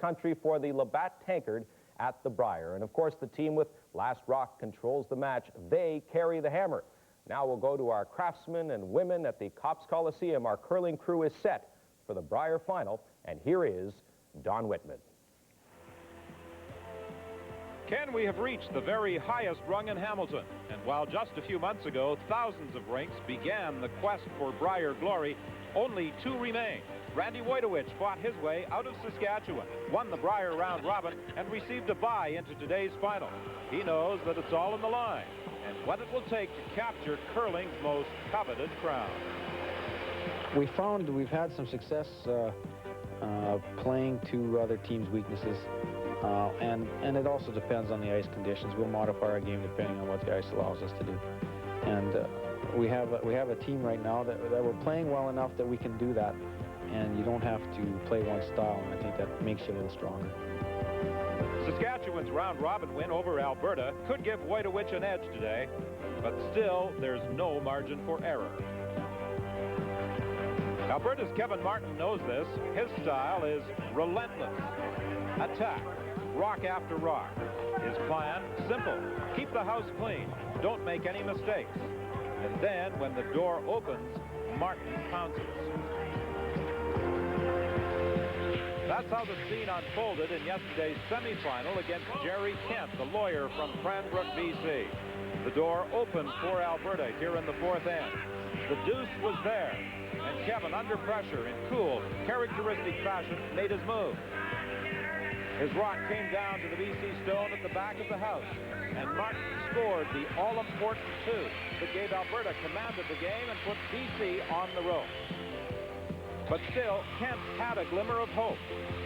country for the Labatt Tankard at the Brier. And of course, the team with Last Rock controls the match. They carry the hammer. Now we'll go to our craftsmen and women at the Cops Coliseum. Our curling crew is set for the Brier final, and here is Don Whitman. Ken, we have reached the very highest rung in Hamilton, and while just a few months ago thousands of rinks began the quest for Brier glory, only two remain. Randy Woytowich fought his way out of Saskatchewan, won the Brier round robin, and received a bye into today's final. He knows that it's all in the line, and what it will take to capture curling's most coveted crown. We found we've had some success playing to other teams' weaknesses, and it also depends on the ice conditions. We'll modify our game depending on what the ice allows us to do. And we have a team right now that we're playing well enough that we can do that, and you don't have to play one style, and I think that makes you a little stronger. Saskatchewan's round-robin win over Alberta could give Woytowich an edge today, but still, there's no margin for error. Alberta's Kevin Martin knows this. His style is relentless. Attack, rock after rock. His plan, simple. Keep the house clean. Don't make any mistakes. And then, when the door opens, Martin pounces. That's how the scene unfolded in yesterday's semifinal against Jerry Kent, the lawyer from Cranbrook, BC. The door opened for Alberta here in the fourth end. The deuce was there, and Kevin, under pressure, in cool, characteristic fashion, made his move. His rock came down to the BC stone at the back of the house, and Martin scored the all-important two that gave Alberta command of the game and put BC on the rope. But still, Kent had a glimmer of hope.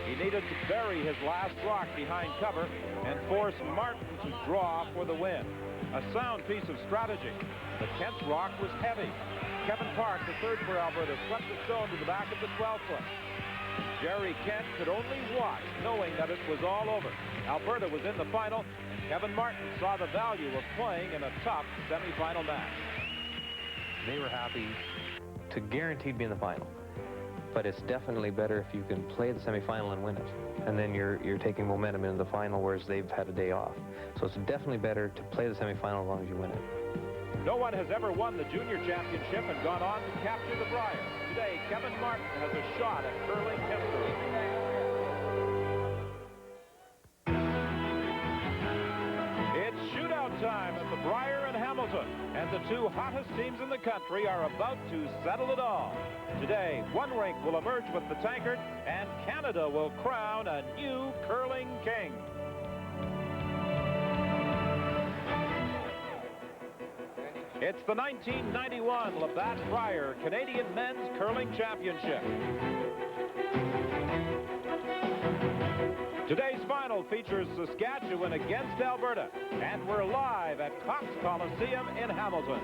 He needed to bury his last rock behind cover and force Martin to draw for the win. A sound piece of strategy. But Kent's rock was heavy. Kevin Park, the third for Alberta, swept the stone to the back of the 12-foot. Jerry Kent could only watch, knowing that it was all over. Alberta was in the final, and Kevin Martin saw the value of playing in a tough semifinal match. They were happy to guaranteed be in the final. But it's definitely better if you can play the semifinal and win it. And then you're taking momentum into the final, whereas they've had a day off. So it's definitely better to play the semifinal as long as you win it. No one has ever won the junior championship and gone on to capture the Brier. Today, Kevin Martin has a shot at curling history. It's shootout time at the Brier in Hamilton, and the two hottest teams in the country are about to settle it all. Today, one rink will emerge with the tankard, and Canada will crown a new curling king. It's the 1991 Labatt Brier Canadian Men's Curling Championship. Today's final features Saskatchewan against Alberta, and we're live at Cops Coliseum in Hamilton.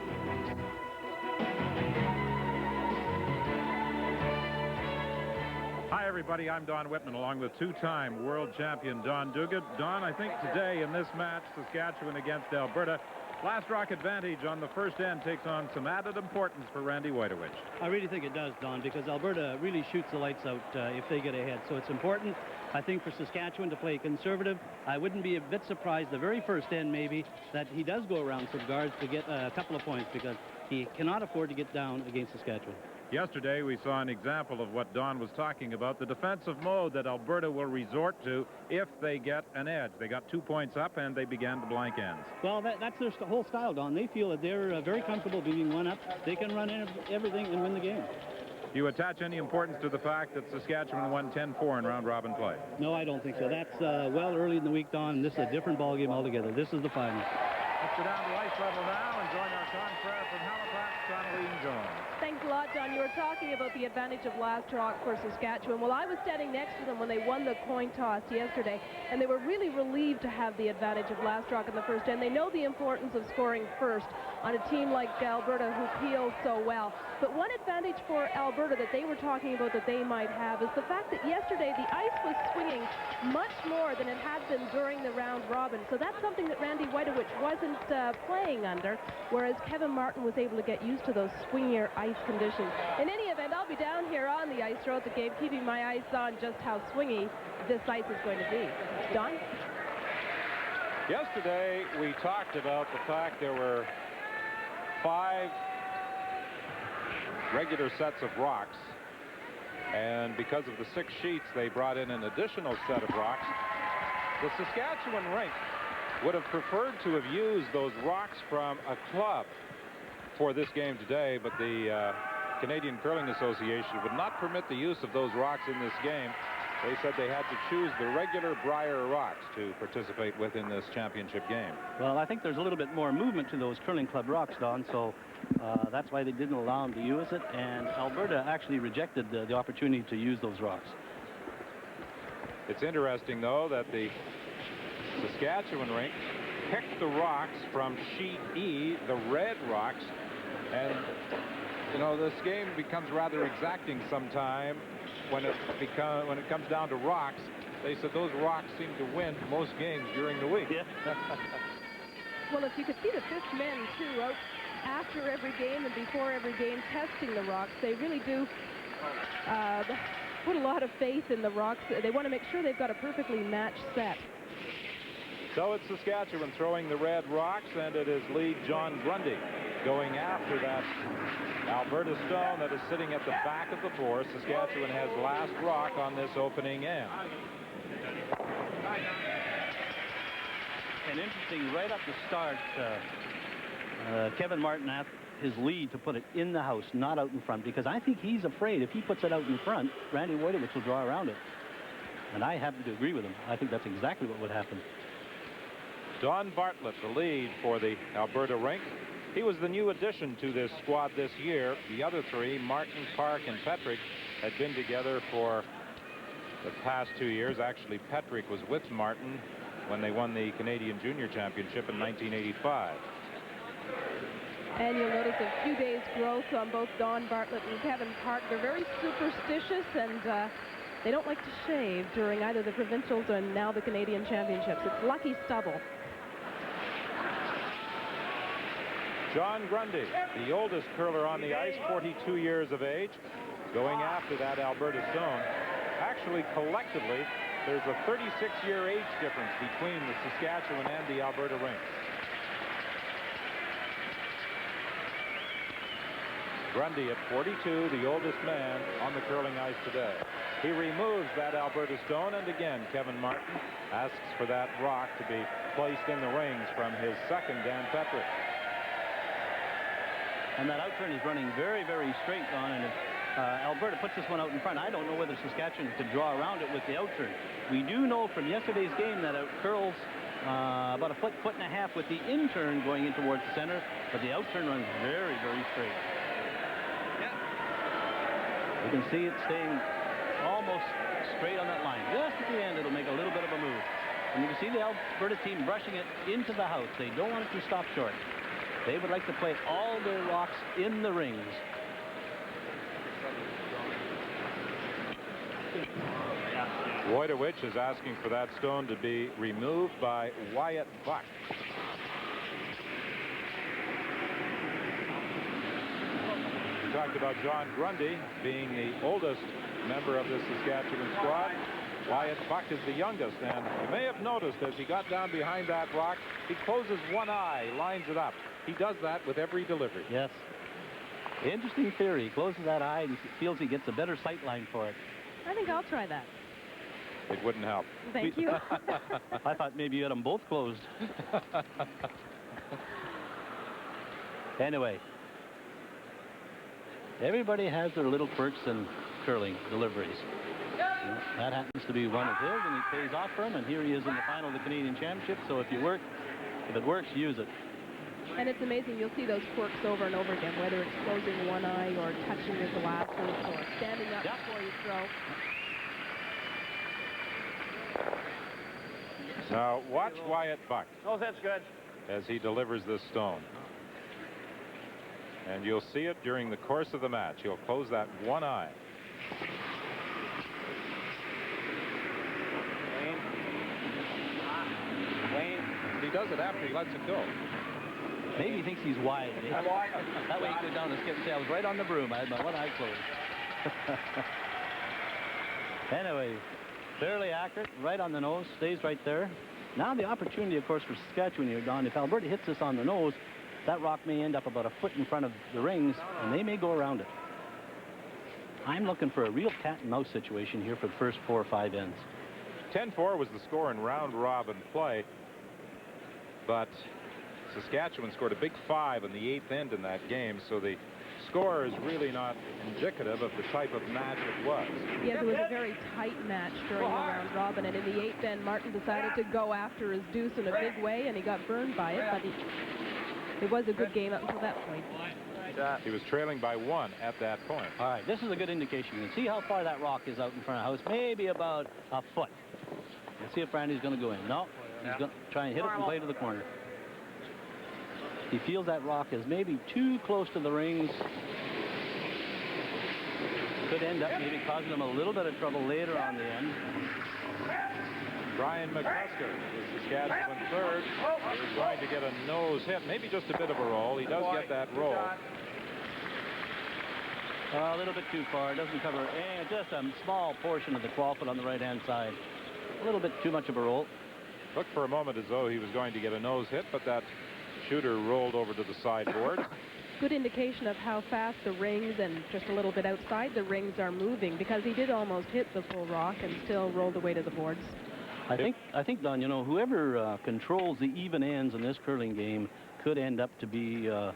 Hi, everybody. I'm Don Whitman, along with two-time world champion Don Duguid. Don, I think today in this match, Saskatchewan against Alberta, last rock advantage on the first end takes on some added importance for Randy Woytowich. I really think it does, Don, because Alberta really shoots the lights out if they get ahead. So it's important, I think, for Saskatchewan to play conservative. I wouldn't be a bit surprised the very first end, maybe, that he does go around some guards to get a couple of points, because he cannot afford to get down against Saskatchewan. Yesterday, we saw an example of what Don was talking about, the defensive mode that Alberta will resort to if they get an edge. They got 2 points up, and they began to blank ends. Well, that's their whole style, Don. They feel that they're very comfortable being one up. They can run everything and win the game. Do you attach any importance to the fact that Saskatchewan won 10-4 in round-robin play? No, I don't think so. That's well early in the week, Don, and this is a different ballgame altogether. This is the final. Let's go down to ice level now and join our confrere from Halifax, Connelly Jones. Thanks a lot, Don. You were talking about the advantage of last rock for Saskatchewan. Well, I was standing next to them when they won the coin toss yesterday, and they were really relieved to have the advantage of last rock in the first end. They know the importance of scoring first on a team like Alberta who peels so well. But one advantage for Alberta that they were talking about that they might have is the fact that yesterday the ice was swinging much more than it had been during the round robin. So that's something that Randy Woytowich wasn't playing under, whereas Kevin Martin was able to get used to those swingier ice conditions. In any event, I'll me down here on the ice throughout the game, keeping my eyes on just how swingy this ice is going to be. Don? Yesterday, we talked about the fact there were 5 regular sets of rocks, and because of the 6 sheets, they brought in an additional set of rocks. The Saskatchewan rink would have preferred to have used those rocks from a club for this game today, but the Canadian Curling Association would not permit the use of those rocks in this game. They said they had to choose the regular Brier rocks to participate with in this championship game. Well, I think there's a little bit more movement to those curling club rocks, Don, so that's why they didn't allow them to use it, and Alberta actually rejected the opportunity to use those rocks. It's interesting, though, that the Saskatchewan rink picked the rocks from sheet E, the red rocks, and, you know, this game becomes rather exacting sometime when it comes down to rocks. They said those rocks seem to win most games during the week. Yeah. Well, if you could see the 5th men, too, out after every game and before every game testing the rocks, they really do put a lot of faith in the rocks. They want to make sure they've got a perfectly matched set. So it's Saskatchewan throwing the red rocks, and it is lead John Grundy going after that Alberta stone that is sitting at the back of the board. Saskatchewan has last rock on this opening end. And interesting, right up the start, Kevin Martin asked his lead to put it in the house, not out in front, because I think he's afraid if he puts it out in front, Randy Woytowich will draw around it. And I happen to agree with him. I think that's exactly what would happen. Don Bartlett, the lead for the Alberta rink. He was the new addition to this squad this year. The other 3, Martin, Park, and Petrick, had been together for the past 2 years. Actually, Petrick was with Martin when they won the Canadian Junior Championship in 1985. And you'll notice a few days' growth on both Don Bartlett and Kevin Park. They're very superstitious, and they don't like to shave during either the provincials and now the Canadian Championships. It's lucky stubble. John Grundy, the oldest curler on the ice, 42 years of age, going after that Alberta stone. Actually, collectively, there's a 36-year age difference between the Saskatchewan and the Alberta rinks. Grundy at 42, the oldest man on the curling ice today. He removes that Alberta stone, and again, Kevin Martin asks for that rock to be placed in the rings from his second, Dan Petrick. And that outturn is running very, very straight on, and if Alberta puts this one out in front, I don't know whether Saskatchewan could draw around it with the outturn. We do know from yesterday's game that it curls about a foot and a half with the in-turn going in towards the center, but the outturn runs very, very straight. You can see it staying almost straight on that line. Just at the end, it'll make a little bit of a move. And you can see the Alberta team brushing it into the house. They don't want it to stop short. They would like to play all their rocks in the rings. Woytowich is asking for that stone to be removed by Wyatt Buck. We talked about John Grundy being the oldest member of the Saskatchewan squad. Wyatt Buck is the youngest, and you may have noticed as he got down behind that rock, he closes one eye, lines it up. He does that with every delivery. Yes. Interesting theory. He closes that eye and feels he gets a better sight line for it. I think I'll try that. It wouldn't help. Thank you. I thought maybe you had them both closed. Anyway, everybody has their little quirks in curling deliveries. That happens to be one of his, and it pays off for him, and here he is in the final of the Canadian Championship. So if it works, use it. And it's amazing, you'll see those quirks over and over again, whether it's closing one eye or touching your glasses or standing up before you throw. Now watch Wyatt Buck. Oh, that's good. As he delivers this stone. And you'll see it during the course of the match. He'll close that one eye. Wayne, he does it after he lets it go. Maybe he thinks he's wide. That way he could go down and skip and say, I was right on the broom. I had my one eye closed. Anyway, fairly accurate, right on the nose, stays right there. Now the opportunity, of course, for Saskatchewan here, Don, if Alberta hits this on the nose, that rock may end up about a foot in front of the rings, and they may go around it. I'm looking for a real cat and mouse situation here for the first 4 or 5 ends. 10-4 was the score in round-robin play, but Saskatchewan scored a big 5 in the 8th end in that game, so the score is really not indicative of the type of match it was. Yes, it was a very tight match during the round robin, and in the 8th end, Martin decided to go after his deuce in a big way, and he got burned by it, but it was a good game up until that point. He was trailing by 1 at that point. All right, this is a good indication. You can see how far that rock is out in front of the house, maybe about a foot. Let's see if Brandy's going to go in. No, he's going to try and hit it and play to the corner. He feels that rock is maybe too close to the rings. Could end up maybe causing him a little bit of trouble later on the end. Brian McCusker is Saskatchewan third. He's going to get a nose hit, maybe just a bit of a roll. He does get that roll. A little bit too far. Doesn't cover just a small portion of the 12-foot on the right-hand side. A little bit too much of a roll. Looked for a moment as though he was going to get a nose hit, but that shooter rolled over to the sideboard. Good indication of how fast the rings and just a little bit outside the rings are moving, because he did almost hit the full rock and still rolled away to the boards. I think, Don, you know, whoever controls the even ends in this curling game could end up to be the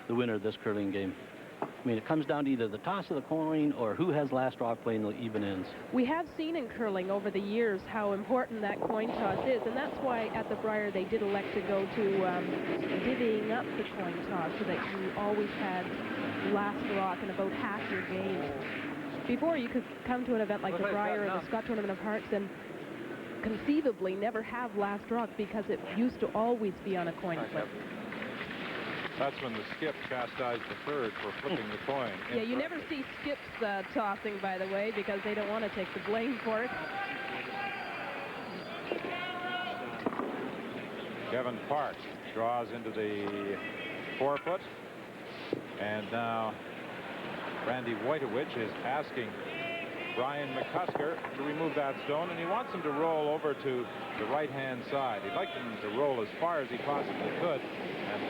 winner of this curling game. I mean, it comes down to either the toss of the coin or who has last rock playing the even ends. We have seen in curling over the years how important that coin toss is, and that's why at the Brier they did elect to go to divvying up the coin toss so that you always had last rock in about half your game. Before, you could come to an event like the Brier or the Scott Tournament of Hearts and conceivably never have last rock because it used to always be on a coin flip. That's when the skip chastised the third for flipping the coin. Yeah, you never see skips tossing, by the way, because they don't want to take the blame for it. Kevin Park draws into the 4-foot. And now Randy Woytowich is asking Brian McCusker to remove that stone, and he wants him to roll over to the right-hand side. He'd like him to roll as far as he possibly could and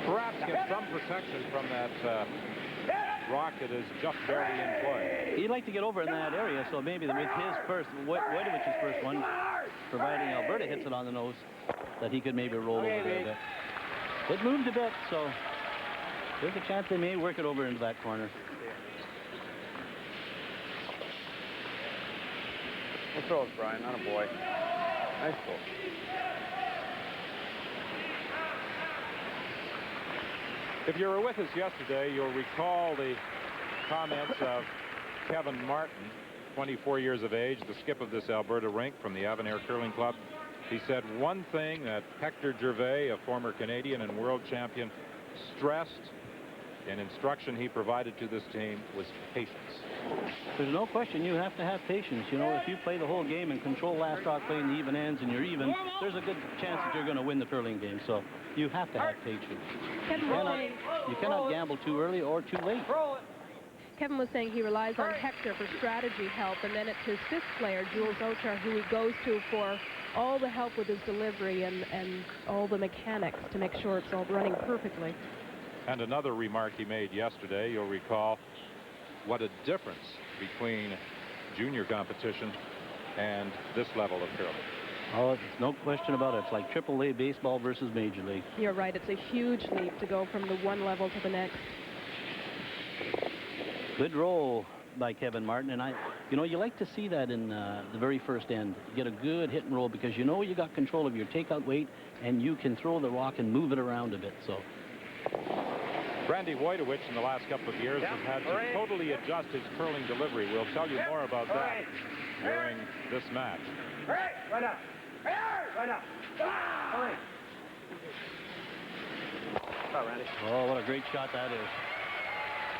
perhaps get some protection from that rock that is just barely in play. He'd like to get over in that area, so maybe with his first, Woytowich's first one, providing Alberta hits it on the nose, that he could maybe roll over there a bit. It moved a bit, so there's a chance they may work it over into that corner. Good throws, Brian, not a boy. Nice throw. If you were with us yesterday, you'll recall the comments of Kevin Martin, 24 years of age, the skip of this Alberta rink from the Avonare Curling Club. He said one thing that Hector Gervais, a former Canadian and world champion, stressed in instruction he provided to this team was patience. There's no question you have to have patience. You know, if you play the whole game and control last rock playing the even ends and you're even, there's a good chance that you're going to win the curling game. So you have to have patience. You cannot gamble too early or too late. Kevin was saying he relies on Hector for strategy help, and then it's his fifth player, Jules Ochar, who he goes to for all the help with his delivery and all the mechanics to make sure it's all running perfectly. And another remark he made yesterday, you'll recall, what a difference between junior competition and this level of curling. Oh, there's no question about it. It's like AAA baseball versus Major League. You're right. It's a huge leap to go from the one level to the next. Good roll by Kevin Martin, and you know, you like to see that in the very first end. You get a good hit and roll because you know you got control of your takeout weight and you can throw the rock and move it around a bit. So Randy Woytowich in the last couple of years has had to totally adjust his curling delivery. We'll tell you more about that during this match. Oh, what a great shot that is.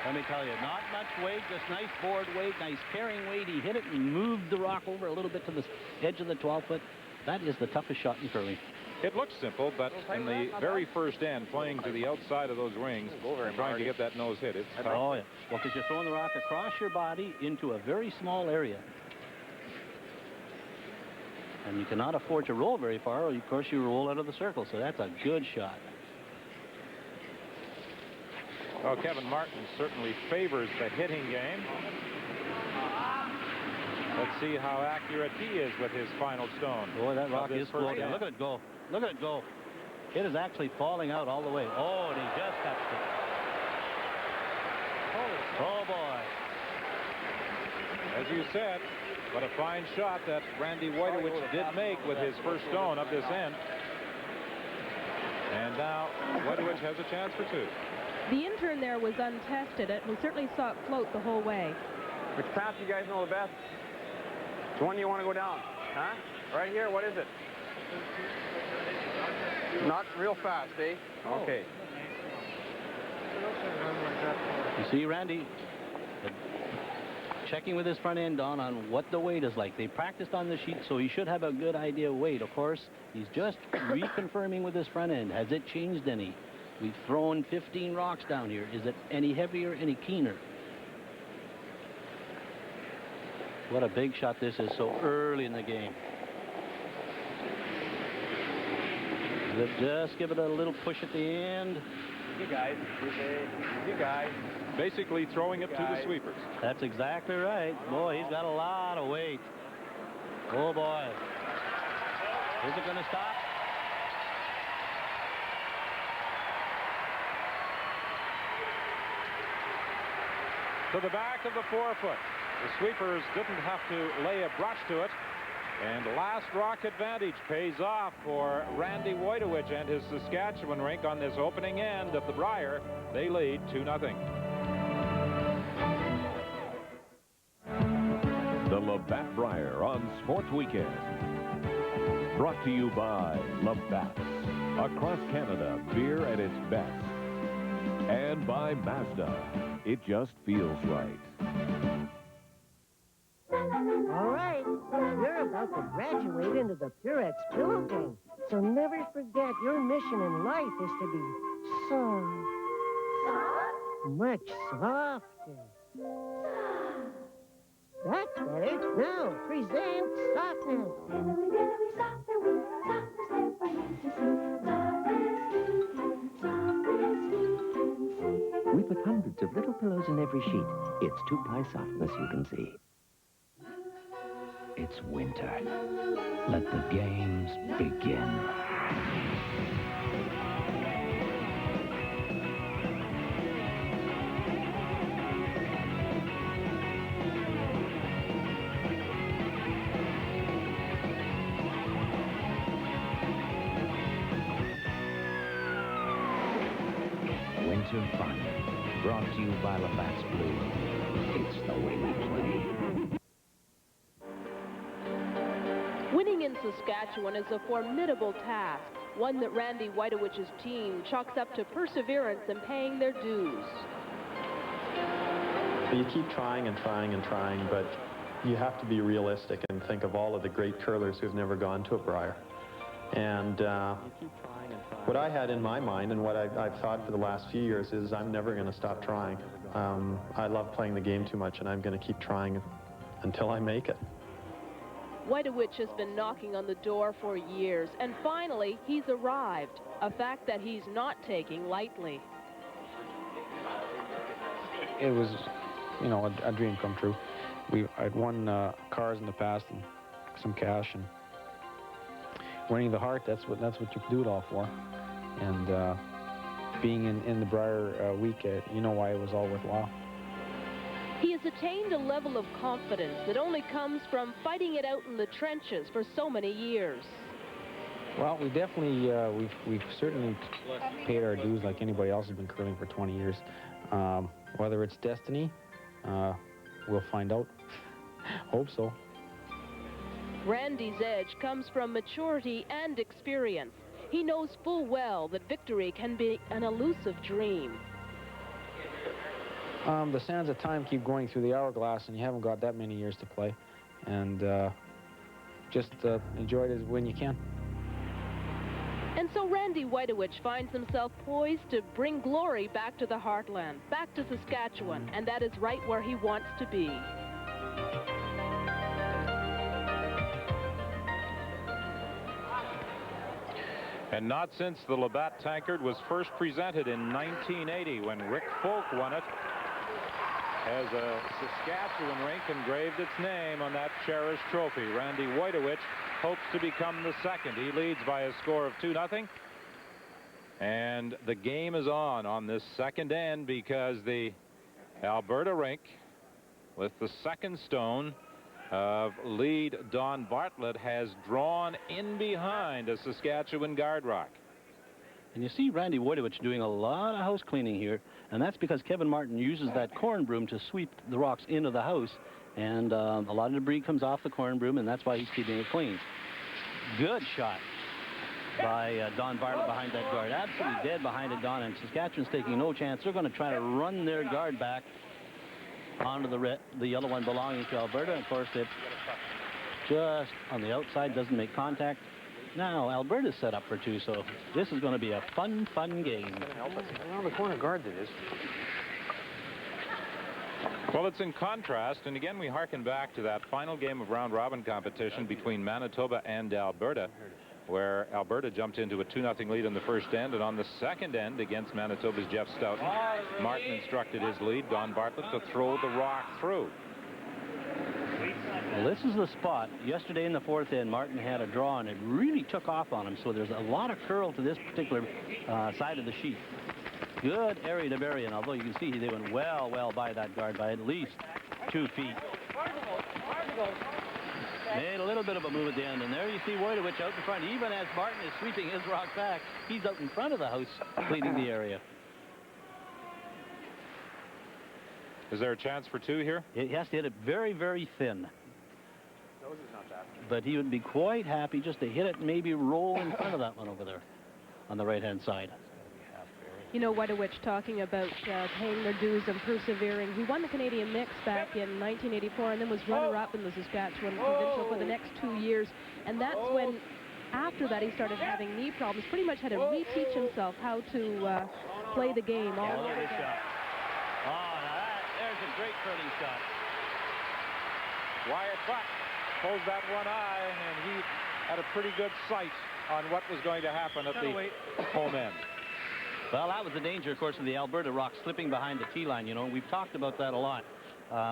Let me tell you, not much weight, just nice board weight, nice carrying weight. He hit it and moved the rock over a little bit to the edge of the 12-foot. That is the toughest shot in curling. It looks simple, but in the very first end, playing to the outside of those rings, trying to get that nose hit, it's tough. Oh, yeah. Well, because you're throwing the rock across your body into a very small area. And you cannot afford to roll very far, or of course you roll out of the circle, so that's a good shot. Well, Kevin Martin certainly favors the hitting game. Let's see how accurate he is with his final stone. Boy, that rock is floating. Look at it go. Look at it go. It is actually falling out all the way. Oh, and he just touched it. Oh, boy. As you said, what a fine shot that Randy Woytowich did make with his first stone of this end. And now Woytowich has a chance for two. The intern there was untested. We certainly saw it float the whole way. Which path you guys know the best? Which one do you want to go down? Huh? Right here? What is it? Not real fast, eh? Okay. You see, Randy checking with his front end on what the weight is like. They practiced on the sheet, so he should have a good idea of weight. Of course, he's just reconfirming with his front end. Has it changed any? We've thrown 15 rocks down here. Is it any heavier, any keener? What a big shot this is so early in the game. Just give it a little push at the end. You guys. You guys. Basically throwing it to the sweepers. That's exactly right. Boy, he's got a lot of weight. Oh, boy. Is it going to stop? To the back of the 4-foot. The sweepers didn't have to lay a brush to it. And last rock advantage pays off for Randy Woytowich and his Saskatchewan rink on this opening end of the Brier. They lead 2-0. The Labatt Brier on Sports Weekend. Brought to you by Labatt. Across Canada, beer at its best. And by Mazda. It just feels right. All right, you're about to graduate into the Purex Pillow Gang. So never forget your mission in life is to be soft. Much softer. That's better. Now, present softness. We put hundreds of little pillows in every sheet. It's 2-ply softness, you can see. It's winter. Let the games begin. Winter fun. Brought to you by Labatt's Blue. It's the way we play. Winning in Saskatchewan is a formidable task, one that Randy Woytowich's team chalks up to perseverance and paying their dues. You keep trying and trying and trying, but you have to be realistic and think of all of the great curlers who've never gone to a Brier. And what I had in my mind and what I've thought for the last few years is I'm never going to stop trying. I love playing the game too much, and I'm going to keep trying until I make it. Woytowich has been knocking on the door for years, and finally he's arrived, a fact that he's not taking lightly. It was, you know, a dream come true. I'd won cars in the past and some cash, and winning the Hart, that's what you do it all for. And being in the Brier week, you know why it was all worthwhile. He has attained a level of confidence that only comes from fighting it out in the trenches for so many years. Well, we definitely, we've certainly paid our dues like anybody else has been curling for 20 years. Whether it's destiny, we'll find out. Hope so. Randy's edge comes from maturity and experience. He knows full well that victory can be an elusive dream. The sands of time keep going through the hourglass, and you haven't got that many years to play. And just enjoy it as when you can. And so Randy Woytowich finds himself poised to bring glory back to the heartland, back to Saskatchewan, and that is right where he wants to be. And not since the Labatt Tankard was first presented in 1980 when Rick Folk won it has a Saskatchewan rink engraved its name on that cherished trophy. Randy Woytowich hopes to become the second. He leads by a score of 2-0. And the game is on this second end because the Alberta rink, with the second stone of lead Don Bartlett, has drawn in behind a Saskatchewan guard rock. And you see Randy Woytowich doing a lot of house cleaning here, and that's because Kevin Martin uses that corn broom to sweep the rocks into the house, and a lot of debris comes off the corn broom, and that's why he's keeping it clean. Good shot by Don Bartlett behind that guard. Absolutely dead behind it, Don, and Saskatchewan's taking no chance. They're going to try to run their guard back onto the yellow one belonging to Alberta. Of course, it just on the outside doesn't make contact. Now Alberta's set up for two, so this is going to be a fun game. Around the corner guard it is. Well, it's in contrast, and again we harken back to that final game of round-robin competition between Manitoba and Alberta, where Alberta jumped into a 2-0 lead in the first end, and on the second end against Manitoba's Jeff Stoughton, Martin instructed his lead, Don Bartlett, to throw the rock through. Well, this is the spot. Yesterday in the fourth end, Martin had a draw, and it really took off on him, so there's a lot of curl to this particular side of the sheet. Good area to bury in, although you can see they went well by that guard by at least 2 feet. Made a little bit of a move at the end, and there you see Woytowich out in front. Even as Martin is sweeping his rock back, he's out in front of the house cleaning the area. Is there a chance for two here? He has to hit it very thin. But he would be quite happy just to hit it and maybe roll in front of that one over there on the right-hand side. You know, Woytowich talking about paying their dues and persevering. He won the Canadian Mix back in 1984 and then was runner-up in the Saskatchewan Provincial for the next 2 years. And that's when, after that, he started having knee problems. Pretty much had to reteach himself how to play the game all over again. Oh, now there's a great curling shot. Wyatt Buck closed that one eye, and he had a pretty good sight on what was going to happen at the home end. Well, that was the danger, of course, of the Alberta rock slipping behind the tee line. You know, we've talked about that a lot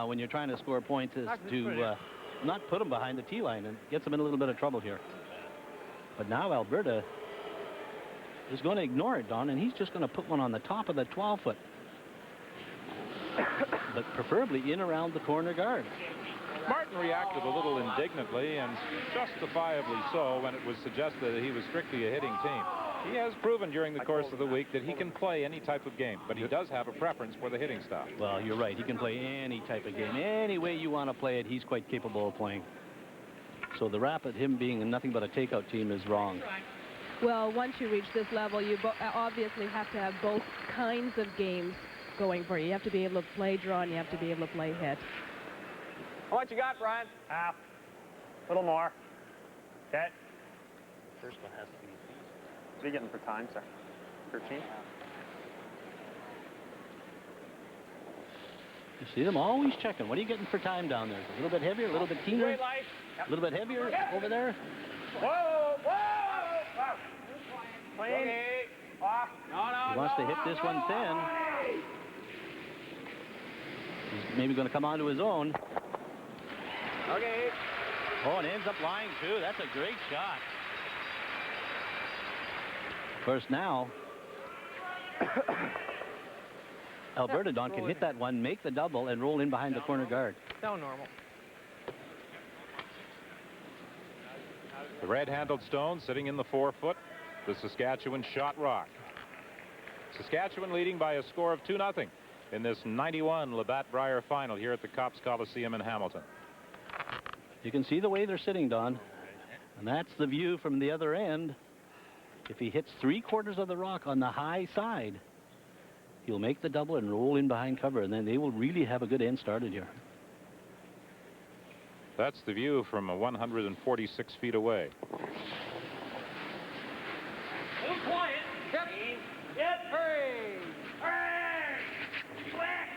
when you're trying to score points, is to not put them behind the tee line, and gets them in a little bit of trouble here. But now Alberta is going to ignore it, Don, and he's just going to put one on the top of the 12-foot. But preferably in around the corner guard. Martin reacted a little indignantly, and justifiably so, when it was suggested that he was strictly a hitting team. He has proven during the course of the week that he can play any type of game, but he does have a preference for the hitting style. Well, you're right. He can play any type of game. Any way you want to play it, he's quite capable of playing. So the rap at him being nothing but a takeout team is wrong. Well, once you reach this level, you obviously have to have both kinds of games going for you. You have to be able to play draw, and you have to be able to play hit. How much you got, Brian? Half. A little more. Okay. First one has to be. What are you getting for time, sir? 13? You see them always checking. What are you getting for time down there? A little bit heavier, a little bit keener? A little bit heavier over there? Whoa! Clean. Off. He wants to hit this one thin. He's maybe going to come onto his own. Okay. Oh, and ends up lying, too. That's a great shot. Of course, now, Alberta, Don, can hit that one, make the double, and roll in behind the corner guard. So normal. The red-handled stone sitting in the 4-foot, the Saskatchewan shot rock. Saskatchewan leading by a score of 2-0 in this 91 Labatt Brier final here at the Cops Coliseum in Hamilton. You can see the way they're sitting, Don, and that's the view from the other end. If he hits 3/4 of the rock on the high side, he'll make the double and roll in behind cover, and then they will really have a good end started here. That's the view from 146 feet away. Quiet. Yep. Yep. Hurry. Hurry. Quick.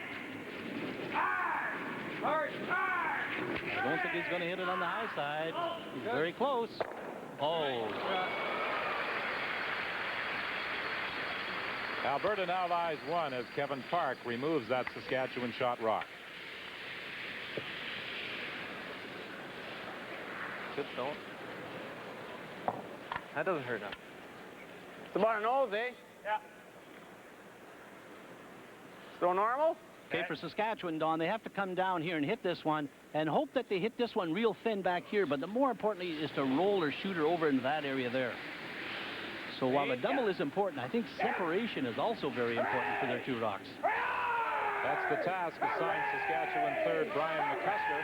Hard. I don't think he's going to hit it on the high side. He's very close. Oh. Alberta now lies 1 as Kevin Park removes that Saskatchewan shot rock. Good stone. That doesn't hurt enough. It's about a nose, eh? Yeah. Still normal? Okay, for Saskatchewan, Don, they have to come down here and hit this one and hope that they hit this one real thin back here, but the more importantly is to roll or shoot her over in that area there. So while the double is important, I think separation is also very important for their 2 rocks. That's the task assigned Saskatchewan third Brian McCusker.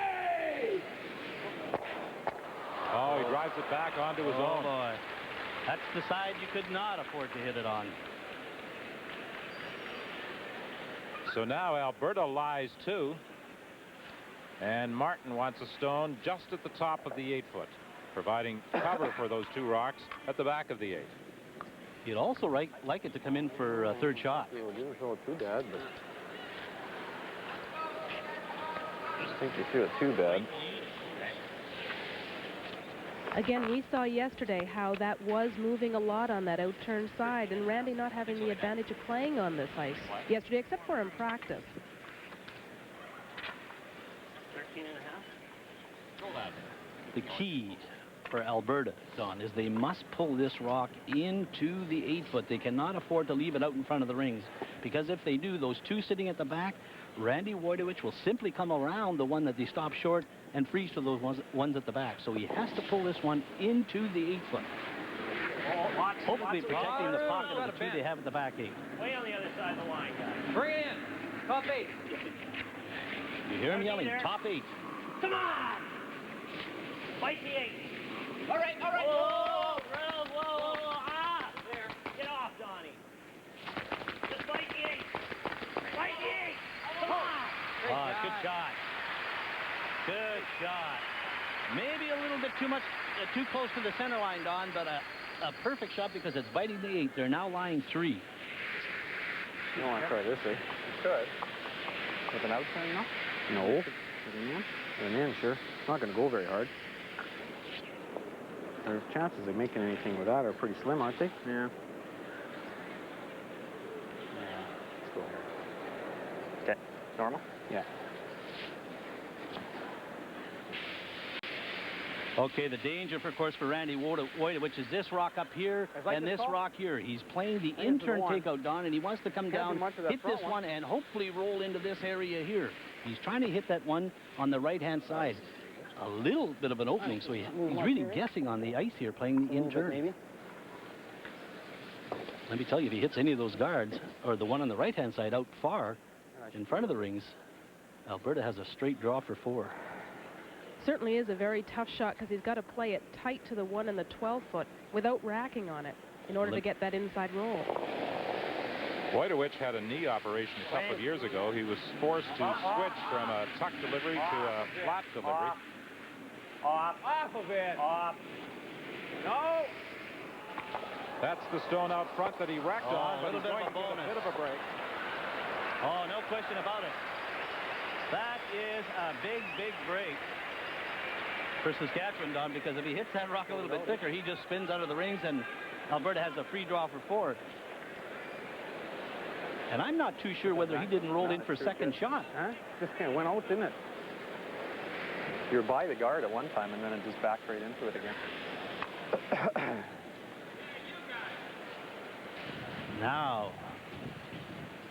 Oh, he drives it back onto his own. Boy. That's the side you could not afford to hit it on. So now Alberta lies 2. And Martin wants a stone just at the top of the 8-foot, providing cover for those 2 rocks at the back of the 8. You'd also like it to come in for a third shot. Yeah, well, didn't throw it too bad, but I just think you threw it too bad. Again, we saw yesterday how that was moving a lot on that outturned side, and Randy not having the advantage of playing on this ice yesterday, except for in practice. 13.5. The key for Alberta, Don, is they must pull this rock into the 8-foot. They cannot afford to leave it out in front of the rings, because if they do, those 2 sitting at the back, Randy Woytowich will simply come around the one that they stop short and freeze to those ones at the back. So he has to pull this one into the 8-foot. Hopefully protecting the pocket of the 2 they have at the back 8. Way on the other side of the line, guys. Bring it in. Top 8. You hear him yelling, top 8. Come on. Fight the 8. All right, all right. Whoa. Ah, there. Get off, Donnie. Just fight the 8. Fight the 8. Come on. Good shot. Good shot. Maybe a little bit too close to the center line, Don, but a perfect shot because it's biting the 8. They're now lying 3. You don't want to try this, eh? You could. With an outside, no? No. With an in? With an in, sure. It's not going to go very hard. Their chances of making anything with that are pretty slim, aren't they? Yeah. Let's go here. Okay. Normal? Yeah. Okay, the danger, of course, for Randy Woytowich is this rock up here and this rock here. He's playing the in-turn takeout, Don, and he wants to come down, hit this one, and hopefully roll into this area here. He's trying to hit that one on the right-hand side. A little bit of an opening, so he's really guessing on the ice here, playing the in-turn. Let me tell you, if he hits any of those guards, or the one on the right-hand side out far in front of the rings, Alberta has a straight draw for 4. Certainly is a very tough shot because he's got to play it tight to the 1 and the 12-foot without racking on it in order to get that inside roll. Woytowich had a knee operation a couple of years ago. He was forced to switch from a tuck delivery to a flat delivery. Off of it. Off. No. That's the stone out front that he wrecked on, but he's going to get a bit of a break. Oh, no question about it. That is a big, big break for Saskatchewan, Don, because if he hits that rock a little bit thicker, he just spins out of the rings, and Alberta has a free draw for 4. And I'm not too sure whether he didn't roll in for second shot. Huh? Just kind of went out, didn't it? You were by the guard at one time, and then it just backed right into it again. Now,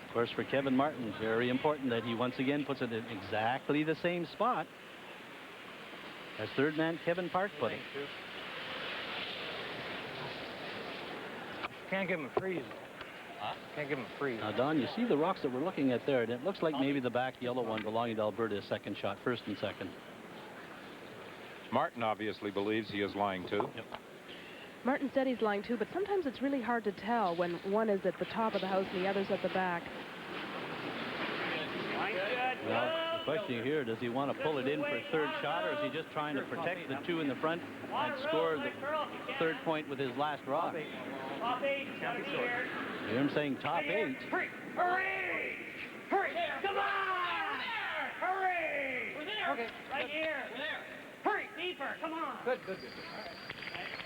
of course, for Kevin Martin, very important that he once again puts it in exactly the same spot as third man Kevin Park put it. Can't give him a freeze. Can't give him a freeze. Now, Don, you see the rocks that we're looking at there, and it looks like maybe the back yellow one belonging to Alberta is second shot, first and second. Martin obviously believes he is lying too. Yep. Martin said he's lying too, but sometimes it's really hard to tell when one is at the top of the house and the other's at the back. Well, Question here, does he want to pull it in for a third shot, or is he just trying to protect the two in the front and score the third point with his last rock? Top 8. Gotta be here. You hear him saying top 8. Hurry! Hurry! Hurry! Come on! Hurry! We're there. Okay. Right here. We're there. Hurry! Deeper. Come on. Good.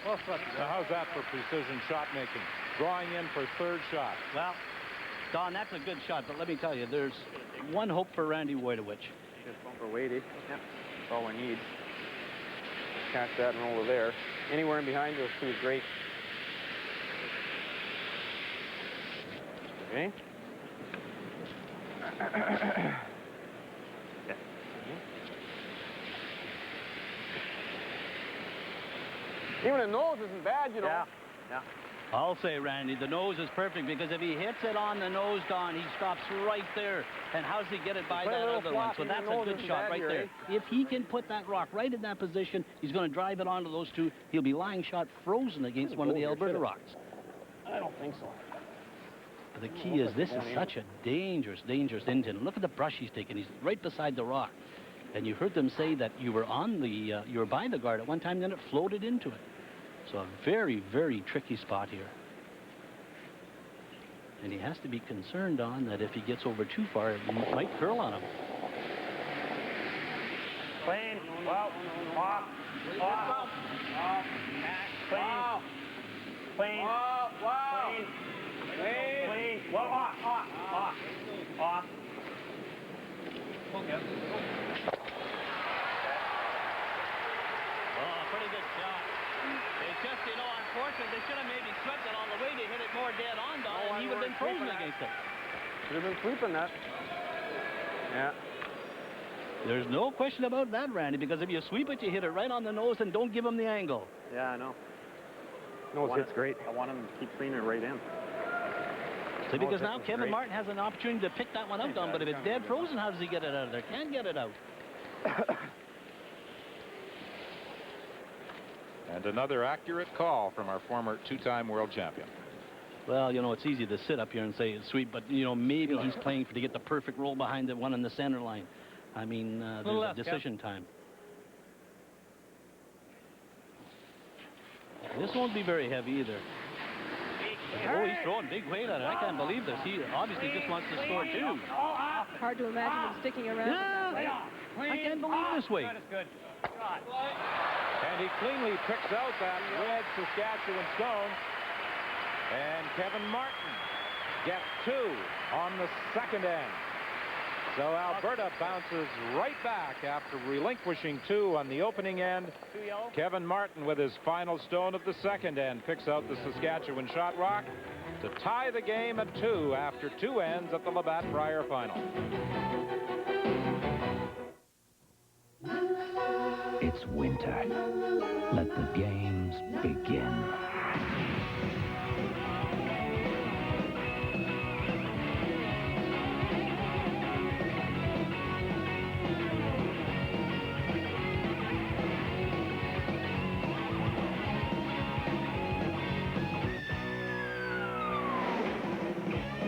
Well, now, how's that for precision shot making? Drawing in for third shot. Well, Don, that's a good shot, but let me tell you, there's one hope for Randy Woytowich. Just one for Woytowich. Yep. That's all we need. Catch that and over there. Anywhere in behind those two is great. Okay. Even a nose isn't bad, you know. Yeah. I'll say, Randy, the nose is perfect, because if he hits it on the nose, Don, he stops right there. And how does he get it by that other one? So that's a good shot right there. If he can put that rock right in that position, he's going to drive it onto those two. He'll be lying shot frozen against one of the Alberta rocks. I don't think so. The key is this is such a dangerous Indian. Look at the brush he's taking. He's right beside the rock. And you heard them say that you were on the, you were by the guard at one time, then it floated into it. So a very, very tricky spot here. And he has to be concerned on that if he gets over too far, it might curl on him. Clean. Well, off. Off. Off. Clean. Clean. Wow. Clean. Clean. Well, off. Off. Off. Off. Okay. Oh, pretty good shot. It's just, you know, unfortunate. They should have maybe swept it all the way to hit it more dead on, Don, and he would have been frozen against it. Should have been sweeping that. Yeah. There's no question about that, Randy, because if you sweep it, you hit it right on the nose and don't give him the angle. Yeah, I know. No, it's great. I want him to keep cleaning it right in. See, because now Kevin Martin has an opportunity to pick that one out, Don, but if it's dead frozen, how does he get it out of there? Can't get it out. And another accurate call from our former two-time world champion. Well, you know, it's easy to sit up here and say it's sweet, but, you know, maybe he's playing to get the perfect roll behind the one in the center line. I mean, there's a decision time. This won't be very heavy either. Oh, he's throwing big weight at it. I can't believe this. He obviously just wants to score two. Hard to imagine him sticking around. Yeah, I can't believe this weight. That is good. And he cleanly picks out that red Saskatchewan stone. And Kevin Martin gets two on the second end. So Alberta bounces right back after relinquishing two on the opening end. Kevin Martin, with his final stone of the second end, picks out the Saskatchewan shot rock to tie the game at two after two ends at the Labatt Brier final. It's winter. Let the games begin.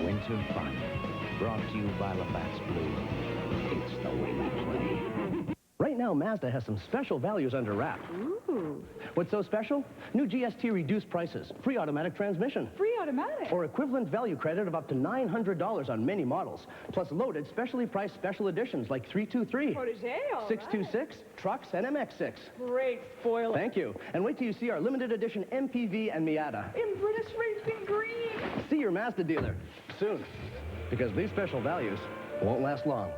Winter fun, brought to you by Labatt's Blue. It's the way we play. Right now, Mazda has some special values under wrap. Ooh. What's so special? New GST reduced prices, free automatic transmission. Free automatic. Or equivalent value credit of up to $900 on many models, plus loaded specially priced special editions like 323, Protégé, all 626, trucks, and MX6. Great spoiler. Thank you. And wait till you see our limited edition MPV and Miata. In British Racing Green. See your Mazda dealer soon, because these special values won't last long.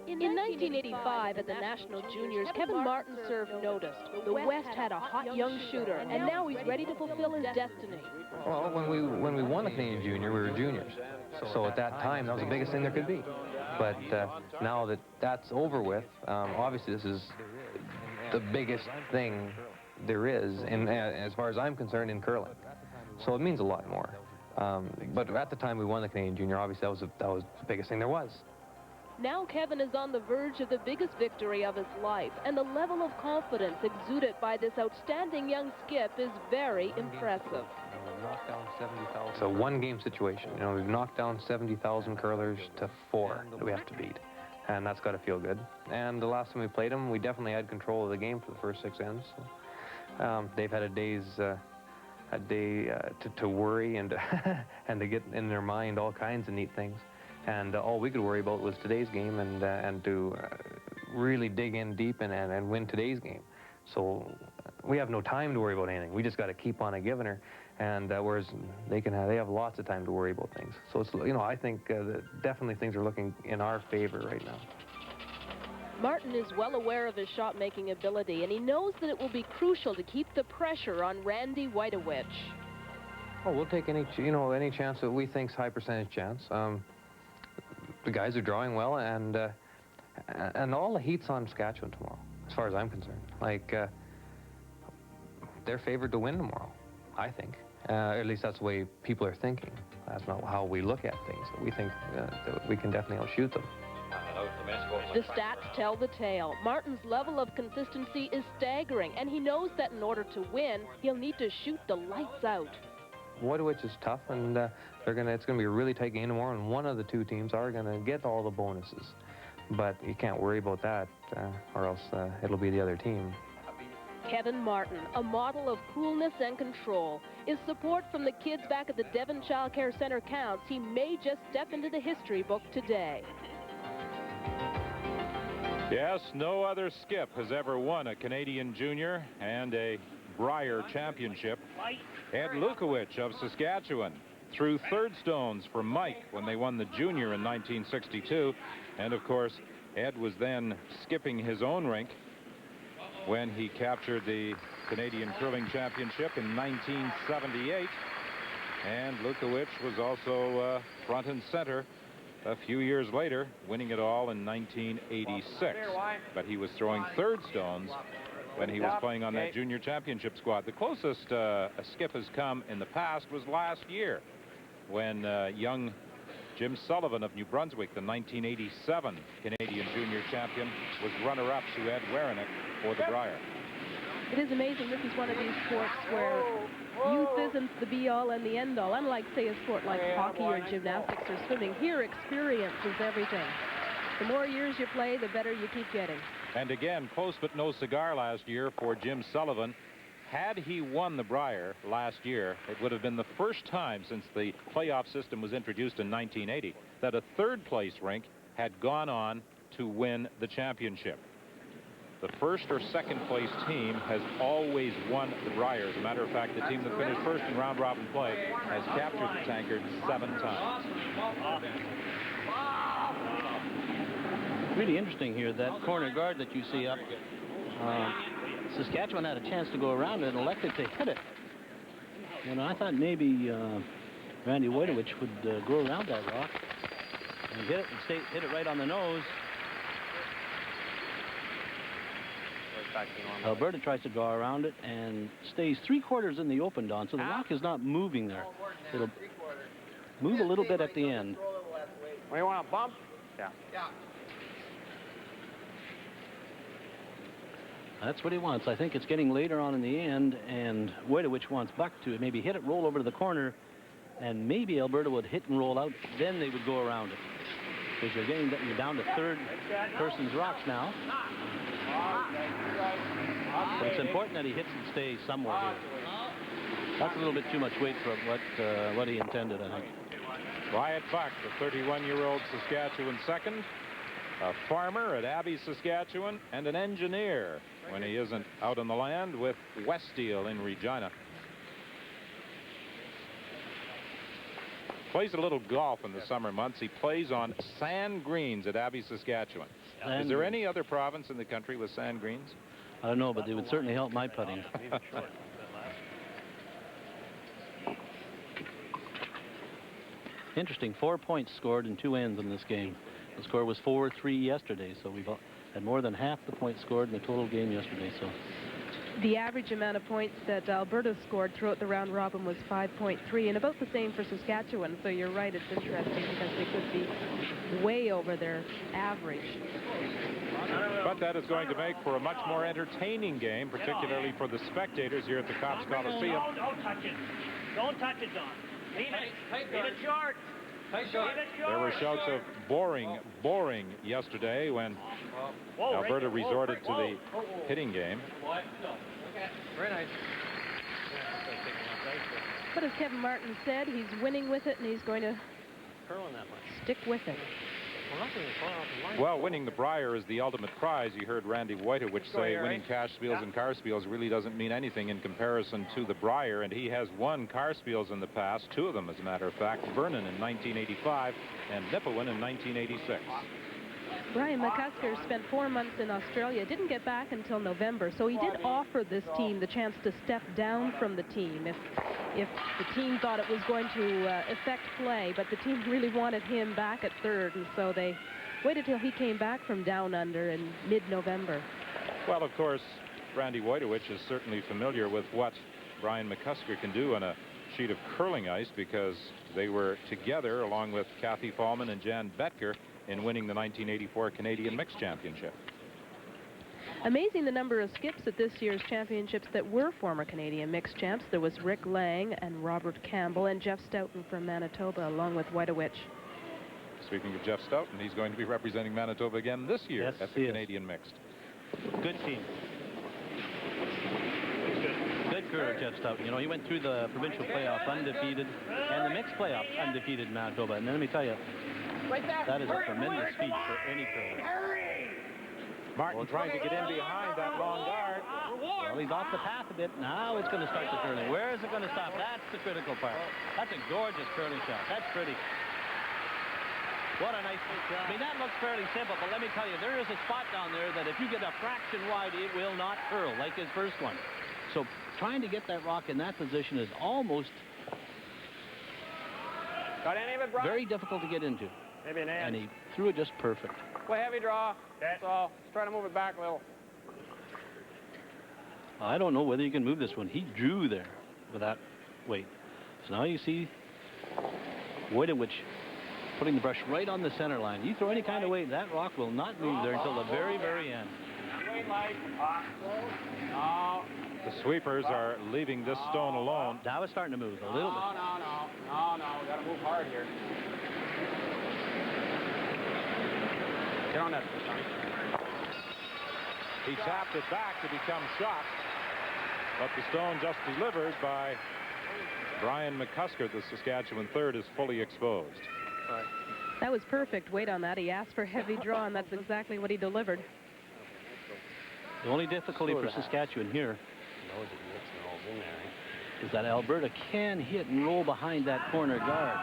In 1985, at the National Juniors, Kevin Martin served notice. The West had a hot young shooter, and now he's ready to fulfill his destiny. Well, when we won the Canadian Junior, we were juniors. So at that time, that was the biggest thing there could be. But now that that's over with, obviously this is the biggest thing there is, in, as far as I'm concerned, in curling. So it means a lot more. But at the time we won the Canadian Junior, obviously that was the biggest thing there was. Now Kevin is on the verge of the biggest victory of his life, and the level of confidence exuded by this outstanding young skip is very impressive. We've knocked down 70,000. It's a one-game situation. You know, we've knocked down 70,000 curlers to 4 that we have to beat, and that's got to feel good. And the last time we played them, we definitely had control of the game for the first 6 ends. They've had a day to worry and and to get in their mind all kinds of neat things. And all we could worry about was today's game and to really dig in deep and win today's game. So we have no time to worry about anything. We just got to keep on giving her. And whereas they have lots of time to worry about things. So it's, you know, I think that definitely things are looking in our favor right now. Martin is well aware of his shot-making ability, and he knows that it will be crucial to keep the pressure on Randy Woytowich. Oh, we'll take any chance that we think's high percentage chance. The guys are drawing well, and all the heat's on Saskatchewan tomorrow, as far as I'm concerned. Like, they're favored to win tomorrow, I think. At least that's the way people are thinking. That's not how we look at things. We think that we can definitely outshoot them. The stats tell the tale. Martin's level of consistency is staggering, and he knows that in order to win, he'll need to shoot the lights out. Woytowich is tough, and it's gonna be a really tight game tomorrow, and one of the two teams are gonna get all the bonuses. But you can't worry about that, or else it'll be the other team. Kevin Martin, a model of coolness and control. If support from the kids back at the Devon Child Care Center counts, he may just step into the history book today. Yes, no other skip has ever won a Canadian Junior and a Brier championship. Ed Lukowich of Saskatchewan threw third stones for Mike when they won the Junior in 1962. And, of course, Ed was then skipping his own rink when he captured the Canadian Curling Championship in 1978. And Lukowich was also front and center a few years later, winning it all in 1986. But he was throwing third stones when he was playing on that junior championship squad. The closest a skip has come in the past was last year when young Jim Sullivan of New Brunswick, the 1987 Canadian junior champion, was runner-up to Ed Werenek for the Brier. It is amazing. This is one of these sports where youth isn't the be-all and the end-all. Unlike, say, a sport like hockey or gymnastics or swimming, here experience is everything. The more years you play, the better you keep getting. And again, close but no cigar last year for Jim Sullivan. Had he won the Brier last year, it would have been the first time since the playoff system was introduced in 1980 that a third-place rink had gone on to win the championship. The first or second-place team has always won the Brier. As a matter of fact, the team that finished first in round-robin play has captured the tankard 7 times. Really interesting here, that corner guard that you see up. Saskatchewan had a chance to go around it and elected to hit it. And I thought maybe Randy Woytowich would go around that rock and hit it and hit it right on the nose. Alberta tries to draw around it and stays 3/4 in the open, Don, so the rock is not moving there. It'll move a little bit at the end. Well, you want a bump? Yeah. That's what he wants. I think it's getting later on in the end, and Woytowich wants Buck to maybe hit it, roll over to the corner, and maybe Alberta would hit and roll out. Then they would go around it. Because you're down to third person's rocks now. But it's important that he hits and stays somewhere here. That's a little bit too much weight for what he intended, I think. Wyatt Buck, the 31-year-old Saskatchewan second, a farmer at Abbey, Saskatchewan, and an engineer when he isn't out on the land with Weststeel in Regina. Plays a little golf in the summer months. He plays on sand greens at Abbey, Saskatchewan. Is there any other province in the country with sand greens? I don't know, but they would certainly help my putting. Interesting, 4 points scored in 2 ends in this game. The score was 4-3 yesterday, so we've had more than half the points scored in the total game yesterday. So The average amount of points that Alberta scored throughout the round robin was 5.3, and about the same for Saskatchewan. So you're right, it's interesting because they could be way over their average. But that is going to make for a much more entertaining game, particularly for the spectators here at the Cops Coliseum. No, don't touch it. Don't touch it, Don. Leave it short. There were shouts of boring yesterday when Alberta resorted to the hitting game. Very nice. But as Kevin Martin said, he's winning with it, and he's going to stick with it. Well, winning the Brier is the ultimate prize. You heard Randy Woytowich say winning cash spiels and car spiels really doesn't mean anything in comparison to the Brier, and he has won car spiels in the past, 2 of them as a matter of fact, Vernon in 1985 and Nipawin in 1986. Brian McCusker spent 4 months in Australia, didn't get back until November, so he did offer this team the chance to step down from the team if the team thought it was going to affect play, but the team really wanted him back at third, and so they waited till he came back from down under in mid-November. Well, of course, Randy Woytowich is certainly familiar with what Brian McCusker can do on a sheet of curling ice because they were together along with Kathy Fallman and Jan Betker in winning the 1984 Canadian Mixed Championship. Amazing the number of skips at this year's championships that were former Canadian mixed champs. There was Rick Lang and Robert Campbell and Jeff Stoughton from Manitoba, along with Woytowich. Speaking of Jeff Stoughton, he's going to be representing Manitoba again this year at the Canadian Mixed. Good team. Good curler, Jeff Stoughton. You know, he went through the provincial playoff undefeated and the mixed playoff undefeated in Manitoba. And let me tell you, that is a tremendous feat for any curler. Martin trying to get in behind that long guard. Well, he's off the path a bit. Now it's going to start the curling. Where is it going to stop? That's the critical part. That's a gorgeous curling shot. That's pretty. What a nice shot. I mean, that looks fairly simple, but let me tell you, there is a spot down there that if you get a fraction wide, it will not curl like his first one. So trying to get that rock in that position is almost very difficult to get into. Maybe an And he threw it just perfect. Play heavy draw. That's all. Just try to move it back a little. I don't know whether you can move this one. He drew there with that weight. So now you see Woytowich putting the brush right on the center line. You throw any kind of weight, that rock will not move there until the very, very end. The sweepers are leaving this stone alone. Now it's starting to move a little bit. No. We got to move hard here. Get on that. He tapped it back to become shot, but the stone just delivered by Brian McCusker, the Saskatchewan third, is fully exposed. That was perfect weight on that. He asked for heavy draw, and that's exactly what he delivered. The only difficulty for Saskatchewan here is that Alberta can hit and roll behind that corner guard.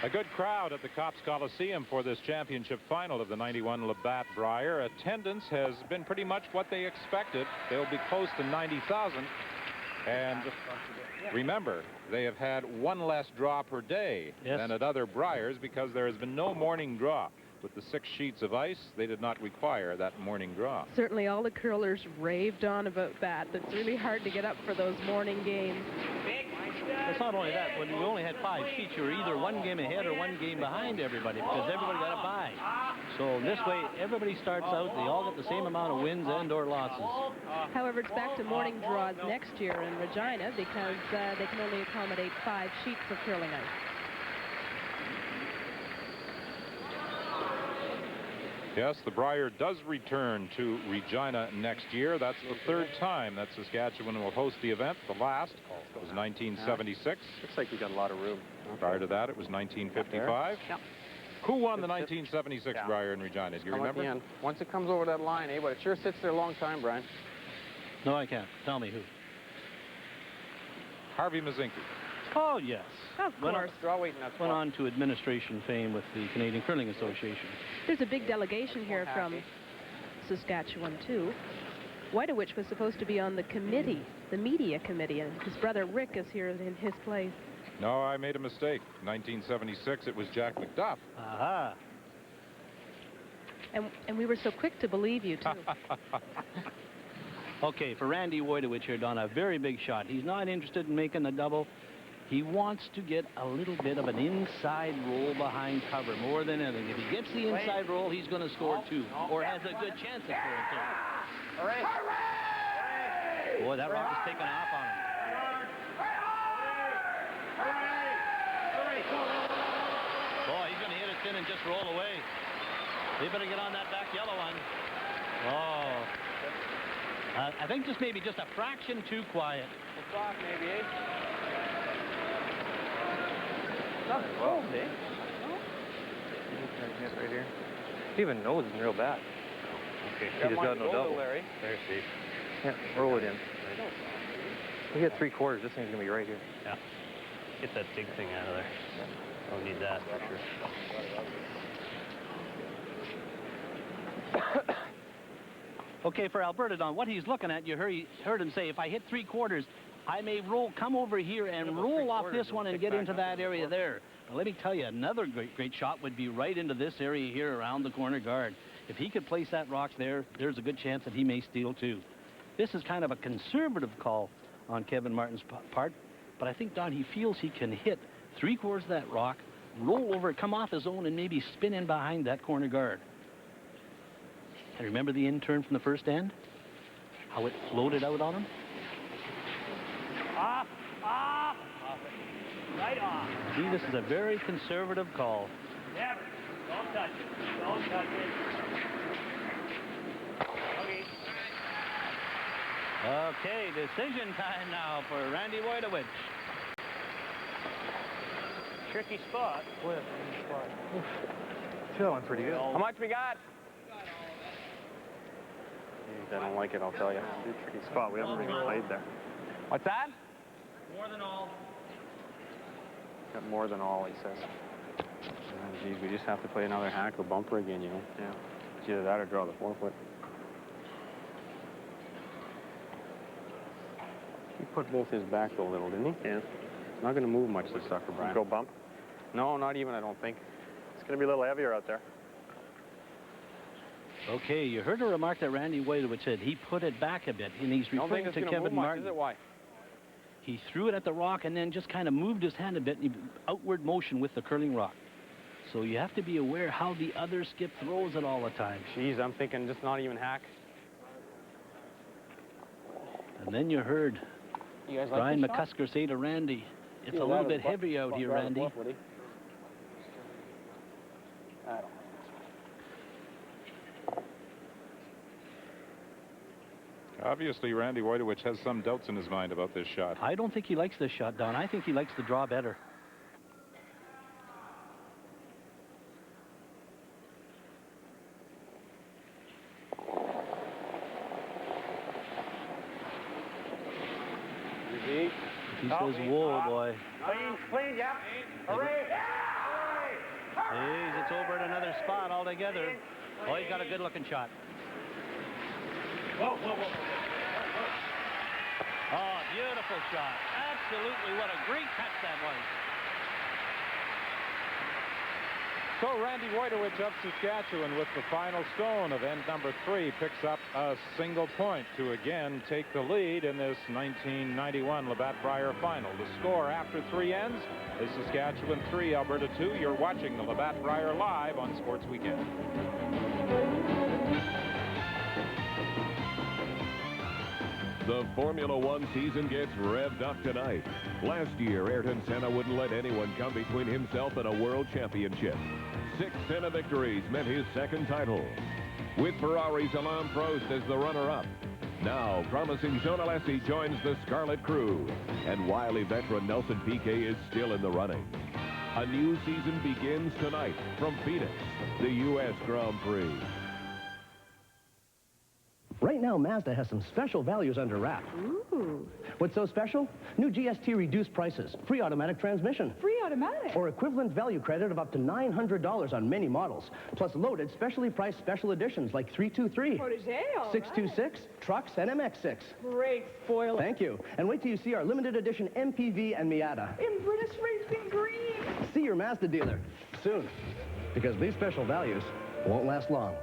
A good crowd at the Cops Coliseum for this championship final of the 91 Labatt Brier. Attendance has been pretty much what they expected. They'll be close to 90,000. And remember, they have had one less draw per day than at other Briers because there has been no morning draw. With the 6 sheets of ice, they did not require that morning draw. Certainly all the curlers raved on about that. It's really hard to get up for those morning games. It's not only that. When you only had 5 sheets, you were either 1 game ahead or 1 game behind everybody because everybody got a bye. So this way, everybody starts out. They all get the same amount of wins and or losses. However, it's back to morning draws next year in Regina because they can only accommodate 5 sheets of curling ice. Yes, the Brier does return to Regina next year. That's the 3rd time that Saskatchewan will host the event. The last was 1976. Looks like we got a lot of room. Prior to that, it was 1955. Who won the 1976 Brier in Regina? Do you remember? Once it comes over that line, but it sure sits there a long time, Brian. No, I can't. Tell me who. Harvey Mazinki. Oh, yes. Of course. Went on to administration fame with the Canadian Curling Association. There's a big delegation here from Saskatchewan, too. Woytowich was supposed to be on the committee, the media committee, and his brother Rick is here in his place. No, I made a mistake. 1976, it was Jack McDuff. Aha. And we were so quick to believe you, too. Okay, for Randy Woytowich here, Don, a very big shot. He's not interested in making the double. He wants to get a little bit of an inside roll behind cover, more than anything. If he gets the inside roll, he's going to score 2, or has a good chance of scoring 2. Hooray! Boy, that rock is taking off on him. Boy, he's going to hit it thin and just roll away. They better get on that back yellow one. Oh. I think just maybe just a fraction too quiet. We'll talk maybe, eh? Not cold, eh? Right here. He even knows it's real bad. Okay, he just got no double. Larry. There, see. Yeah, roll it in. We get 3/4. This thing's gonna be right here. Yeah. Get that big thing out of there. Don't need that for sure. Okay, for Alberta, Don, what he's looking at, you heard him say, if I hit 3/4, I may come over here and roll off this one and get into that area there. Now, let me tell you, another great shot would be right into this area here around the corner guard. If he could place that rock there, there's a good chance that he may steal too. This is kind of a conservative call on Kevin Martin's part, but I think, Don, he feels he can hit 3/4 of that rock, roll over, come off his own, and maybe spin in behind that corner guard. And remember the in-turn from the first end? How it floated out on him? Off, off, right off. See, this is a very conservative call. Never. Don't touch it. Don't touch it. Okay. Okay, decision time now for Randy Woytowich. Tricky spot. Boy, that's a tricky spot. That one's pretty good. How much we got? I don't like it, I'll tell you. It's a tricky spot. We haven't really played there. What's that? More than all. Got more than all, he says. Oh, geez, we just have to play another hack or bumper again, you know? Yeah. It's either that or draw the 4-foot. He put both his back a little, didn't he? Yeah. Not going to move much, this sucker, Brian. Go bump? No, not even, I don't think. It's going to be a little heavier out there. Okay, you heard a remark that Randy Woytowich said. He put it back a bit, and he's referring to Kevin Martin. Is it? Why? He threw it at the rock and then just kind of moved his hand a bit, and outward motion with the curling rock. So you have to be aware how the other skip throws it all the time. Jeez, I'm thinking just not even hack. And then you heard Brian McCusker say to Randy, it's a little bit heavy out here, Randy. Obviously, Randy Woytowich has some doubts in his mind about this shot. I don't think he likes this shot, Don. I think he likes the draw better. He says, whoa, boy. Clean, yeah. Hooray! Jeez, it's over at another spot altogether. Oh, he's got a good-looking shot. Whoa, whoa, whoa. Oh, beautiful shot. Absolutely, what a great catch that was. So Randy Woytowich of Saskatchewan with the final stone of end number 3 picks up a single point to again take the lead in this 1991 Labatt Brier final. The score after 3 ends is Saskatchewan 3, Alberta 2. You're watching the Labatt Brier live on Sports Weekend. The Formula One season gets revved up tonight. Last year, Ayrton Senna wouldn't let anyone come between himself and a world championship. 6 Senna victories meant his second title. With Ferrari's Alain Prost as the runner-up. Now, promising Jean Alesi joins the Scarlet Crew. And wily veteran Nelson Piquet is still in the running. A new season begins tonight from Phoenix, the U.S. Grand Prix. Right now, Mazda has some special values under wrap. Ooh. What's so special? New GST reduced prices, free automatic transmission. Free automatic? Or equivalent value credit of up to $900 on many models. Plus loaded, specially priced special editions like 323, Protégé, all 626, right. trucks, and MX6. Great spoiler. Thank you. And wait till you see our limited edition MPV and Miata. In British Racing Green. See your Mazda dealer soon. Because these special values won't last long.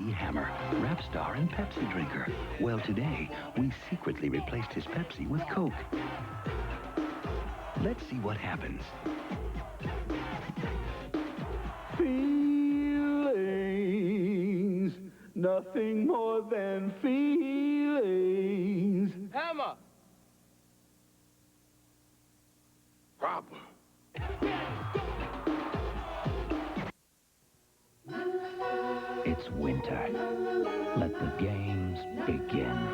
BBC Hammer, rap star and Pepsi drinker. Well, today, we secretly replaced his Pepsi with Coke. Let's see what happens. Feelings, nothing more than feelings. Hammer! Proper. It's winter. Let the games begin.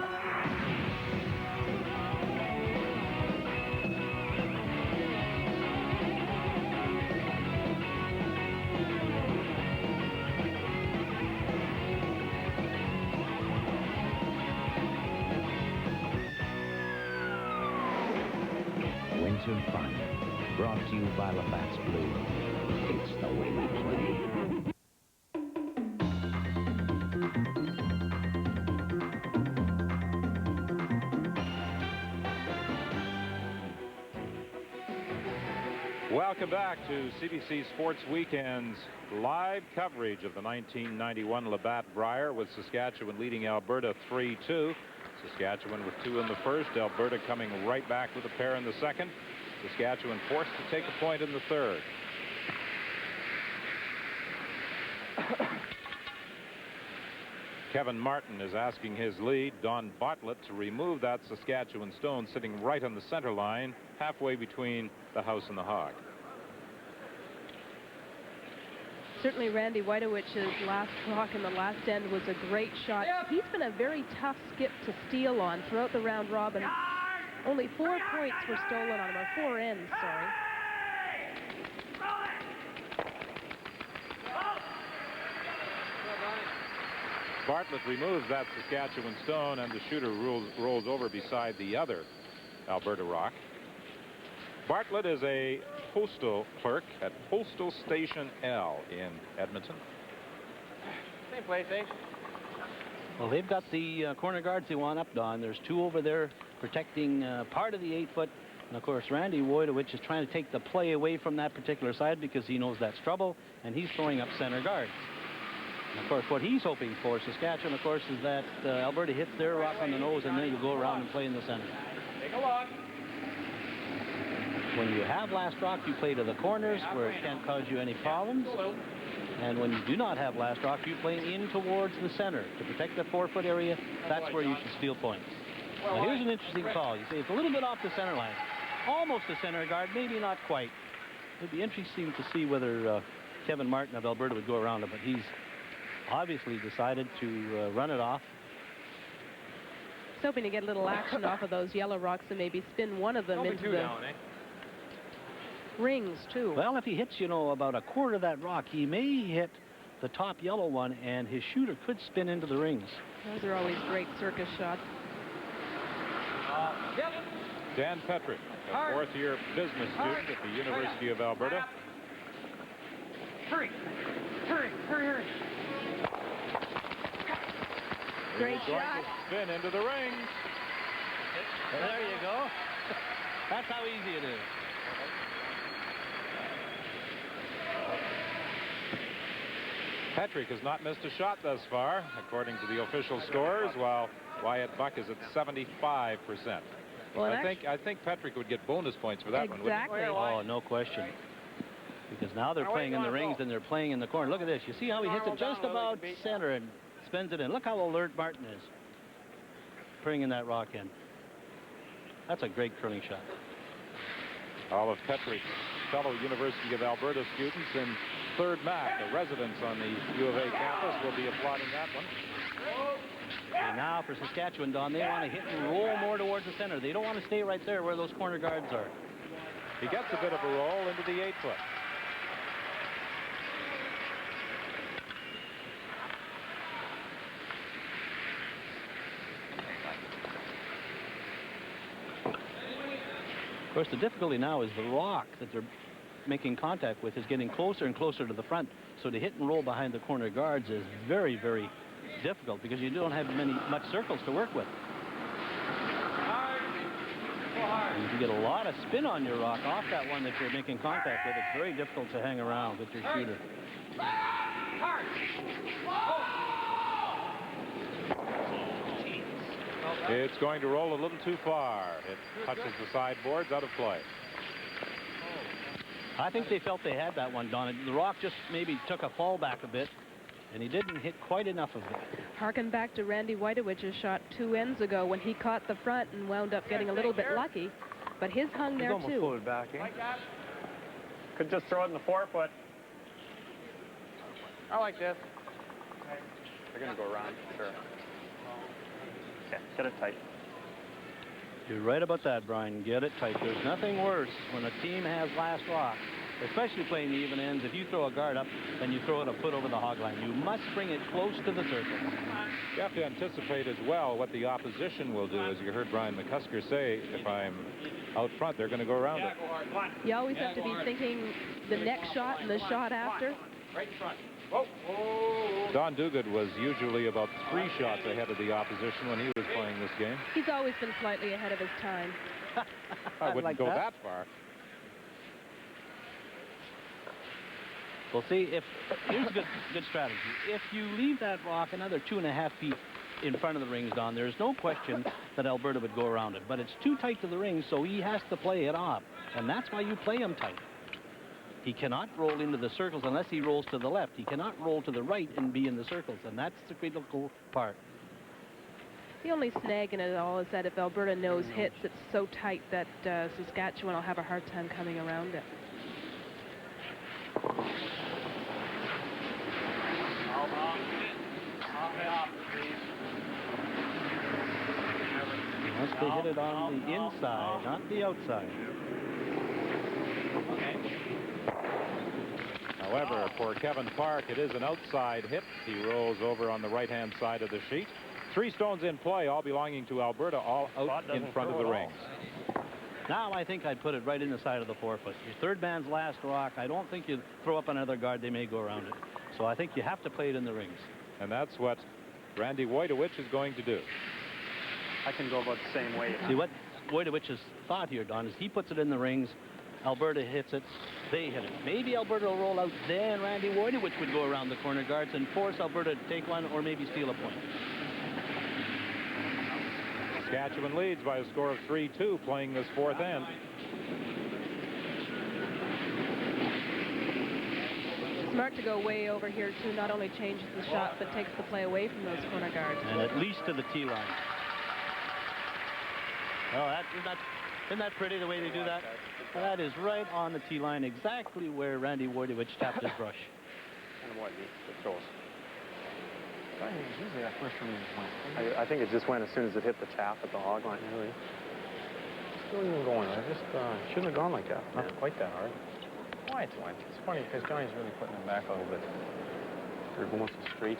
Winter fun. Brought to you by Labatt's Blue. It's the way we play. Welcome back to CBC Sports Weekend's live coverage of the 1991 Labatt Brier, with Saskatchewan leading Alberta 3-2. Saskatchewan with 2 in the first, Alberta coming right back with a pair in the second. Saskatchewan forced to take a point in the third. Kevin Martin is asking his lead, Don Bartlett, to remove that Saskatchewan stone sitting right on the center line, halfway between the house and the hog. Certainly Randy Woytowich's last rock in the last end was a great shot. He's been a very tough skip to steal on throughout the round robin. Only 4 points were stolen on him, or 4 ends, sorry. Bartlett removes that Saskatchewan stone, and the shooter rolls over beside the other Alberta rock. Bartlett is a postal clerk at Postal Station L in Edmonton. Same place, eh? Well, they've got the corner guards they want up, Don. There's 2 over there protecting part of the 8-foot. And, of course, Randy Woytowich is trying to take the play away from that particular side because he knows that's trouble, and he's throwing up center guards. And, of course, what he's hoping for, Saskatchewan, of course, is that Alberta hits their rock on the nose, and then you go around and play in the center. Take a walk. When you have last rock, you play to the corners where it can't cause you any problems. And when you do not have last rock, you play in towards the center to protect the 4-foot area. That's where you should steal points. Now, here's an interesting call. You say it's a little bit off the center line. Almost a center guard, maybe not quite. It'd be interesting to see whether Kevin Martin of Alberta would go around it, but he's obviously decided to run it off. He's hoping to get a little action off of those yellow rocks and maybe spin one of them into the rings, too. Well, if he hits, you know, about a quarter of that rock, he may hit the top yellow one, and his shooter could spin into the rings. Those are always great circus shots. Dan Petrick, a 4th-year business student at the University of Alberta. Hurry! Hurry! Hurry! Hurry! Great He's going shot. to spin into the rings. There you go. That's how easy it is. Petrick has not missed a shot thus far, according to the official scores, while Wyatt Buck is at 75%. Well, I think Petrick would get bonus points for that one, wouldn't he? Oh, no question. Because now they're playing in the rings and they're playing in the corner. Look at this. You see how he hits it just about center and spins it in. Look how alert Martin is. Bringing that rock in. That's a great curling shot. All of Petrick's fellow University of Alberta students in 3rd MAC, the residents on the U of A campus, will be applauding that one. And now for Saskatchewan, Don, they want to hit and roll more towards the center. They don't want to stay right there where those corner guards are. He gets a bit of a roll into the 8-foot. Of course, the difficulty now is the rock that they're making contact with is getting closer and closer to the front. So to hit and roll behind the corner guards is very, very difficult because you don't have much circles to work with. And if you get a lot of spin on your rock off that one that you're making contact with, it's very difficult to hang around with your shooter. It's going to roll a little too far. It touches the sideboards, out of play. I think they felt they had that one, Don. The rock just maybe took a fall back a bit, and he didn't hit quite enough of it. Harken back to Randy Woytowich's shot 2 ends ago when he caught the front and wound up getting a little bit lucky, but his hung there almost too. floated back, eh? Could just throw it in the 4-foot. I like this. They're going to go around, sure. Okay, get it tight. You're right about that, Brian. Get it tight. There's nothing worse when a team has last rock, especially playing the even ends. If you throw a guard up and you throw it a foot over the hog line, you must bring it close to the circle. You have to anticipate as well what the opposition will do. As you heard Brian McCusker say, if I'm out front, they're going to go around it. You always have to be thinking the next shot and the shot after. Right in front. Don Duguid was usually about 3 shots ahead of the opposition when he was playing this game. He's always been slightly ahead of his time. I wouldn't like go that. that far. Well, see, here's a good strategy. If you leave that rock another 2.5 feet in front of the rings, Don, there's no question that Alberta would go around it. But it's too tight to the rings, so he has to play it off. And that's why you play him tight. He cannot roll into the circles unless he rolls to the left. He cannot roll to the right and be in the circles, and that's the critical part. The only snag in it all is that if Alberta knows hits, it's so tight that Saskatchewan will have a hard time coming around it. Unless they hit it on the inside, not the outside. However, for Kevin Park, it is an outside hit. He rolls over on the right-hand side of the sheet. 3 stones in play, all belonging to Alberta, all out in front of the rings. Now I think I'd put it right in the side of the 4-foot. Your third man's last rock. I don't think you throw up another guard. They may go around it. So I think you have to play it in the rings. And that's what Randy Woytowich is going to do. I can go about the same way. See, what Woytowich's thought here, Don, is he puts it in the rings. Alberta hits it. They hit it. Maybe Alberta will roll out. Then Randy Woytowich would go around the corner guards and force Alberta to take one or maybe steal a point. Saskatchewan leads by a score of 3-2 playing this 4th end. Smart to go way over here, too. Not only changes the shot, but takes the play away from those corner guards. And at least to the tee line. Oh, isn't that pretty the way they do that? That is right on the tee line, exactly where Randy Woytowich tapped his brush. And what it goes. Usually that first one went. I think it just went as soon as it hit the chaff at the hog line, really. It's still even going. I just shouldn't have gone like that. Not quite that hard. Why it went? It's funny because Johnny's really putting it back a little bit. They're almost straight.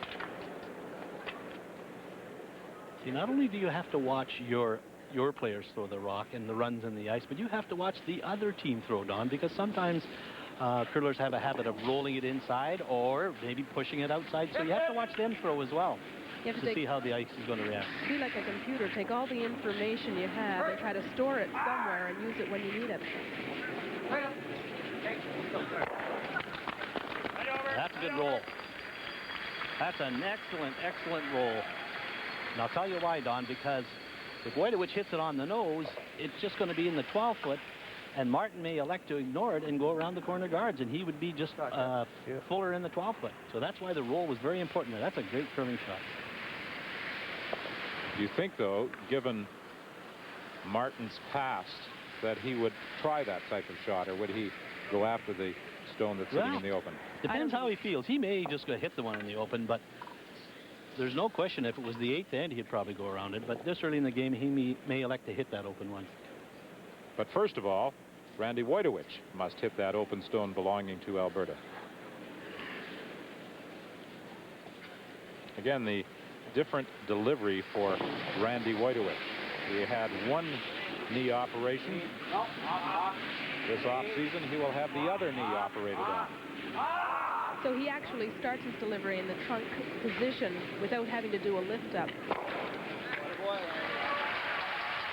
See, not only do you have to watch your players throw the rock and the runs in the ice, but you have to watch the other team throw, Don, because sometimes curlers have a habit of rolling it inside or maybe pushing it outside, so you have to watch them throw as well to see how the ice is going to react. Be like a computer. Take all the information you have and try to store it somewhere and use it when you need it. That's a good roll. That's an excellent roll. And I'll tell you why, Don, because if Woytowich hits it on the nose, it's just going to be in the 12-foot, and Martin may elect to ignore it and go around the corner guards, and he would be just fuller in the 12-foot. So that's why the roll was very important there. That's a great curling shot. Do you think, though, given Martin's past, that he would try that type of shot, or would he go after the stone that's sitting in the open? Depends how he feels. He may just go hit the one in the open, but there's no question if it was the 8th end, he'd probably go around it. But this early in the game, he may elect to hit that open one. But first of all, Randy Woytowich must hit that open stone belonging to Alberta. Again, the different delivery for Randy Woytowich. He had one knee operation. This offseason, he will have the other knee operated on. So he actually starts his delivery in the trunk position without having to do a lift up.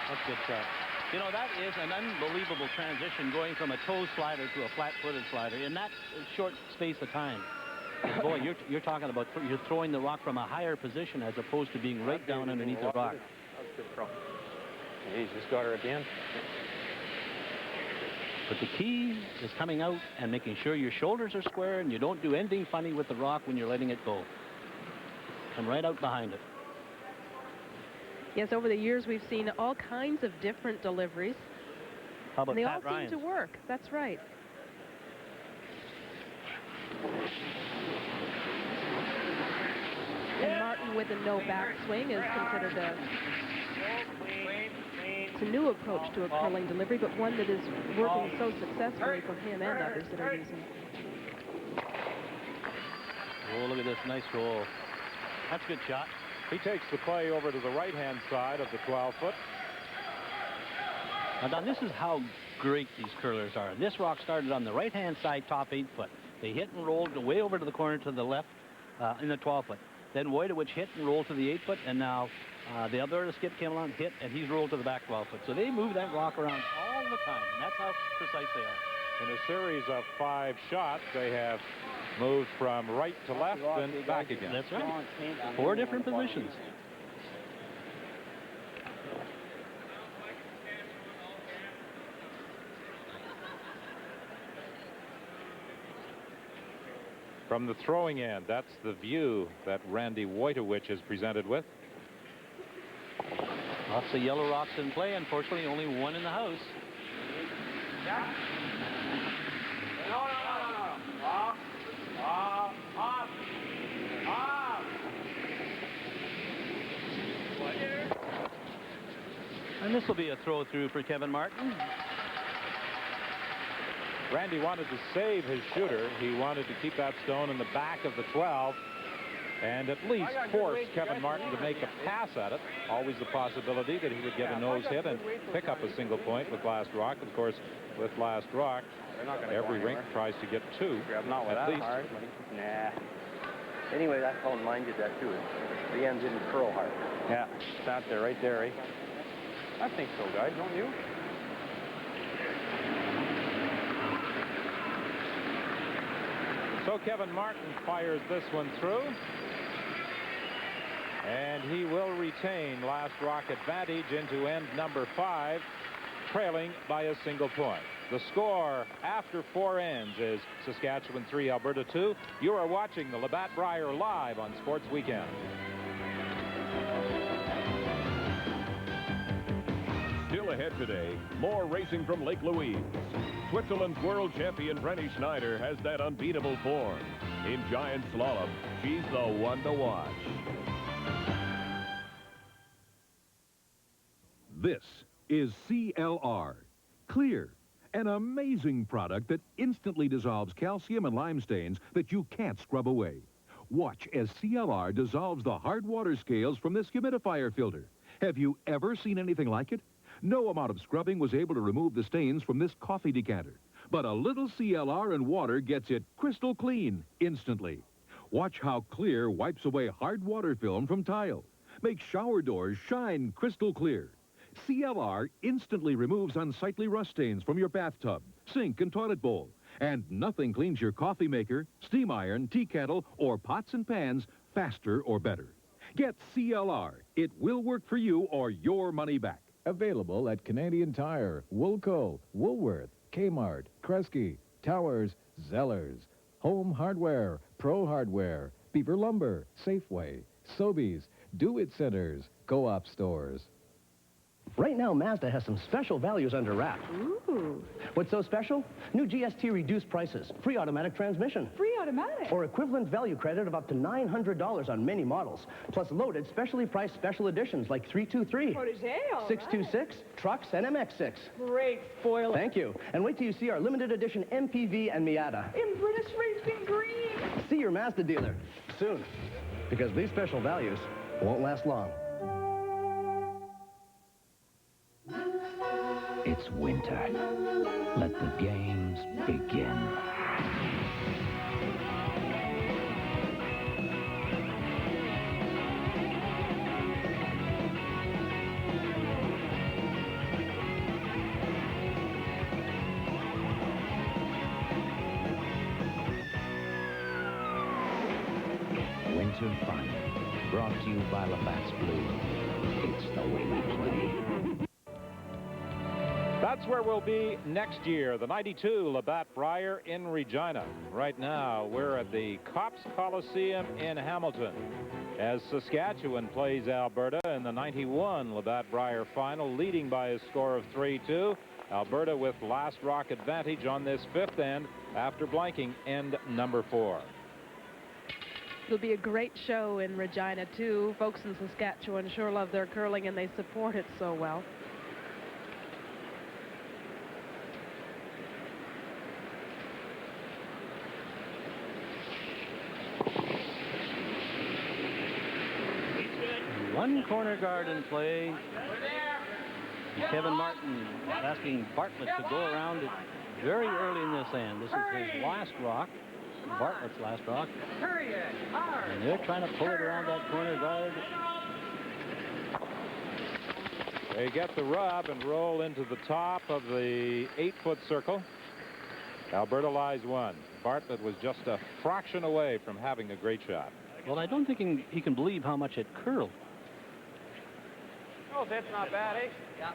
That's a good shot. You know, that is an unbelievable transition going from a toe slider to a flat-footed slider in that short space of time. And boy, you're talking about you're throwing the rock from a higher position as opposed to being right down underneath the rock. That's good throw. Yeah, he's just got her at the end. But the key is coming out and making sure your shoulders are square and you don't do anything funny with the rock when you're letting it go. Come right out behind it. Yes, over the years we've seen all kinds of different deliveries. How about and they Pat all Ryan's? seem to work. That's right. And Martin with a no backswing is considered it's a new approach to a curling delivery, but one that is working so successfully for him and others that are using. Oh, look at this nice roll. That's a good shot. He takes the play over to the right-hand side of the 12-foot. Now, this is how great these curlers are. This rock started on the right-hand side, top 8-foot. They hit and rolled way over to the corner to the left in the 12-foot. Then Woytowich hit and rolled to the 8-foot, and now the Alberta skip came along, hit, and he's rolled to the back 12-foot. So they move that rock around all the time, and that's how precise they are. In a series of 5 shots, they have moved from right to left and back again. That's right. 4 different positions. From the throwing end, that's the view that Randy Woytowich is presented with. Lots of yellow rocks in play. Unfortunately, only one in the house. And this will be a throw through for Kevin Martin. Randy wanted to save his shooter. He wanted to keep that stone in the back of the 12 and at least force Kevin Martin to make a pass at it. Always the possibility that he would get a nose hit and pick up a single point with last rock. Of course, with last rock, every rink tries to get 2 Not with at that least. hard. Nah. Anyway, that's how mine did that too. The end didn't curl hard. Yeah, sat there, right there, eh? I think so, guys, don't you? So Kevin Martin fires this one through. And he will retain last rock advantage into end number 5, trailing by a single point. The score after 4 ends is Saskatchewan 3, Alberta 2. You are watching the Labatt Brier live on Sports Weekend. Still ahead today, more racing from Lake Louise. Switzerland's world champion Brenny Schneider has that unbeatable form. In giant slalom, she's the one to watch. This is CLR. Clear. An amazing product that instantly dissolves calcium and lime stains that you can't scrub away. Watch as CLR dissolves the hard water scales from this humidifier filter. Have you ever seen anything like it? No amount of scrubbing was able to remove the stains from this coffee decanter. But a little CLR and water gets it crystal clean instantly. Watch how Clear wipes away hard water film from tile. Makes shower doors shine crystal clear. CLR instantly removes unsightly rust stains from your bathtub, sink, and toilet bowl. And nothing cleans your coffee maker, steam iron, tea kettle, or pots and pans faster or better. Get CLR. It will work for you or your money back. Available at Canadian Tire, Woolco, Woolworth, Kmart, Kresge, Towers, Zellers, Home Hardware, Pro Hardware, Beaver Lumber, Safeway, Sobeys, Do-It Centers, Co-op stores. Right now, Mazda has some special values under wrap. Ooh. What's so special? New GST reduced prices, free automatic transmission. Free automatic. Or equivalent value credit of up to $900 on many models. Plus loaded, specially priced special editions like 323, Protégé, all 626, trucks, and MX6. Great spoiler. Thank you. And wait till you see our limited edition MPV and Miata. In British Racing Green. See your Mazda dealer soon. Because these special values won't last long. It's winter. Let the games begin. Winter Final. Brought to you by Labatt's Blue. It's the way we play. That's where we'll be next year, the 92 Labatt Brier in Regina. Right now, we're at the Coliseum in Hamilton as Saskatchewan plays Alberta in the 91 Labatt Brier final, leading by a score of 3-2. Alberta with last rock advantage on this fifth end after blanking end number 4. It'll be a great show in Regina, too. Folks in Saskatchewan sure love their curling, and they support it so well. One corner guard in play. And Kevin Martin asking Bartlett to go around it very early in this end. This is his last rock, Bartlett's last rock. And they're trying to pull it around that corner guard. They get the rub and roll into the top of the 8-foot circle. Alberta lies 1. Bartlett was just a fraction away from having a great shot. Well, I don't think he can believe how much it curled. Oh, that's not bad, eh? Yeah.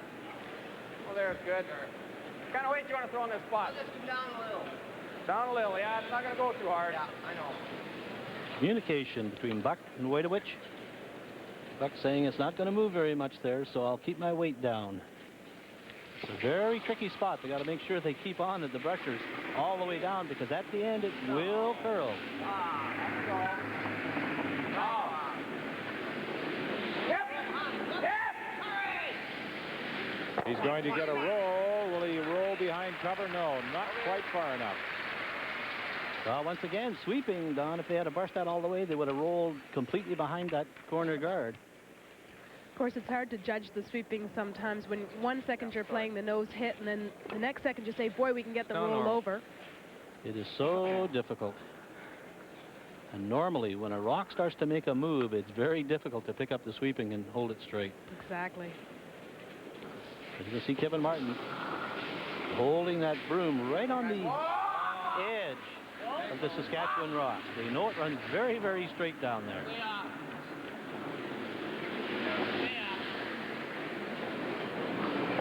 Well, there's good. What kind of weight do you want to throw in this spot? Just come down a little. Down a little, yeah. It's not going to go too hard. Yeah, I know. Communication between Buck and Woytowich. Buck saying it's not going to move very much there, so I'll keep my weight down. It's a very tricky spot. They got to make sure they keep on at the brushers all the way down, because at the end it will curl. He's going to get a roll. Will he roll behind cover? No, not quite far enough. Well, once again, sweeping, Don. If they had to burst that all the way, they would have rolled completely behind that corner guard. Of course, it's hard to judge the sweeping sometimes when 1 second you're playing the nose hit, and then the next second you say, boy, we can get the roll over. It is so difficult. And normally, when a rock starts to make a move, it's very difficult to pick up the sweeping and hold it straight. Exactly. As you can see Kevin Martin holding that broom right on the edge of the Saskatchewan rock. They know it runs very, very straight down there.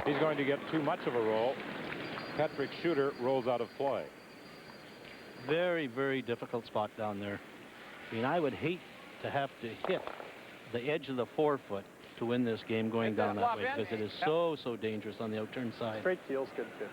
He's going to get too much of a roll. Patrick Shooter rolls out of play. Very, very difficult spot down there. I mean, I would hate to have to hit the edge of the 4-foot to win this game going down that way, because it is so dangerous on the outturn side. Straight keel's good, too.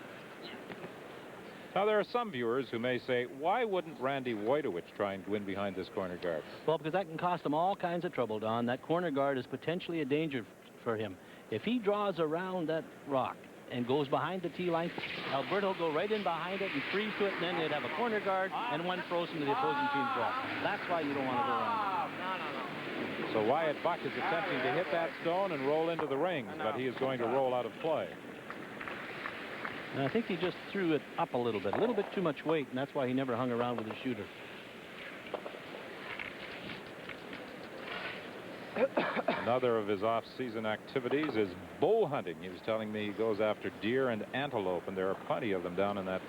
Now, there are some viewers who may say, why wouldn't Randy Woytowich try and win behind this corner guard? Well, because that can cost him all kinds of trouble, Don. That corner guard is potentially a danger for him. If he draws around that rock and goes behind the tee line, Alberta will go right in behind it and freeze to it, and then they'd have a corner guard and one frozen to the opposing team's rock. That's why you don't want to go around. So Wyatt Buck is attempting to hit that stone and roll into the rings, but he is going to roll out of play. And I think he just threw it up a little bit too much weight, and that's why he never hung around with the shooter. Another of his off-season activities is bow hunting. He was telling me he goes after deer and antelope, and there are plenty of them down in that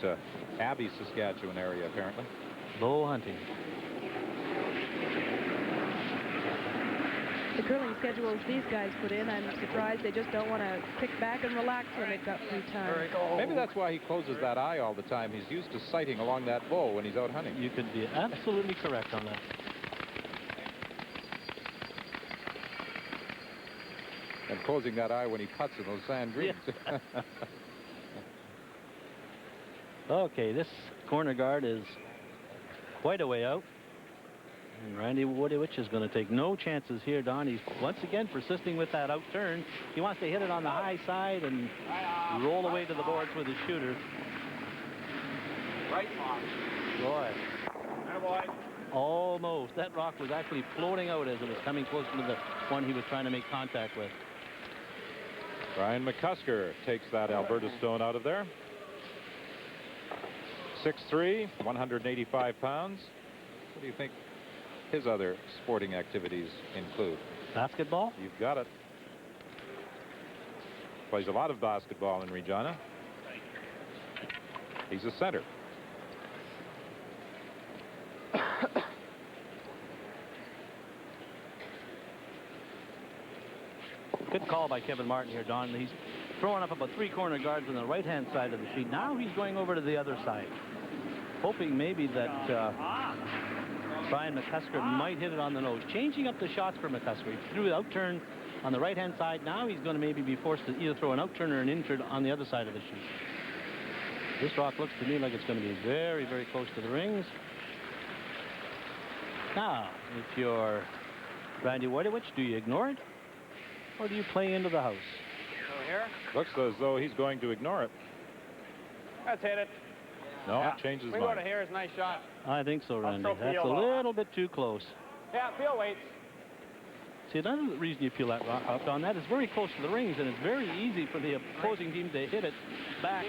Abbey, Saskatchewan area, apparently. Bow hunting. The curling schedules these guys put in, I'm surprised they just don't want to kick back and relax when they've got free time. Maybe that's why he closes that eye all the time. He's used to sighting along that bow when he's out hunting. You could be absolutely correct on that. And closing that eye when he putts in those sand greens. Yeah. Okay, this corner guard is quite a way out. And Randy Woytowich is going to take no chances here, Don. He's once again persisting with that outturn. He wants to hit it on the high side and roll away to the boards with his shooter. Right on. Boy. There, boy. Almost. That rock was actually floating out as it was coming close to the one he was trying to make contact with. Brian McCusker takes that Alberta stone out of there. 6'3", 185 pounds. What do you think his other sporting activities include? Basketball? You've got it. Plays a lot of basketball in Regina. He's a center. Good call by Kevin Martin here, Don. He's throwing up about 3 corner guards on the right-hand side of the sheet. Now he's going over to the other side, hoping maybe that Brian McCusker might hit it on the nose. Changing up the shots for McCusker. He threw the out-turn on the right-hand side. Now he's going to maybe be forced to either throw an out-turn or an in-turn on the other side of the sheet. This rock looks to me like it's going to be very, very close to the rings. Now, if you're Randy Woytowich, do you ignore it? Or do you play into the house? Over here? Looks as though he's going to ignore it. Let's hit it. No, it changes We mind. go to here. It's a nice shot. I think so, Randy. throw That's Peel a off. little bit too close. Yeah, Peel waits. See, another reason you peel that rock up on that is very close to the rings, and it's very easy for the opposing team to hit it back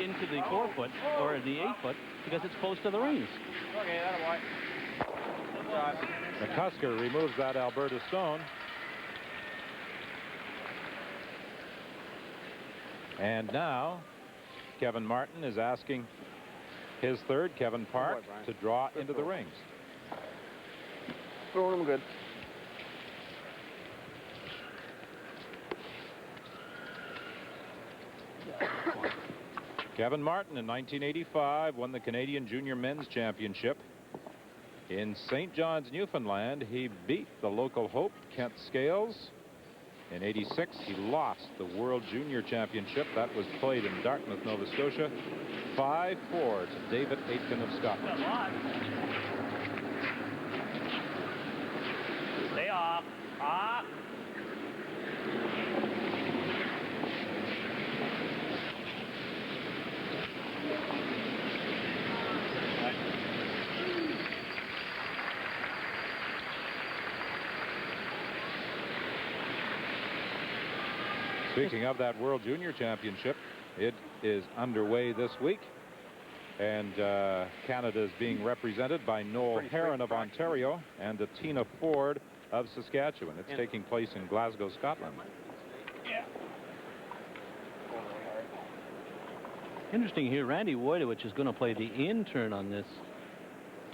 into the 4-foot or the 8-foot because it's close to the rings. Okay, that'll work. McCusker removes that Alberta stone. And now, Kevin Martin is asking his third, Kevin Park, to draw into the rings. Throwing them good. Kevin Martin in 1985 won the Canadian Junior Men's Championship. In St. John's, Newfoundland, he beat the local hope, Kent Scales. In '86, he lost the World Junior Championship. That was played in Dartmouth, Nova Scotia. 5-4 to David Aitken of Scotland. Stay off. Off. Speaking of that World Junior Championship, it is underway this week. And Canada is being represented by Noel Heron of Ontario and Tina Ford of Saskatchewan. It's taking place in Glasgow, Scotland. Yeah. Interesting here, Randy Woytowich is going to play the in-turn on this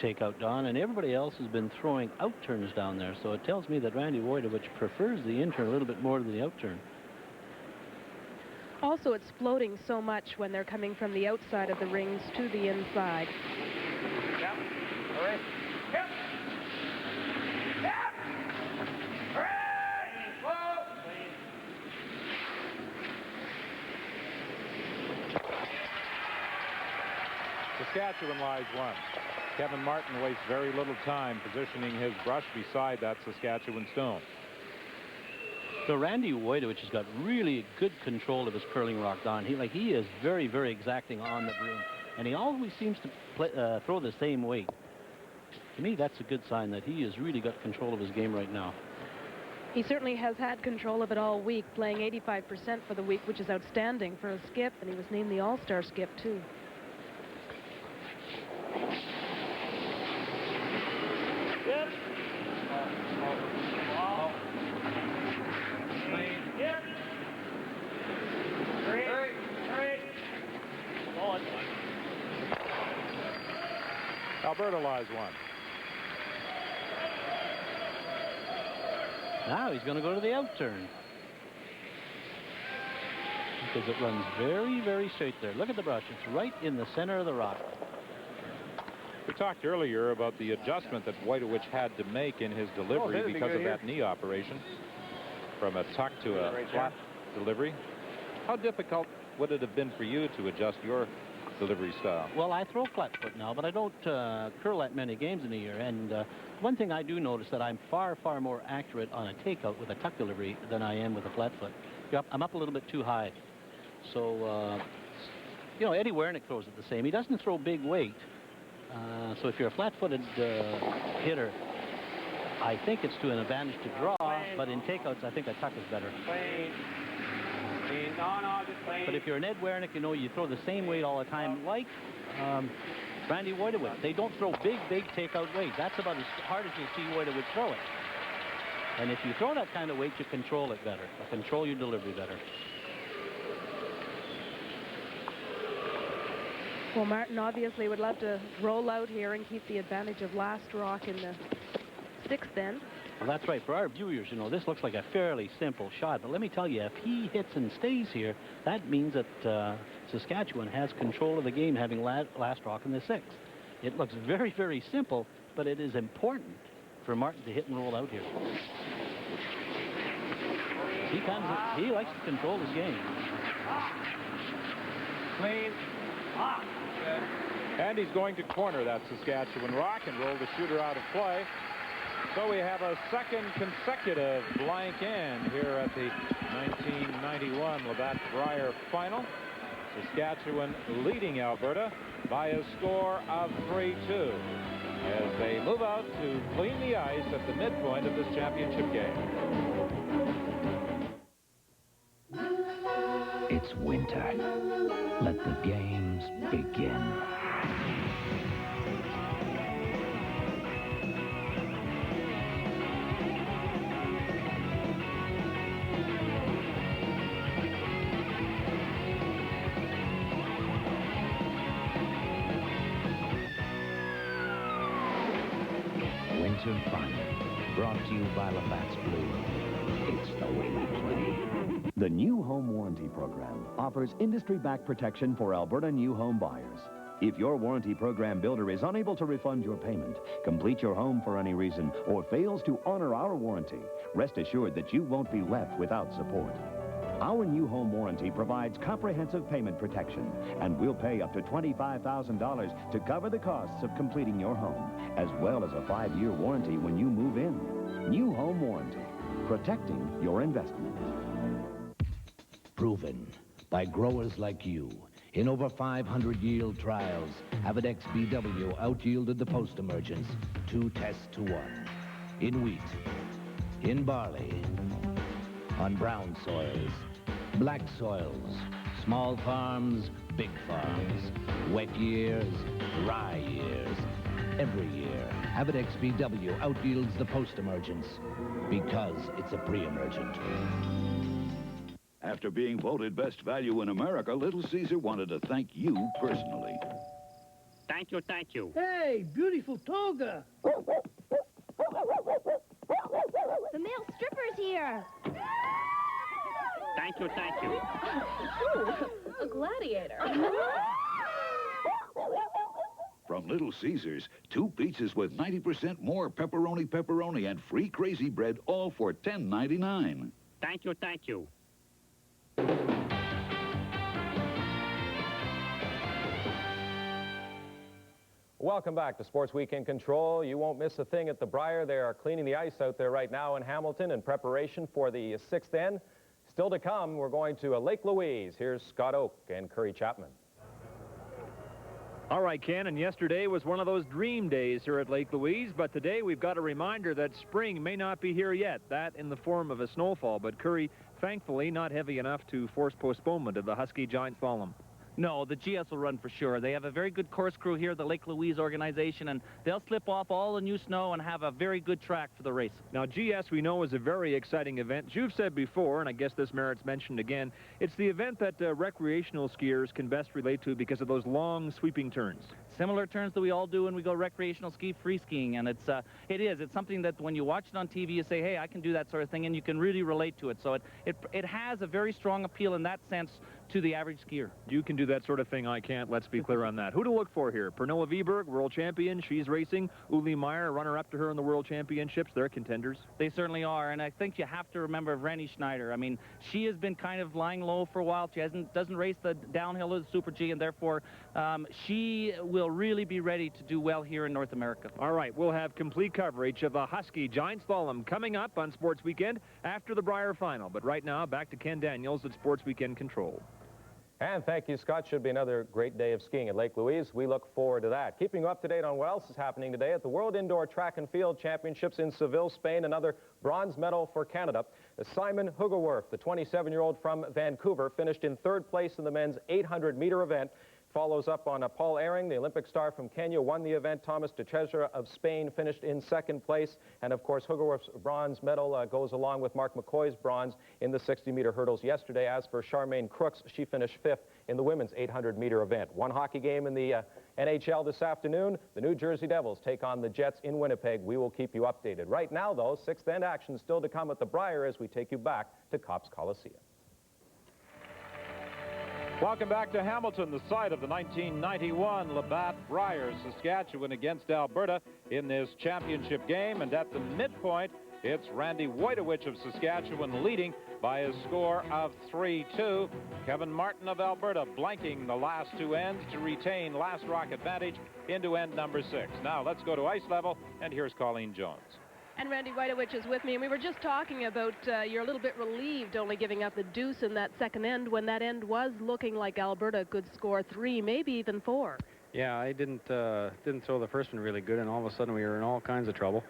takeout, Don, and everybody else has been throwing out-turns down there. So it tells me that Randy Woytowich prefers the in-turn a little bit more than the out-turn. Also, it's floating so much when they're coming from the outside of the rings to the inside. Yep. All right. Yep. Yep. Ready. Whoa. Saskatchewan lies one. Kevin Martin wastes very little time positioning his brush beside that Saskatchewan stone. So Randy Woytowich has got really good control of his curling rock, Don. He is very, very exacting on the broom, and he always seems to throw the same weight. To me, that's a good sign that he has really got control of his game right now. He certainly has had control of it all week, playing 85% for the week, which is outstanding for a skip, and he was named the All-Star skip, too. Yep. Yep. Three. Going. Alberta lies one. Now he's going to go to the out-turn. Because it runs very, very straight there. Look at the brush. It's right in the center of the rock. We talked earlier about the adjustment that Woytowich had to make in his delivery because of that knee operation. From a tuck to a flat delivery. How difficult would it have been for you to adjust your delivery style? Well, I throw flat foot now, but I don't curl that many games in a year. And one thing I do notice that I'm far, far more accurate on a takeout with a tuck delivery than I am with a flat foot. I'm up a little bit too high. So, you know, Eddie Wernick throws it the same. He doesn't throw big weight. So if you're a flat-footed hitter, I think it's to an advantage to draw, but in takeouts, I think a tuck is better. No, just plain. But if you're an Ed Wernick, you know, you throw the same weight all the time, like Randy Woytowich. They don't throw big takeout weight. That's about as hard as you'll see Woytowich throw it. And if you throw that kind of weight, you control it better, or control your delivery better. Well, Martin obviously would love to roll out here and keep the advantage of last rock in the 6th end. Well, that's right. For our viewers, you know, this looks like a fairly simple shot. But let me tell you, if he hits and stays here, that means that Saskatchewan has control of the game, having last rock in the sixth. It looks very, very simple, but it is important for Martin to hit and roll out here. He likes to control his game. Clean. And he's going to corner that Saskatchewan rock and roll the shooter out of play. So we have a second consecutive blank end here at the 1991 Labatt Brier final. Saskatchewan leading Alberta by a score of 3-2 as they move out to clean the ice at the midpoint of this championship game. It's winter. Let the games begin. Winter Final, brought to you by Labatt's Blue. It's the way we play. The New Home Warranty Program offers industry-backed protection for Alberta new home buyers. If your warranty program builder is unable to refund your payment, complete your home for any reason, or fails to honor our warranty, rest assured that you won't be left without support. Our new home warranty provides comprehensive payment protection, and we'll pay up to $25,000 to cover the costs of completing your home, as well as a 5-year warranty when you move in. New Home Warranty, protecting your investment. Proven by growers like you. In over 500 yield trials, Avidex BW out-yielded the post-emergence 2 tests to 1. In wheat, in barley, on brown soils, black soils, small farms, big farms, wet years, dry years. Every year, Avidex BW out-yields the post-emergence because it's a pre-emergent. After being voted best value in America, Little Caesar wanted to thank you personally. Thank you, thank you. Hey, beautiful toga. The male stripper's here. Thank you, thank you. A gladiator. From Little Caesars, 2 pizzas with 90% more pepperoni and free crazy bread, all for $10.99. Thank you, thank you. Welcome back to Sports Weekend Control. You won't miss a thing at the Brier. They are cleaning the ice out there right now in Hamilton in preparation for the 6th end. Still to come, we're going to Lake Louise. Here's Scott Oak and Curry Chapman. All right, Ken, and yesterday was one of those dream days here at Lake Louise, but today we've got a reminder that spring may not be here yet, that in the form of a snowfall. But Curry, thankfully, not heavy enough to force postponement of the Husky Giant Slalom. No, the GS will run for sure. They have a very good course crew here, the Lake Louise organization, and they'll slip off all the new snow and have a very good track for the race. Now, GS, we know, is a very exciting event. As you've said before, and I guess this merits mentioned again, it's the event that recreational skiers can best relate to because of those long, sweeping turns. Similar turns that we all do when we go recreational ski, free skiing, and it's something that when you watch it on TV, you say, hey, I can do that sort of thing, and you can really relate to it. So it has a very strong appeal in that sense to the average skier. You can do that sort of thing. I can't. Let's be clear on that. Who to look for here? Pernilla Wiberg, world champion. She's racing. Uli Meyer, runner-up to her in the world championships. They're contenders. They certainly are, and I think you have to remember Vreni Schneider. I mean, she has been kind of lying low for a while. She doesn't race the downhill of the Super G, and therefore she will really be ready to do well here in North America. All right, we'll have complete coverage of the Husky Giant Slalom coming up on Sports Weekend after the Brier final. But right now, back to Ken Daniels at Sports Weekend Control. And thank you, Scott. Should be another great day of skiing at Lake Louise. We look forward to that. Keeping you up to date on what else is happening today at the World Indoor Track and Field Championships in Seville, Spain. Another bronze medal for Canada. Simon Hugerwerf, the 27-year-old from Vancouver, finished in 3rd place in the men's 800-meter event. Follows up on Paul Ehring, the Olympic star from Kenya, won the event. Thomas de Cesare of Spain finished in 2nd place. And, of course, Hugerwerf's bronze medal goes along with Mark McCoy's bronze in the 60-meter hurdles yesterday. As for Charmaine Crooks, she finished 5th in the women's 800-meter event. One hockey game in the NHL this afternoon, the New Jersey Devils take on the Jets in Winnipeg. We will keep you updated. Right now, though, sixth end action still to come at the Brier as we take you back to Cops Coliseum. Welcome back to Hamilton, the site of the 1991 Labatt Brier Saskatchewan against Alberta in this championship game. And at the midpoint, it's Randy Woytowich of Saskatchewan leading by a score of 3-2. Kevin Martin of Alberta blanking the last two ends to retain last rock advantage into end number 6. Now let's go to ice level, and here's Colleen Jones. And Randy Woytowich is with me, and we were just talking about you're a little bit relieved only giving up the deuce in that second end when that end was looking like Alberta could score 3, maybe even 4. Yeah, I didn't throw the first one really good, and all of a sudden we were in all kinds of trouble.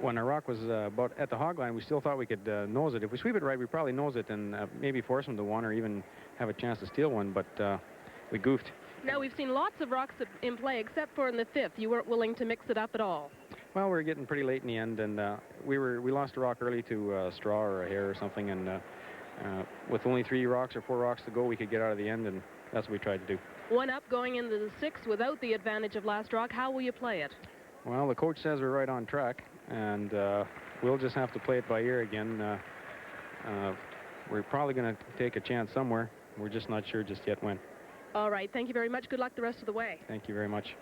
When our rock was about at the hog line, we still thought we could nose it. If we sweep it right, we probably nose it and maybe force them to one or even have a chance to steal one, but we goofed. Now, we've seen lots of rocks in play, except for in the 5th. You weren't willing to mix it up at all. Well, we were getting pretty late in the end, and we lost a rock early to a straw or a hair or something, and with only 3 rocks or 4 rocks to go, we could get out of the end, and that's what we tried to do. 1 up going into the 6th without the advantage of last rock. How will you play it? Well, the coach says we're right on track, and we'll just have to play it by ear again. We're probably going to take a chance somewhere. We're just not sure just yet when. All right. Thank you very much. Good luck the rest of the way. Thank you very much.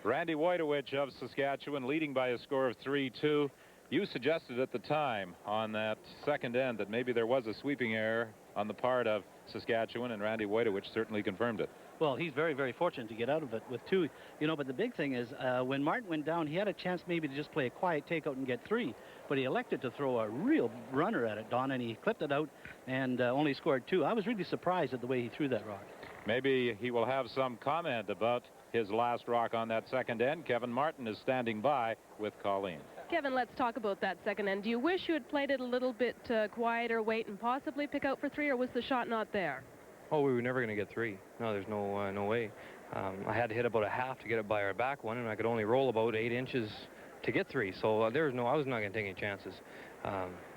Randy Woytowich of Saskatchewan leading by a score of 3-2. You suggested at the time on that second end that maybe there was a sweeping error on the part of Saskatchewan, and Randy Woytowich certainly confirmed it. Well, he's very, very fortunate to get out of it with 2. You know, but the big thing is when Martin went down, he had a chance maybe to just play a quiet takeout and get 3. But he elected to throw a real runner at it, Don, and he clipped it out and only scored 2. I was really surprised at the way he threw that rock. Maybe he will have some comment about his last rock on that second end. Kevin Martin is standing by with Colleen. Kevin, let's talk about that second end. Do you wish you had played it a little bit quieter, wait, and possibly pick out for 3, or was the shot not there? Oh, we were never going to get 3. No, there's no way. I had to hit about a half to get it by our back one, and I could only roll about 8 inches to get 3. So I was not going to take any chances.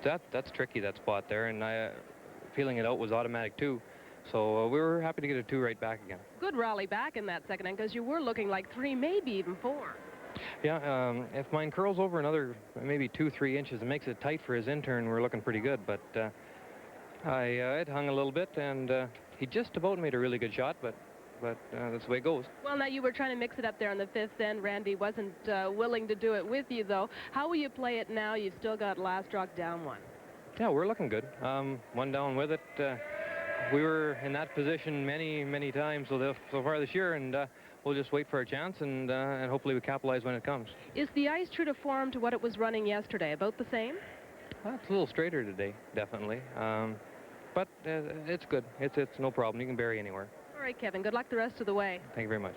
That's tricky, that spot there, and feeling it out was automatic too. So we were happy to get a 2 right back again. Good rally back in that second end, because you were looking like 3, maybe even 4. Yeah, if mine curls over another maybe 2-3 inches and makes it tight for his intern, we're looking pretty good. But it hung a little bit, and he just about made a really good shot, but that's the way it goes. Well, now you were trying to mix it up there on the 5th end. Randy wasn't willing to do it with you, though. How will you play it now? You've still got last rock down 1. Yeah, we're looking good. 1 down with it. We were in that position many times so far this year, and we'll just wait for a chance, and hopefully we capitalize when it comes. Is the ice true to form to what it was running yesterday? About the same? It's a little straighter today, definitely. But it's good. It's no problem. You can bury anywhere. All right, Kevin. Good luck the rest of the way. Thank you very much.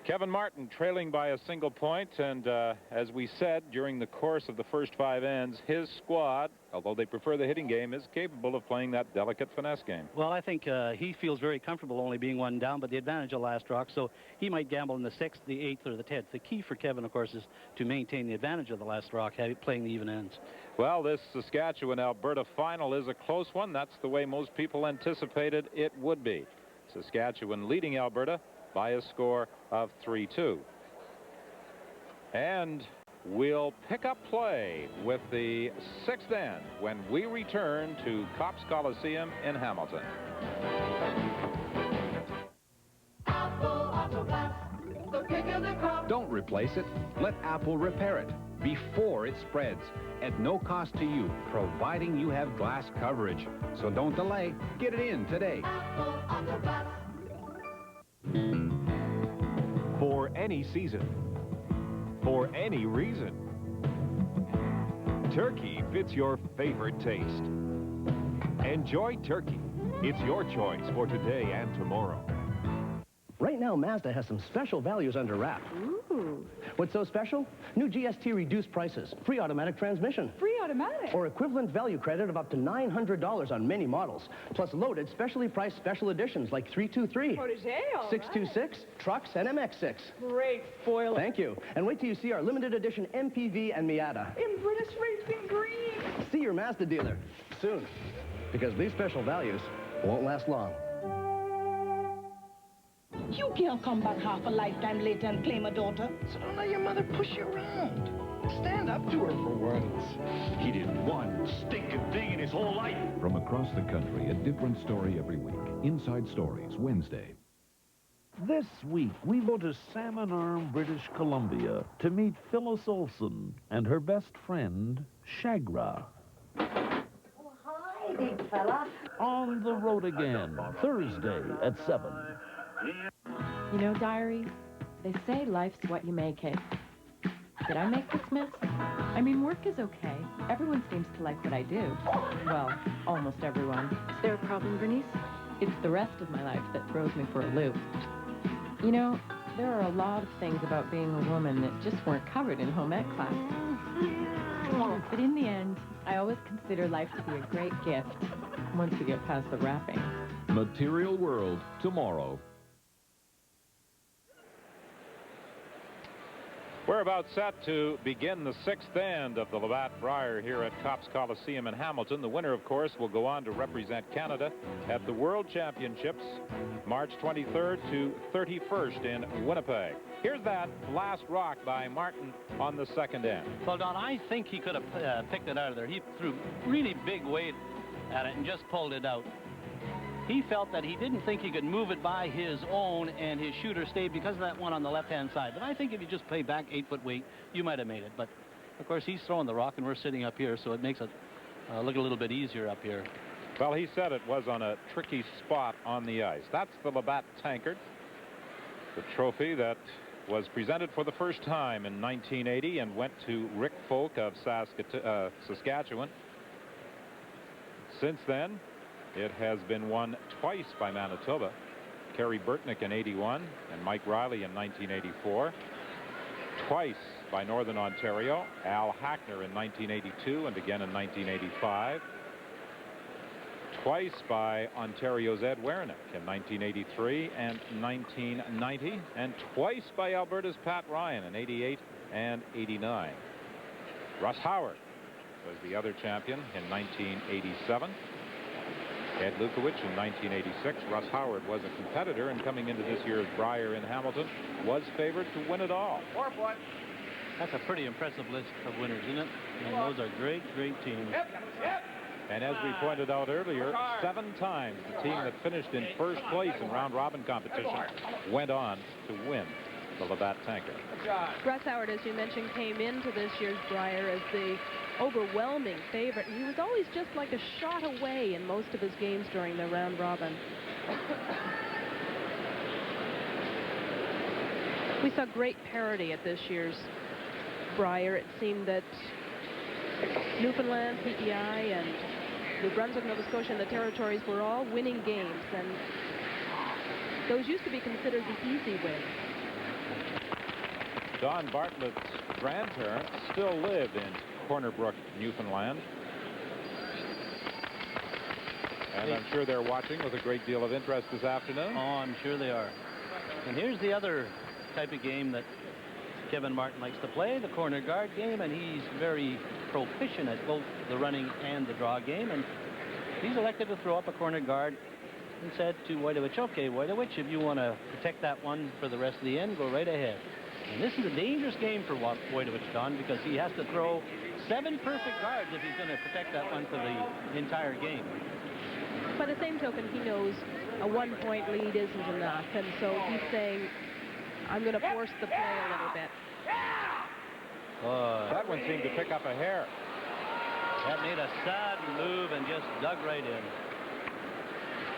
Kevin Martin trailing by a single point, and as we said during the course of the first 5 ends, his squad, although they prefer the hitting game, is capable of playing that delicate finesse game. Well, I think he feels very comfortable only being 1 down, but the advantage of last rock, so he might gamble in the 6th, the 8th, or the 10th. The key for Kevin, of course, is to maintain the advantage of the last rock, playing the even ends. Well, this Saskatchewan-Alberta final is a close one. That's the way most people anticipated it would be. Saskatchewan leading Alberta by a score of 3-2. And we'll pick up play with the 6th end when we return to Cops Coliseum in Hamilton. Don't replace it. Let Apple repair it before it spreads at no cost to you, providing you have glass coverage. So don't delay. Get it in today. For any season, for any reason, turkey fits your favorite taste. Enjoy turkey. It's your choice for today and tomorrow. Right now, Mazda has some special values under wrap. Ooh. What's so special? New GST reduced prices, free automatic transmission. Free automatic? Or equivalent value credit of up to $900 on many models. Plus loaded, specially priced special editions like 323, Protégé, all 626, trucks, and MX6. Great spoiler. Thank you. And wait till you see our limited edition MPV and Miata. In British Racing Green. See your Mazda dealer soon. Because these special values won't last long. You can't come back half a lifetime later and claim a daughter. So don't let your mother push you around. Stand up to her for once. He did one stinking thing in his whole life. From across the country, a different story every week. Inside Stories, Wednesday. This week, we go to Salmon Arm, British Columbia, to meet Phyllis Olson and her best friend, Shagra. Hi, big fella. On the road again, Thursday at 7. You know, Diary, they say life's what you make it. Did I make this miss? I mean, work is okay. Everyone seems to like what I do. Well, almost everyone. Is there a problem, Bernice? It's the rest of my life that throws me for a loop. You know, there are a lot of things about being a woman that just weren't covered in home ec class. But in the end, I always consider life to be a great gift once you get past the wrapping. Material World, tomorrow. We're about set to begin the 6th end of the Labatt Brier here at Copps Coliseum in Hamilton. The winner, of course, will go on to represent Canada at the World Championships March 23rd to 31st in Winnipeg. Here's that last rock by Martin on the 2nd end. Well, Don, I think he could have picked it out of there. He threw really big weight at it and just pulled it out. He felt that he didn't think he could move it by his own, and his shooter stayed because of that one on the left-hand side. But I think if you just play back 8-foot weight, you might have made it. But, of course, he's throwing the rock, and we're sitting up here, so it makes it look a little bit easier up here. Well, he said it was on a tricky spot on the ice. That's the Labatt Tankard, the trophy that was presented for the first time in 1980 and went to Rick Folk of Saskatchewan. Since then, it has been won twice by Manitoba. Kerry Burtnick in '81 and Mike Riley in 1984. Twice by Northern Ontario. Al Hackner in 1982 and again in 1985. Twice by Ontario's Ed Wernick in 1983 and 1990. And twice by Alberta's Pat Ryan in '88 and '89. Russ Howard was the other champion in 1987. Ed Lukowich in 1986. Russ Howard was a competitor, and coming into this year's Brier in Hamilton, was favored to win it all. 4 foot. That's a pretty impressive list of winners, isn't it? And those are great, great teams. And as we pointed out earlier, 7 times the team that finished in first place in round-robin competition went on to win the Labatt Tankard. Russ Howard, as you mentioned, came into this year's Brier as the overwhelming favorite. He was always just like a shot away in most of his games during the round robin. We saw great parity at this year's Brier. It seemed that Newfoundland, PEI, and New Brunswick, Nova Scotia, and the territories were all winning games, and those used to be considered the easy wins. Don Bartlett's grandparents still live in Corner Brook, Newfoundland. And I'm sure they're watching with a great deal of interest this afternoon. Oh, I'm sure they are. And here's the other type of game that Kevin Martin likes to play, the corner guard game, and he's very proficient at both the running and the draw game. And he's elected to throw up a corner guard and said to Woytowich, okay, Woytowich, if you want to protect that one for the rest of the end, go right ahead. And this is a dangerous game for Woytowich, Don, because he has to throw 7 perfect guards if he's going to protect that one for the entire game. By the same token, he knows a 1-point lead isn't enough, and so he's saying, I'm going to force the play a little bit. That one seemed to pick up a hair. That made a sudden move and just dug right in.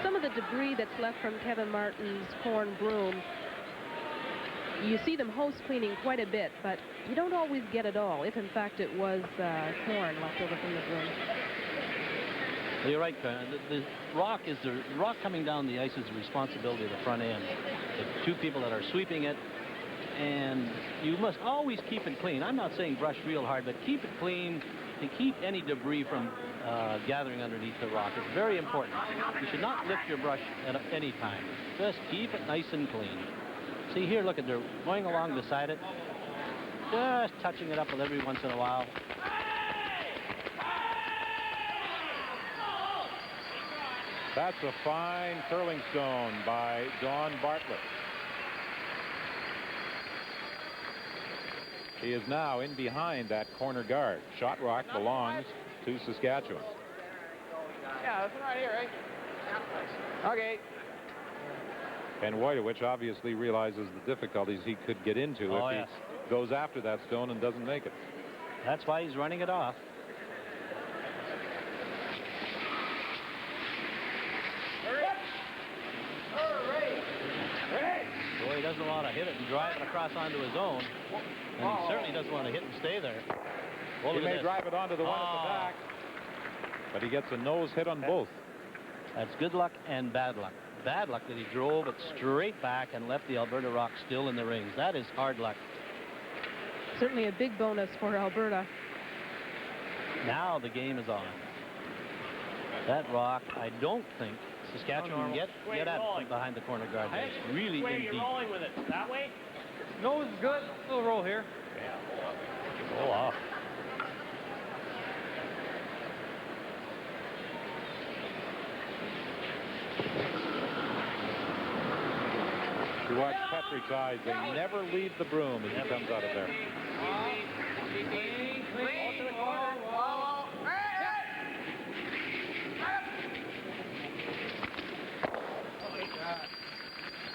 Some of the debris that's left from Kevin Martin's corn broom, you see them hose cleaning quite a bit, but you don't always get it all, if in fact it was corn left over from the broom. Well, you're right, Karen. The rock coming down the ice is the responsibility of the front end. The 2 people that are sweeping it, and you must always keep it clean. I'm not saying brush real hard, but keep it clean to keep any debris from gathering underneath the rock. It's very important. You should not lift your brush at any time. Just keep it nice and clean. See here, look at, they're going along beside it, just touching it up with every once in a while. That's a fine curling stone by Don Bartlett. He is now in behind that corner guard. Shot rock belongs to Saskatchewan. Yeah, that's right here, eh? Okay. And Woytowich obviously realizes the difficulties he could get into if he goes after that stone and doesn't make it. That's why he's running it off. So he doesn't want to hit it and drive it across onto his own. And he certainly doesn't want to hit and stay there. He may drive it onto the one at the back, but he gets a nose hit on both. That's good luck and bad luck. Bad luck that he drove it straight back and left the Alberta rock still in the rings. That is hard luck. Certainly a big bonus for Alberta. Now the game is on. That rock, I don't think Saskatchewan can get at it from behind the corner guard. It's really in deep. You're rolling with it. That way? Nose is good. Little roll here. Roll off. You watch Patrick's eyes. They never leave the broom as he comes out of there.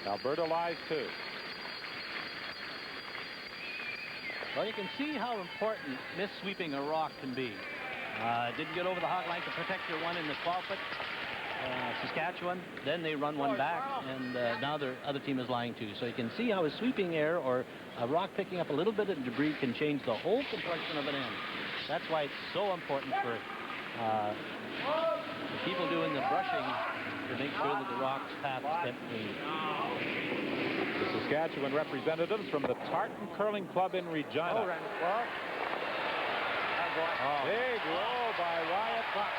Alberta lies 2. Well, you can see how important missweeping a rock can be. Didn't get over the hog line to protect your one in the 12-foot. Saskatchewan, then they run one back, and now the other team is lying 2. So you can see how a sweeping error or a rock picking up a little bit of debris can change the whole complexion of an end. That's why it's so important for the people doing the brushing to make sure that the rock's path is kept clean. The Saskatchewan representatives from the Tartan Curling Club in Regina. Big roll by Wyatt Buck.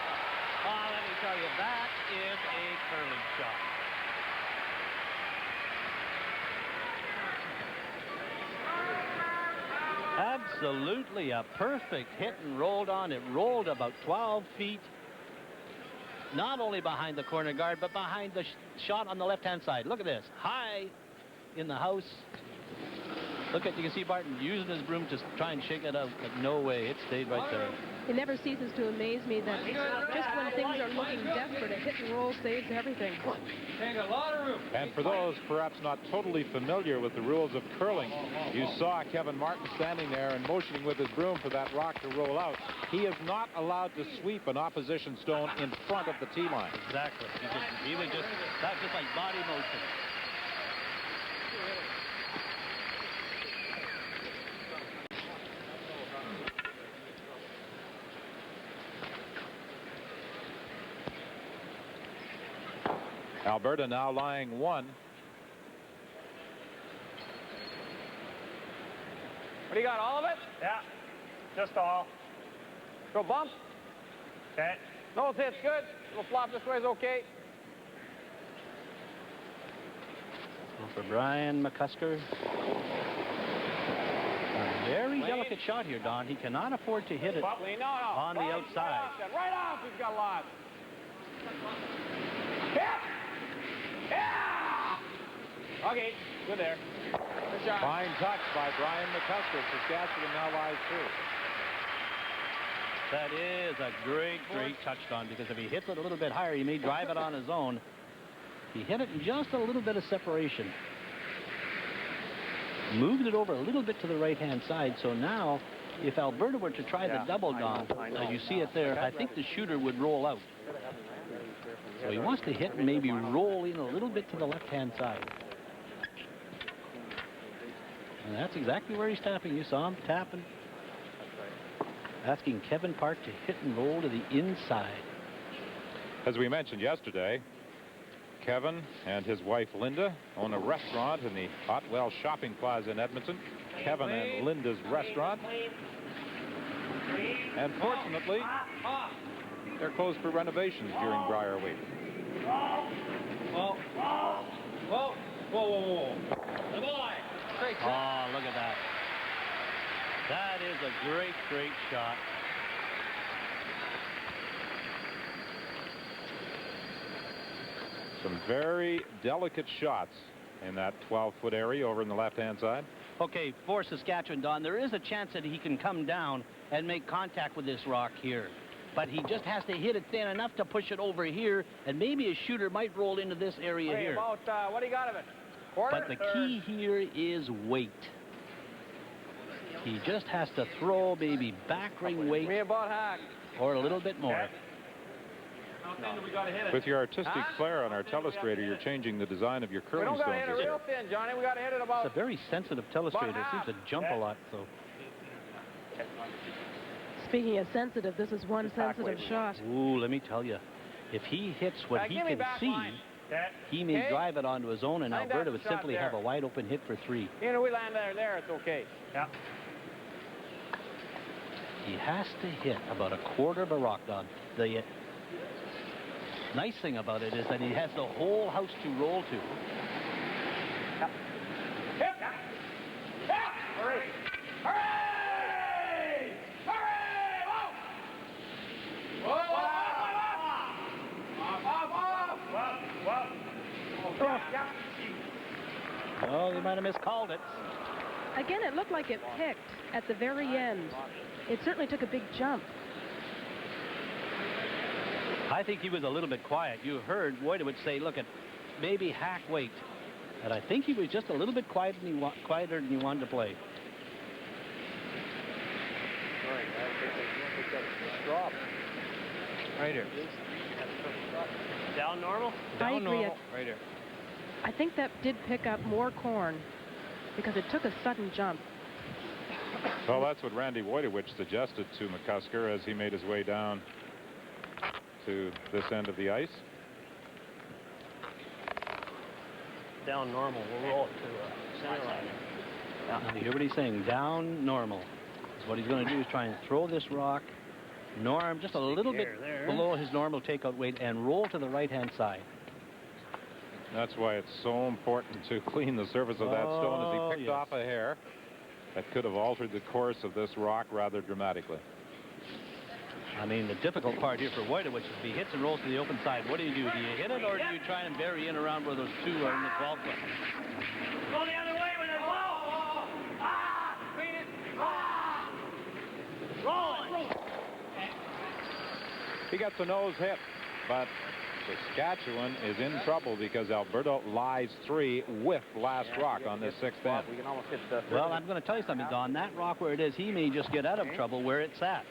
Let me tell you, that is a curling shot. Absolutely a perfect hit and rolled on. It rolled about 12 feet. Not only behind the corner guard, but behind the shot on the left-hand side. Look at this. High in the house. Look at, you can see Barton using his broom to try and shake it out, but no way. It stayed right there. It never ceases to amaze me that just when things are looking desperate, a hit and roll saves everything. And for those perhaps not totally familiar with the rules of curling, you saw Kevin Martin standing there and motioning with his broom for that rock to roll out. He is not allowed to sweep an opposition stone in front of the tee line. Exactly. He would just, that's just like body motion. Alberta now lying 1. What do you got, all of it? Yeah, just all. Go bump. Okay. Nose hit's good. Little flop this way is okay. For Brian McCusker. A very delicate shot here, Don. He cannot afford to hit it on the outside. Right off, he's got lots. Yeah! Yeah! Okay, good there. Good shot. Fine touch by Brian McCusker. Saskatchewan now lies 2. That is a great, great touch, Don, because if he hits it a little bit higher, he may drive it on his own. He hit it in just a little bit of separation. Moved it over a little bit to the right-hand side, so now, if Alberta were to try the double, Don, you see it there, I think the shooter would roll out. So he wants to hit and maybe roll in a little bit to the left-hand side. And that's exactly where he's tapping. You saw him tapping. Asking Kevin Park to hit and roll to the inside. As we mentioned yesterday, Kevin and his wife Linda own a restaurant in the Otwell Shopping Plaza in Edmonton. Kevin and Linda's restaurant. And fortunately, they're closed for renovations during Brier week. Whoa. Whoa. Whoa. Whoa. The boy. Great shot. Oh, look at that. That is a great, great shot. Some very delicate shots in that 12-foot area over in the left-hand side. Okay, for Saskatchewan, Don, there is a chance that he can come down and make contact with this rock here. But he just has to hit it thin enough to push it over here, and maybe a shooter might roll into this area here. About, what do you got of it? Quarter? But the key here is weight. He just has to throw maybe back ring weight. Me about hack. Or a little bit more. With your artistic flair on our telestrator, you're changing the design of your We curling don't got to stones. hit it real thin, Johnny. We got to hit it about... It's a very sensitive telestrator. It seems to jump a lot, so... Speaking of sensitive, this is one sensitive shot. Ooh, let me tell you. If he hits what he can see, he may drive it onto his own, and Alberta would simply have a wide open hit for 3. You know, we land there, it's okay. Yeah. He has to hit about a quarter of a rock, Don. The nice thing about it is that he has the whole house to roll to. Yep. Yep. Yep. Hurry! Hurry! Hurry! Whoa! Whoa! Oh, they might have miscalled it. Again, it looked like it picked at the very end. It certainly took a big jump. I think he was a little bit quiet. You heard Woytowich say, look, at maybe hack weight. And I think he was just a little bit quieter than he wanted to play. Right here. Down normal? Down normal. Right here. I think that did pick up more corn because it took a sudden jump. Well, that's what Randy Woytowich suggested to McCusker as he made his way down to this end of the ice. Down normal. We'll roll it to center line. Now, you hear what he's saying? Down normal. So what he's going to do is try and throw this rock, Norm, just a little bit below his normal takeout weight, and roll to the right-hand side. That's why it's so important to clean the surface of that stone as he picked off a hair that could have altered the course of this rock rather dramatically. I mean, the difficult part here for Woytowich is if he hits and rolls to the open side, what do? Do you hit it, or do you try and bury in around where those two are in the 12 foot? Go the other way with it. Whoa! Ah! Clean it. Ah! Roll it. He gets a nose hit, but Saskatchewan is in trouble because Alberta lies 3 with last rock on this 6th end. We can almost hit the... Well, I'm going to tell you something, Don. That rock where it is, he may just get out of trouble where it's at.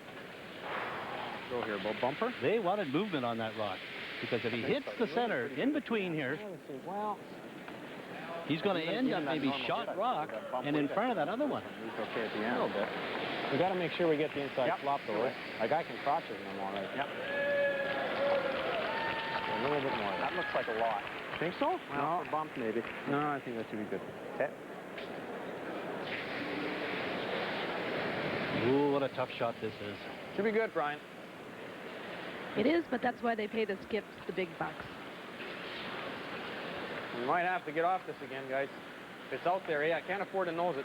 Go here, bumper. They wanted movement on that rock because if he hits the center in between here, he's going to end up maybe shot rock and in front of that other one. Okay at the end. A little bit. We got to make sure we get the inside flop though. Like I can crotch it in them all right. Yep. A little bit more. That looks like a lot. Think so? Well, for bump maybe. No, I think that should be good. Okay. Ooh, what a tough shot this is. Should be good, Brian. It is, but that's why they pay the skips the big bucks. We might have to get off this again, guys. If it's out there, I can't afford to nose it.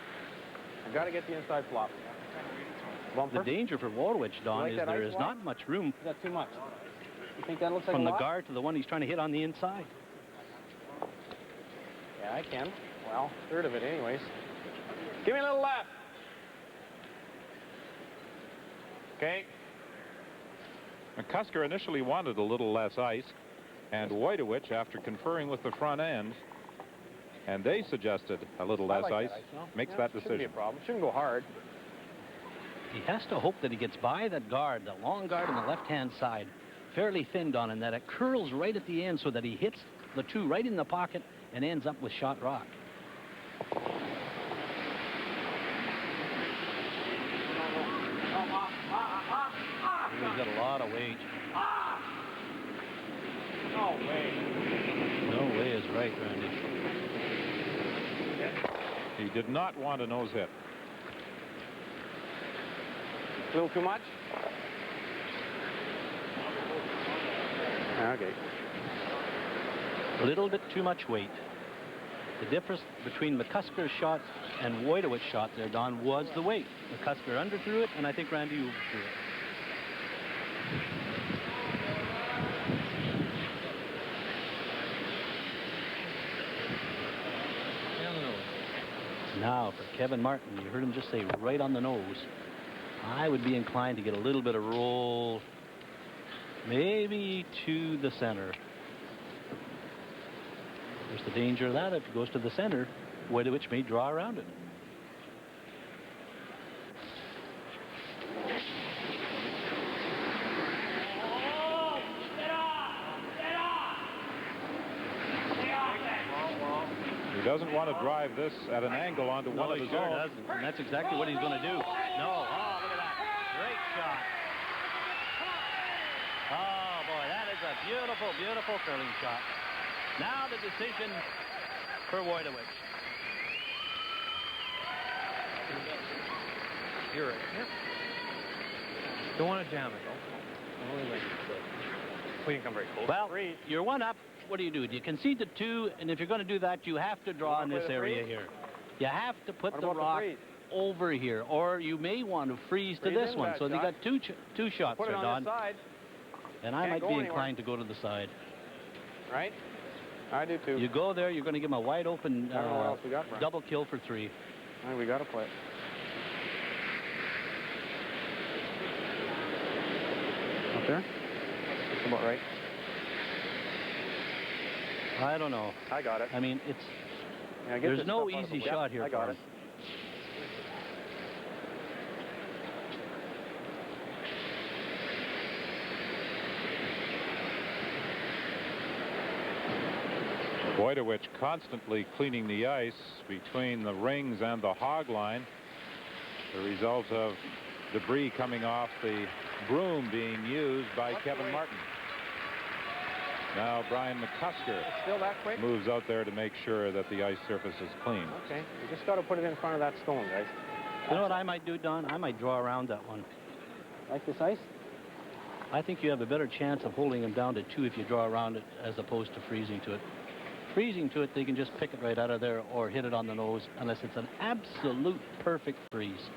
I've got to get the inside flop. Bumper. The danger for Woytowich, Don, is there is not much room. Is that too much? You think that looks like from a the lot? guard to the one he's trying to hit on the inside? Yeah, I can. Well, third of it anyways. Give me a little left. Okay. McCusker initially wanted a little less ice, and Woytowich, after conferring with the front end, and they suggested a little less ice, makes that decision. Shouldn't be a problem. Shouldn't go hard. He has to hope that he gets by that guard, the long guard on the left-hand side, fairly thinned on, and that it curls right at the end so that he hits the two right in the pocket and ends up with shot rock. He's got a lot of weight. No way. No way is right, Randy. He did not want a nose hit. A little too much? Okay. A little bit too much weight. The difference between McCusker's shot and Woytowich's shot there, Don, was the weight. McCusker underthrew it, and I think Randy overthrew it. Now for Kevin Martin, you heard him just say right on the nose. I would be inclined to get a little bit of roll, maybe to the center. There's the danger of that. If it goes to the center, Woytowich may draw around it. He doesn't want to drive this at an angle onto one of his own. Doesn't, and that's exactly what he's going to do. No, oh, look at that. Great shot. Oh, boy, that is a beautiful, beautiful curling shot. Now the decision for Woytowich. You're right. Yep. Don't want to jam it, though. Only like we can come very close. Well, you're one up. What do? You concede to 2, and if you're going to do that, you have to draw in this area here. You have to put the rock over here, or you may want to freeze to this one. So you got two shots there, Don. And I might be inclined to go to the side. Right? I do too. You go there, you're going to give him a wide open double kill for 3. All right, we got to play. Up there? That's about right. I don't know. I got it. I mean, it's there's no easy shot here. I got it. Woytowich constantly cleaning the ice between the rings and the hog line. The result of debris coming off the broom being used by Kevin Martin. Now Brian McCusker still that quick? moves out there to make sure that the ice surface is clean. Okay, you just got to put it in front of that stone, guys. You know what I might do, Don? I might draw around that one. Like this ice? I think you have a better chance of holding him down to 2 if you draw around it as opposed to freezing to it. Freezing to it, they can just pick it right out of there or hit it on the nose unless it's an absolute perfect freeze.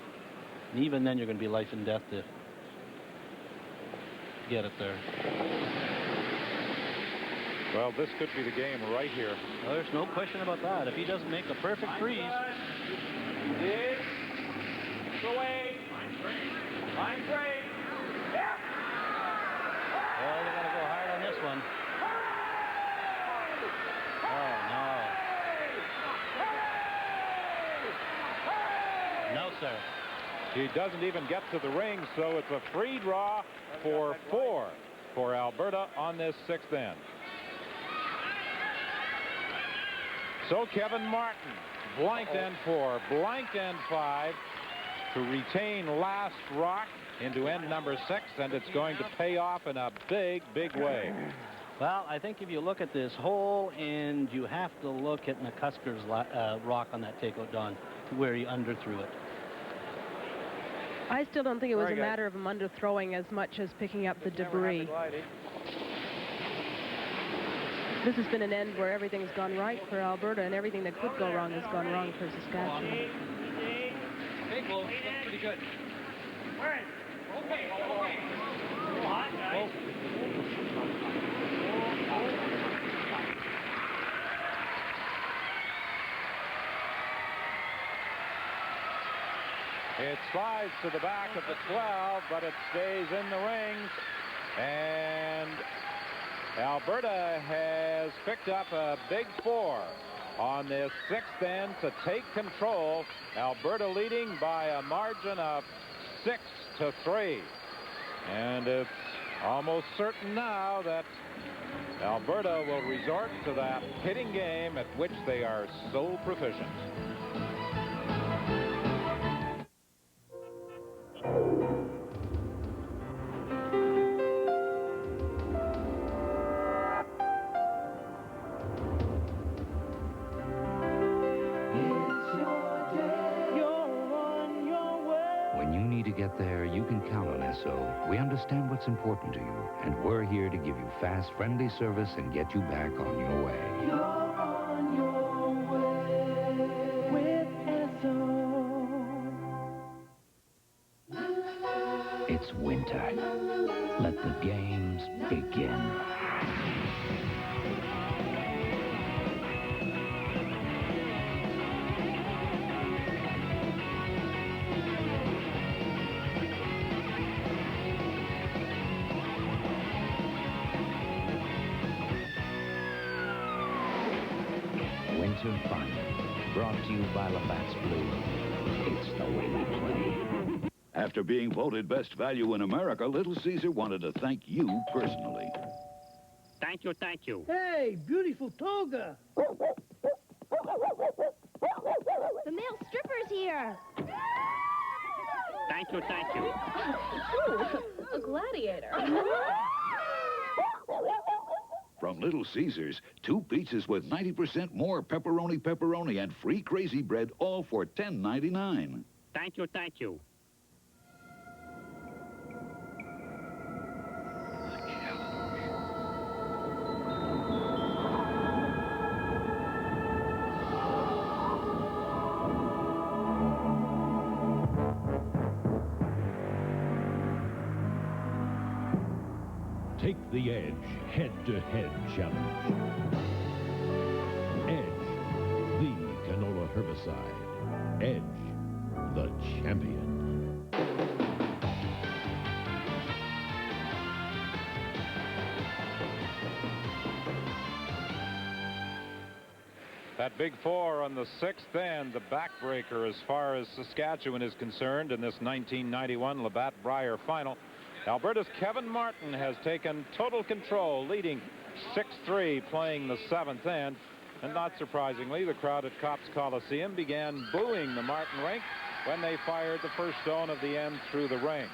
And even then, you're going to be life and death to get it there. Well, this could be the game right here. Well, there's no question about that. If he doesn't make a perfect freeze. Away. Line break. Well, you got to go hard on this one. Oh, no. No, sir. He doesn't even get to the ring, so it's a free draw for 4 for Alberta on this 6th end. So Kevin Martin, blanked end 4, blanked end 5 to retain last rock into end number 6, and it's going to pay off in a big, big way. Well, I think if you look at this whole end, you have to look at McCusker's rock on that takeout, Don, where he underthrew it. I still don't think it was a matter of him underthrowing as much as picking up the debris. This has been an end where everything's gone right for Alberta, and everything that could go wrong has gone wrong for Saskatchewan. Hey, Cole, that's pretty good. Okay. Hot, guys. It slides to the back of the 12, but it stays in the rings. And Alberta has picked up a big 4 on this 6th end to take control. Alberta leading by a margin of 6-3. And it's almost certain now that Alberta will resort to that hitting game at which they are so proficient. When you need to get there, you can count on Esso. We understand what's important to you, and we're here to give you fast, friendly service and get you back on your way. You're on your way with Esso. It's winter. Let the games begin. to you by Labatt's Blue. It's the way we play. After being voted best value in America, Little Caesar wanted to thank you personally. Thank you, thank you. Hey, beautiful toga. The male stripper's here. Thank you, thank you. Ooh, a gladiator. From Little Caesars, 2 pizzas with 90% more pepperoni and free crazy bread, all for $10.99. Thank you, thank you. Take the Edge head-to-head challenge. Edge, the canola herbicide. Edge, the champion. That big 4 on the 6th end, the backbreaker as far as Saskatchewan is concerned in this 1991 Labatt Brier final. Alberta's Kevin Martin has taken total control, leading 6-3, playing the 7th end. And not surprisingly, the crowd at Cops Coliseum began booing the Martin rink when they fired the first stone of the end through the ring.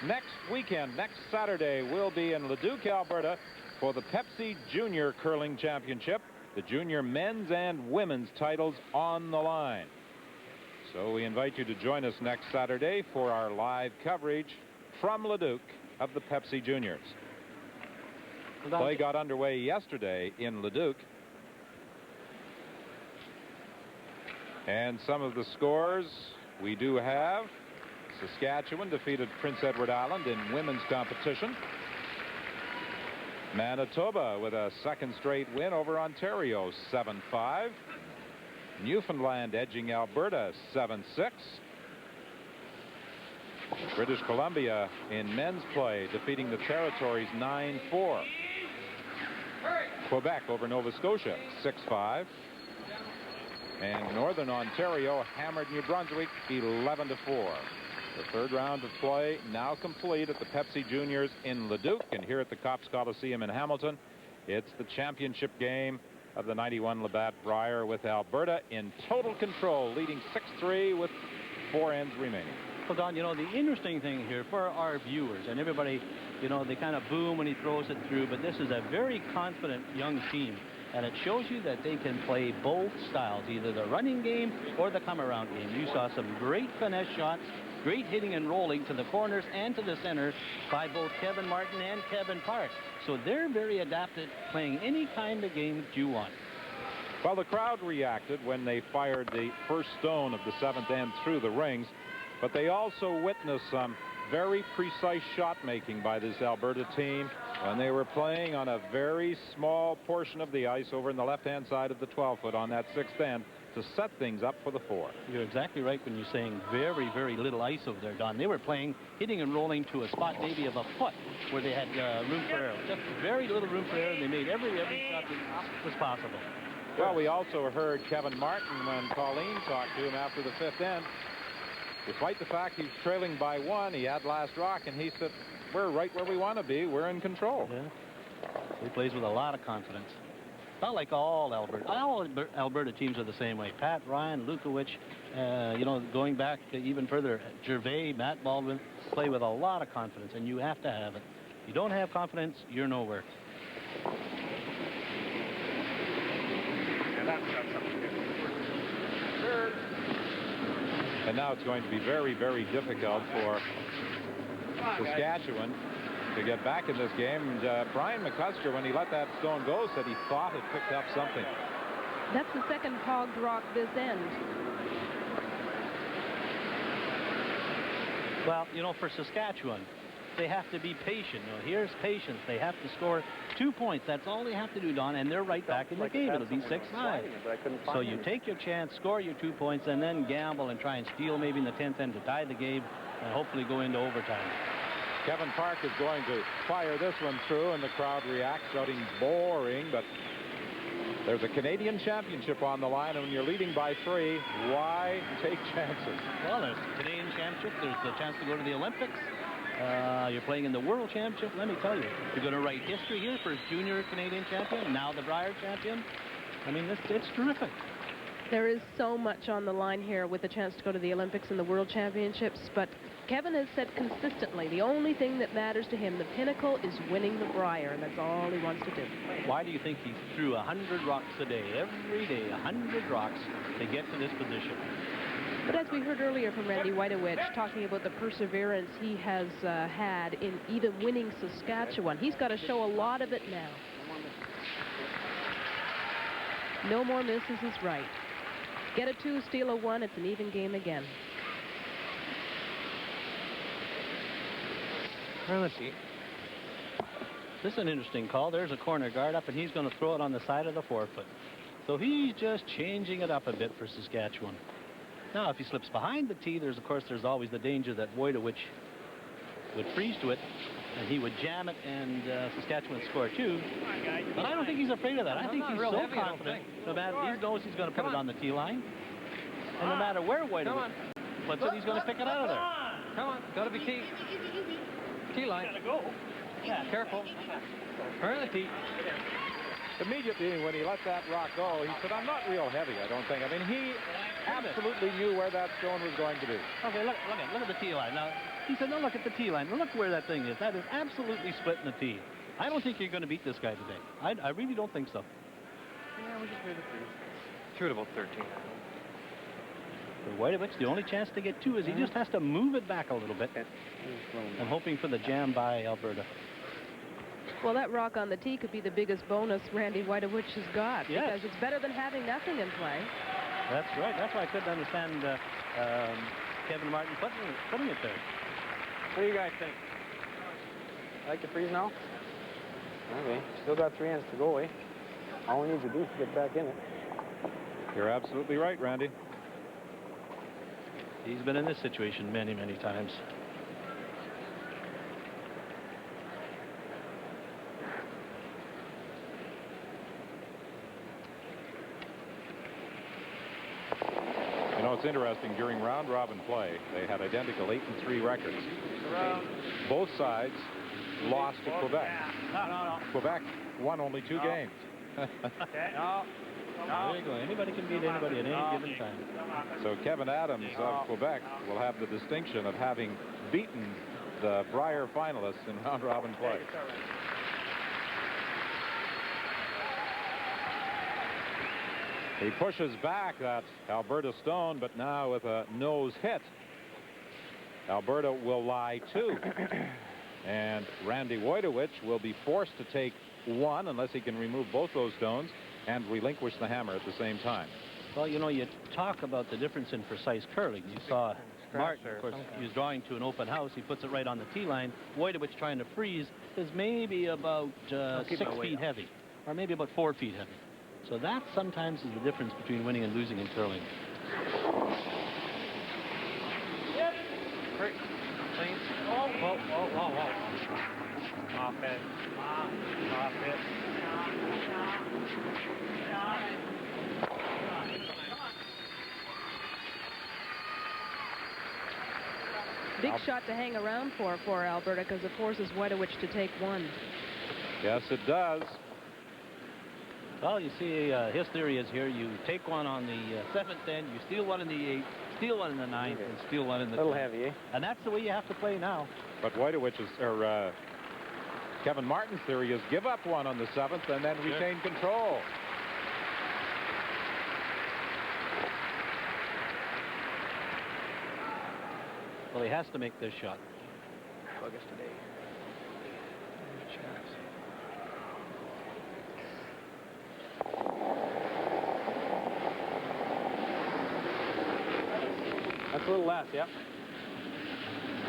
Next weekend, next Saturday, we'll be in Leduc, Alberta for the Pepsi Junior Curling Championship. The junior men's and women's titles on the line. So we invite you to join us next Saturday for our live coverage from Leduc of the Pepsi Juniors. Play got underway yesterday in Leduc. And some of the scores we do have. Saskatchewan defeated Prince Edward Island in women's competition. Manitoba with a 2nd straight win over Ontario, 7-5. Newfoundland edging Alberta, 7-6. British Columbia in men's play defeating the Territories 9-4. Quebec over Nova Scotia 6-5. And Northern Ontario hammered New Brunswick 11-4. The 3rd round of play now complete at the Pepsi Juniors in Leduc, and here at the Cops Coliseum in Hamilton, it's the championship game of the 91 Labatt Brier with Alberta in total control, leading 6-3 with 4 ends remaining. Well, Don, you know, the interesting thing here for our viewers, and everybody, you know, they kind of boom when he throws it through, but this is a very confident young team, and it shows you that they can play both styles, either the running game or the come-around game. You saw some great finesse shots, great hitting and rolling to the corners and to the center by both Kevin Martin and Kevin Park. So they're very adapted, playing any kind of game that you want. Well, the crowd reacted when they fired the first stone of the 7th end through the rings, but they also witnessed some very precise shot making by this Alberta team when they were playing on a very small portion of the ice over in the left-hand side of the 12-foot on that 6th end to set things up for the 4. You're exactly right when you're saying very, very little ice over there, Don. They were playing, hitting and rolling to a spot maybe of a foot where they had room for error. Just very little room for error. They made every shot that was possible. Well, we also heard Kevin Martin when Colleen talked to him after the 5th end. Despite the fact he's trailing by 1, he had last rock, and he said, we're right where we want to be. We're in control. Yeah. He plays with a lot of confidence. Not like all Alberta. All Alberta teams are the same way. Pat, Ryan, Woytowich, you know, going back even further, Gervais, Matt Baldwin, play with a lot of confidence, and you have to have it. If you don't have confidence, you're nowhere. And now it's going to be very, very difficult for Saskatchewan to get back in this game. And Brian McCusker, when he let that stone go, said he thought it picked up something. That's the second hogged rock this end. Well, you know, for Saskatchewan, they have to be patient. You know, here's patience. They have to score 2 points. That's all they have to do, Don, and they're right back in the game. It'll be 6-5. So you take your chance, score your 2 points, and then gamble and try and steal maybe in the 10th end to tie the game and hopefully go into overtime. Kevin Park is going to fire this one through, and the crowd reacts, shouting boring, but There's a Canadian championship on the line, and when you're leading by 3, why take chances? Well, there's the Canadian championship. There's the chance to go to the Olympics. You're playing in the World Championship. Let me tell you, you're going to write history here. First junior Canadian champion, now the Brier champion. I mean, it's terrific. There is so much on the line here with the chance to go to the Olympics and the World Championships, but Kevin has said consistently the only thing that matters to him, the pinnacle, is winning the Brier, and that's all he wants to do. Why do you think he threw 100 rocks a day, every day, 100 rocks to get to this position? But as we heard earlier from Randy Woytowich, talking about the perseverance he has had in even winning Saskatchewan, he's got to show a lot of it now. No more misses is right. Get a 2, steal a 1, it's an even game again. This is an interesting call. There's a corner guard up, and he's going to throw it on the side of the forefoot. So he's just changing it up a bit for Saskatchewan. Now, if he slips behind the tee, there's always the danger that Woytowich would freeze to it, and he would jam it, and Saskatchewan would score 2. But I don't think he's afraid of that. I think he's so confident. No matter, he knows he's going to put it on the tee line. And no matter where Woytowich puts it, he's going to pick it out of there. Come on, got to be tee. Tee line. Yeah, careful. Turn the tee. Immediately when he let that rock go, he said, I'm not real heavy, I don't think. I mean, he absolutely knew where that stone was going to be. Okay, look at the tee line. Now, he said, no, look at the tee line. Look where that thing is. That is absolutely splitting the tee. I don't think you're going to beat this guy today. I really don't think so. Yeah, we'll just move it through. Shoot about 13. For Woytowich, the only chance to get 2 is he just has to move it back a little bit. I'm hoping for the jam by Alberta. Well, that rock on the tee could be the biggest bonus Randy Woytowich has got. Yes. Because it's better than having nothing in play. That's right. That's why I couldn't understand Kevin Martin putting it there. What do you guys think? Like to freeze now? Okay. Still got 3 ends to go, eh? All we need to do is get back in it. You're absolutely right, Randy. He's been in this situation many, many times. You know, it's interesting. During round-robin play, they had identical 8-3 records. Both sides lost to Quebec. No. Quebec won only 2 games. There you go. Anybody can beat anybody at any given time. So Kevin Adams of Quebec will have the distinction of having beaten the Brier finalists in round-robin play. He pushes back that Alberta stone, but now with a nose hit, Alberta will lie 2. And Randy Woytowich will be forced to take 1 unless he can remove both those stones and relinquish the hammer at the same time. Well, you know, you talk about the difference in precise curling. You saw Martin, of course, he was drawing to an open house. He puts it right on the tee line. Woytowich trying to freeze is maybe about 6 feet heavy, or maybe about 4 feet heavy. So that sometimes is the difference between winning and losing in curling. Yep. Great. Clean. Whoa. Off it. Off it. Big shot to hang around for Alberta, because it forces Woytowich to take 1. Yes, it does. Well, you see, his theory is here, you take 1 on the 7th end, you steal 1 in the 8th, steal 1 in the 9th, and steal 1 in the 10th. A little heavy, eh? And that's the way you have to play now. But Woytowich's, or Kevin Martin's theory is give up 1 on the 7th and then retain control. Well, he has to make this shot. Bug us today. That's a little less, yeah.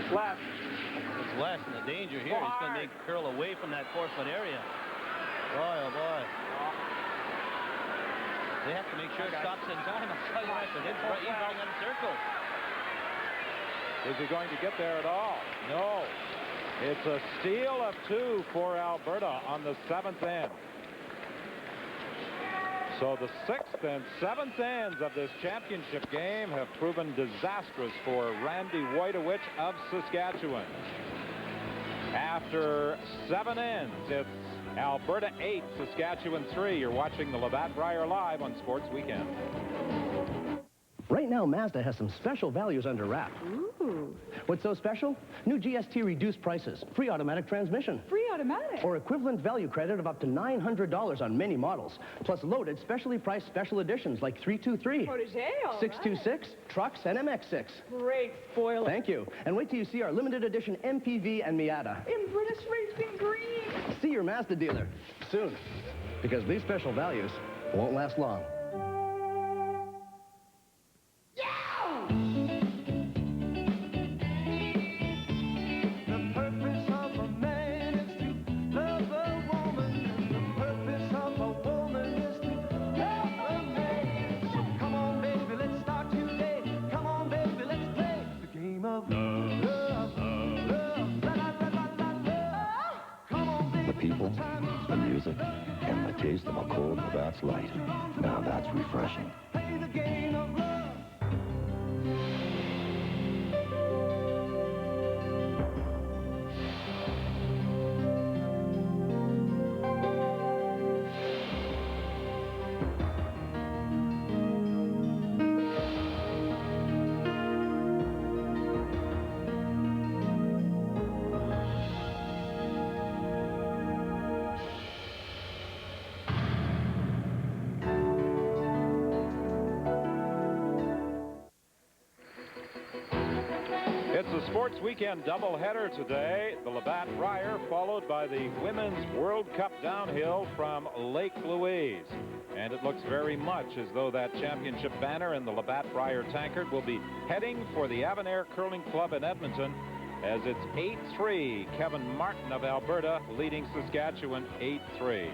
It's less. It's less, and the danger here is going to make curl away from that 4-foot area. Boy, oh boy. They have to make sure it stops in time. I'll tell you what, he's running in circles. Is he going to get there at all? No. It's a steal of 2 for Alberta on the 7th end. So the 6th and 7th ends of this championship game have proven disastrous for Randy Woytowich of Saskatchewan. After 7 ends, it's Alberta 8, Saskatchewan 3. You're watching the Labatt Brier live on Sports Weekend. Right now, Mazda has some special values under wrap. Ooh. What's so special? New GST reduced prices, free automatic transmission. Free automatic? Or equivalent value credit of up to $900 on many models. Plus loaded, specially priced special editions like 323, Protégé, all 626, trucks, and MX6. Great spoiler. Thank you. And wait till you see our limited edition MPV and Miata. In British Racing Green. See your Mazda dealer soon. Because these special values won't last long. The music, and the taste of a cold Labatt's Light. Now that's refreshing. It's a Sports Weekend doubleheader today. The Labatt Brier followed by the Women's World Cup downhill from Lake Louise. And it looks very much as though that championship banner in the Labatt Brier tankard will be heading for the Avonayre Curling Club in Edmonton, as it's 8-3. Kevin Martin of Alberta leading Saskatchewan 8-3.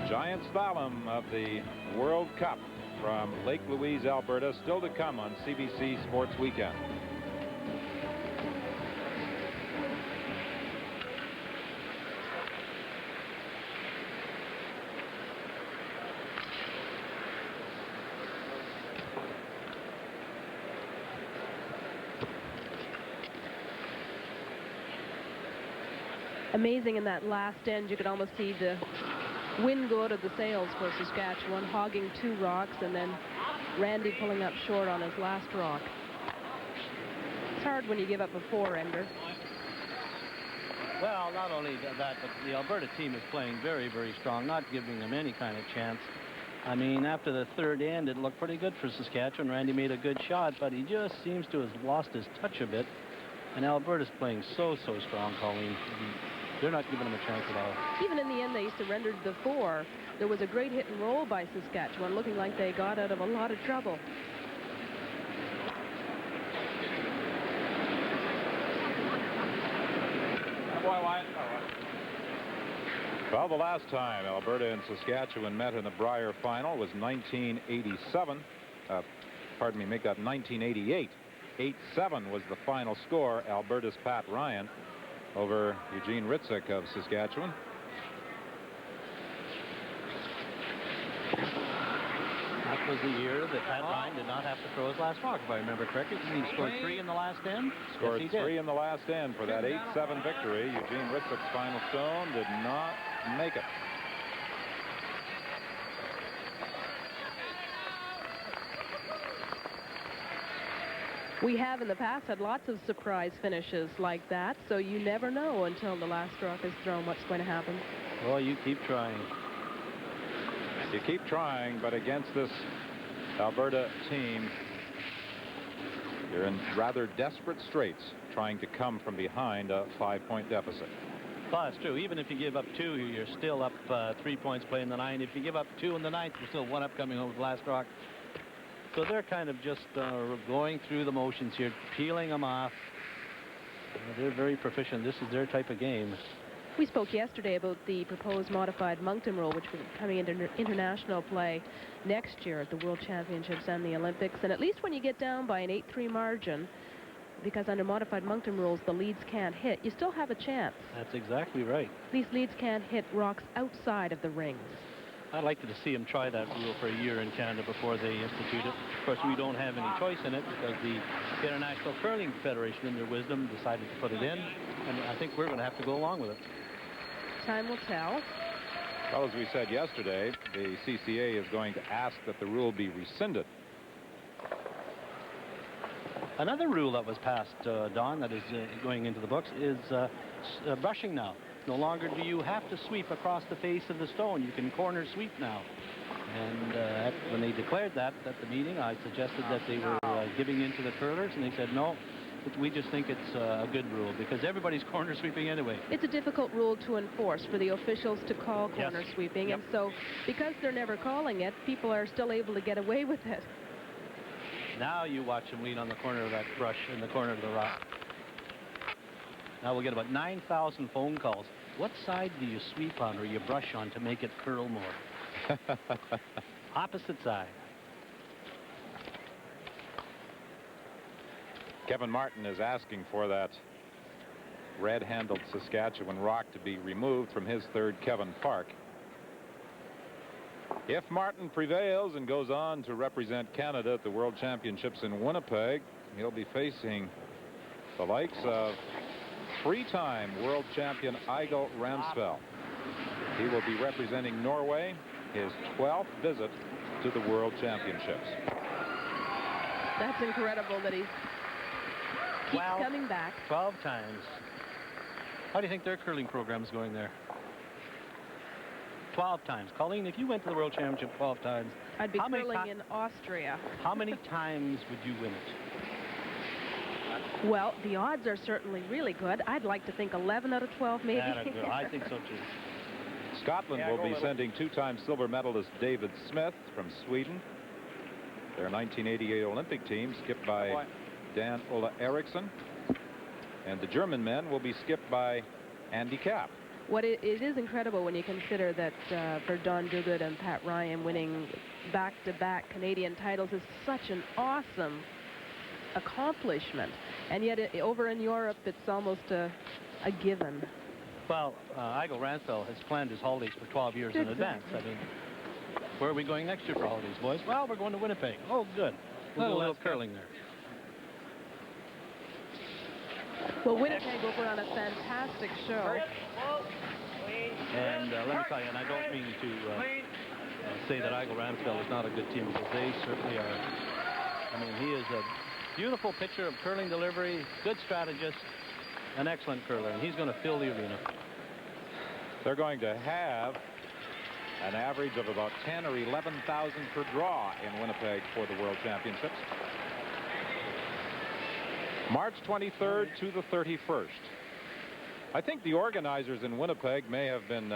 The giant slalom of the World Cup from Lake Louise, Alberta, still to come on CBC Sports Weekend. Amazing in that last end, you could almost see the wind go out of the sails for Saskatchewan, hogging 2 rocks, and then Randy pulling up short on his last rock. It's hard when you give up a 4-ender. Well, not only that, but the Alberta team is playing very, very strong, not giving them any kind of chance. I mean, after the 3rd end, it looked pretty good for Saskatchewan. Randy made a good shot, but he just seems to have lost his touch a bit. And Alberta's playing so strong, Colleen. They're not giving him a chance at all. Even in the end, they surrendered the 4. There was a great hit and roll by Saskatchewan, looking like they got out of a lot of trouble. Well, the last time Alberta and Saskatchewan met in a Brier final was 1987. Pardon me, make that 1988. 8-7 was the final score. Alberta's Pat Ryan over Eugene Ritzik of Saskatchewan. That was the year that Pat Ryan did not have to throw his last rock, if I remember correctly. He scored 3 in the last end. Scored yes, he 3 in the last end for that 8-7 victory. Eugene Ritzik's final stone did not make it. We have in the past had lots of surprise finishes like that, so you never know until the last rock is thrown what's going to happen. Well, you keep trying. You keep trying, but against this Alberta team, you're in rather desperate straits trying to come from behind a 5-point deficit. Well, that's true. Even if you give up 2, you're still up 3 points playing the 9th. If you give up 2 in the 9th, you're still 1 up coming home with the last rock. So they're kind of just going through the motions here, peeling them off. They're very proficient. This is their type of game. We spoke yesterday about the proposed modified Moncton rule, which will be coming into international play next year at the World Championships and the Olympics. And at least when you get down by an 8-3 margin, because under modified Moncton rules, the leads can't hit, you still have a chance. That's exactly right. These leads can't hit rocks outside of the rings. I'd like to see him try that rule for a year in Canada before they institute it. Of course, we don't have any choice in it because the International Curling Federation, in their wisdom, decided to put it in, and I think we're going to have to go along with it. Time will tell. Well, as we said yesterday, the CCA is going to ask that the rule be rescinded. Another rule that was passed, Don, that is going into the books is brushing now. No longer do you have to sweep across the face of the stone. You can corner sweep now. And when they declared that at the meeting, I suggested that they were giving in to the curlers, and they said, no, we just think it's a good rule because everybody's corner sweeping anyway. It's a difficult rule to enforce for the officials to call corner sweeping, and so because they're never calling it, people are still able to get away with it. Now you watch them lean on the corner of that brush in the corner of the rock. Now we'll get about 9,000 phone calls. What side do you sweep on or you brush on to make it curl more? Opposite side. Kevin Martin is asking for that red-handled Saskatchewan rock to be removed from his third Kevin Park. If Martin prevails and goes on to represent Canada at the World Championships in Winnipeg, he'll be facing the likes of three-time world champion Eigil Ransfeld. He will be representing Norway, his 12th visit to the World Championships. That's incredible that he keeps coming back. 12 times. How do you think their curling program's going there? 12 times. Colleen, if you went to the World Championship 12 times, I'd be curling in Austria. How many times would you win it? Well, the odds are certainly really good. I'd like to think 11 out of 12, maybe. I think so, too. Scotland will be sending two-time silver medalist David Smith from Sweden. Their 1988 Olympic team, skipped by Dan Ola Eriksson. And the German men will be skipped by Andy Capp. It is incredible when you consider that for Don Duguid and Pat Ryan winning back-to-back Canadian titles is such an awesome accomplishment. And yet over in Europe, it's almost a given. Well, Eigil Ransfeld has planned his holidays for 12 years in advance. I mean, where are we going next year for holidays, boys? Well, we're going to Winnipeg. Oh, good. We'll do a little curling there. Well, Winnipeg will put on a fantastic show. And let me tell you, and I don't mean to say that Eigil Ransfeld is not a good team, because they certainly are. I mean, he is a beautiful picture of curling delivery, good strategist, an excellent curler, and he's going to fill the arena. They're going to have an average of about 10 or 11,000 per draw in Winnipeg for the World Championships. March 23rd to the 31st. I think the organizers in Winnipeg may have been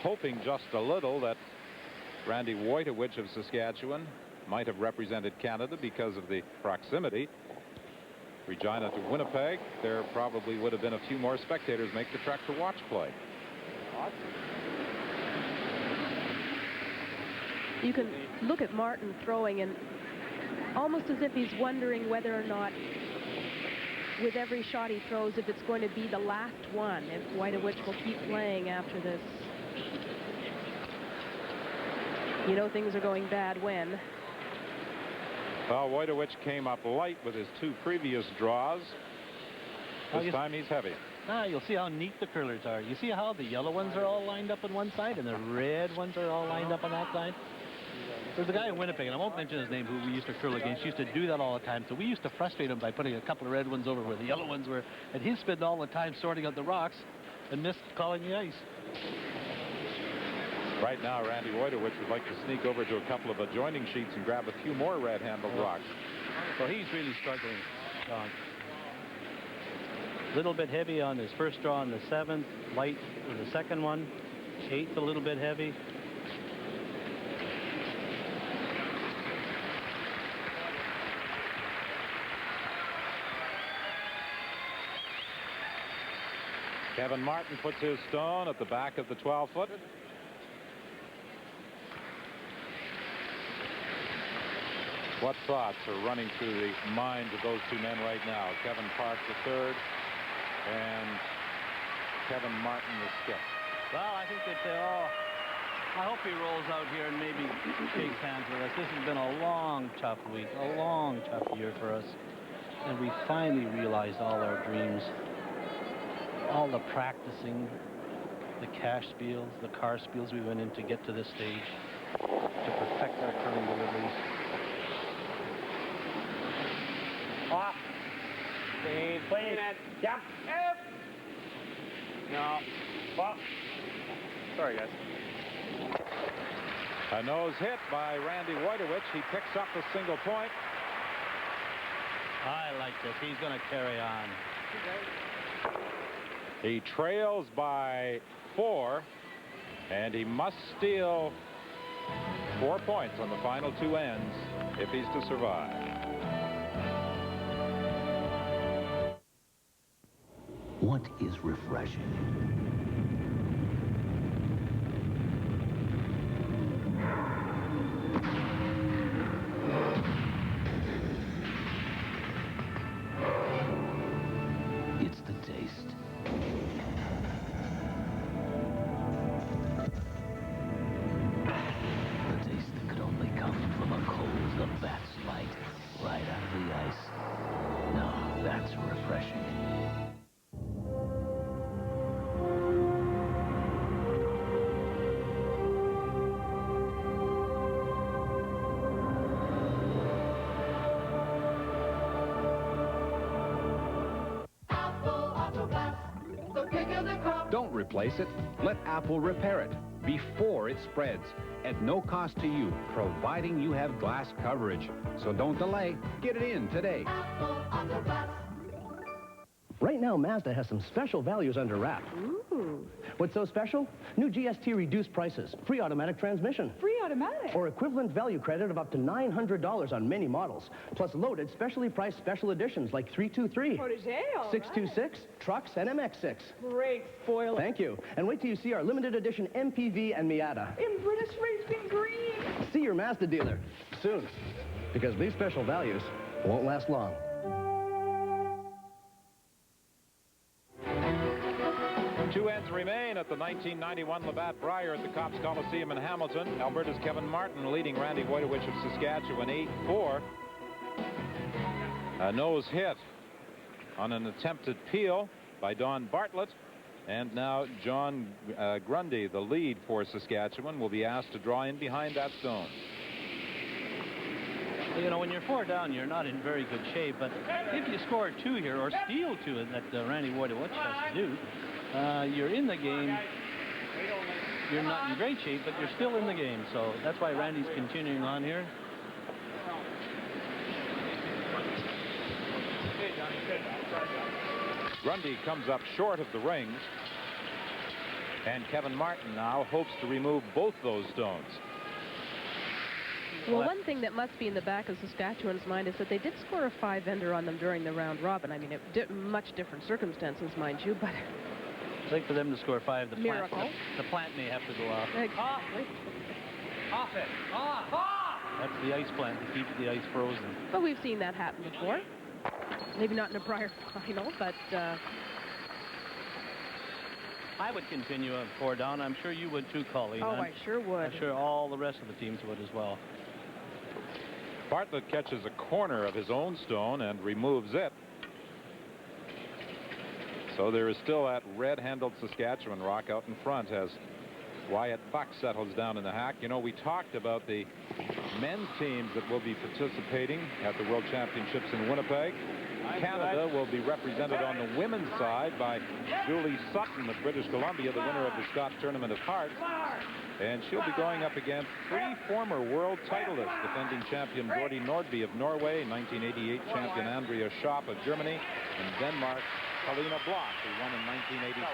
hoping just a little that Randy Woytowich of Saskatchewan might have represented Canada because of the proximity. Regina to Winnipeg, there probably would have been a few more spectators make the trek to watch play. You can look at Martin throwing and almost as if he's wondering whether or not with every shot he throws if it's going to be the last one, if Woytowich will keep playing after this. You know things are going bad when. Well, Woytowich came up light with his two previous draws. This time he's heavy. You'll see how neat the curlers are. You see how the yellow ones are all lined up on one side and the red ones are all lined up on that side? There's a guy in Winnipeg, and I won't mention his name, who we used to curl against. He used to do that all the time. So we used to frustrate him by putting a couple of red ones over where the yellow ones were. And he'd spend all the time sorting out the rocks and missed calling the ice. Right now, Randy Woytowich would like to sneak over to a couple of adjoining sheets and grab a few more red-handled rocks. So he's really struggling. A little bit heavy on his first draw on the 7th, light for the second one, 8th a little bit heavy. Kevin Martin puts his stone at the back of the 12-foot. What thoughts are running through the minds of those two men right now? Kevin Park, the third, and Kevin Martin, the skip. Well, I think they'd say, oh, I hope he rolls out here and maybe shakes hands with us. This has been a long, tough week, a long, tough year for us. And we finally realized all our dreams. All the practicing, the cash spiels, the car spiels we went in to get to this stage, to perfect our curling deliveries. Off. Clean, clean. Jump. No. Well. Sorry, guys. A nose hit by Randy Woytowich. He picks up the single point. I like this. He's going to carry on. He trails by 4, and he must steal 4 points on the final 2 ends if he's to survive. What is refreshing? It's the taste. The taste that could only come from a cold Labatt's Light right out of the ice. Now that's refreshing. Don't replace it. Let Apple repair it before it spreads at no cost to you, providing you have glass coverage. So don't delay. Get it in today. Right now, Mazda has some special values under wrap. Ooh. What's so special? New GST reduced prices, free automatic transmission. Free automatic. Or equivalent value credit of up to $900 on many models. Plus loaded, specially priced special editions like 323, Protégé, all 626, trucks, and MX6. Great spoiler. Thank you. And wait till you see our limited edition MPV and Miata. In British Racing Green. See your Mazda dealer soon. Because these special values won't last long. Two ends remain at the 1991 Labatt Brier at the Cops Coliseum in Hamilton. Alberta's Kevin Martin leading Randy Woytowich of Saskatchewan 8-4. A nose hit on an attempted peel by Don Bartlett. And now John Grundy, the lead for Saskatchewan, will be asked to draw in behind that stone. You know, when you're 4 down, you're not in very good shape. But if you score 2 here, or steal 2 that Randy Woytowich has to do, you're in the game. You're not in great shape, but you're still in the game. So that's why Randy's continuing on here. Grundy comes up short of the rings. And Kevin Martin now hopes to remove both those stones. Well, one thing that must be in the back of Saskatchewan's mind is that they did score a 5-ender on them during the round robin. I mean, much different circumstances, mind you, but... I think for them to score 5, the plant may have to go off. Exactly. Off it. Off. Off. That's the ice plant to keep the ice frozen. But we've seen that happen before. Maybe not in a Brier final, but... I would continue at 4 down. I'm sure you would too, Colleen. Oh, I sure would. I'm sure all the rest of the teams would as well. Bartlett catches a corner of his own stone and removes it. So there is still that red-handled Saskatchewan rock out in front as Wyatt Buck settles down in the hack. You know, we talked about the men's teams that will be participating at the World Championships in Winnipeg. Canada will be represented on the women's side by Julie Sutton of British Columbia, the winner of the Scott Tournament of Hearts. And she'll be going up against 3 former world titleists, defending champion Dorte Nordby of Norway, 1988 champion Andrea Schopp of Germany, and Denmark, Helena Block, who won in 1982.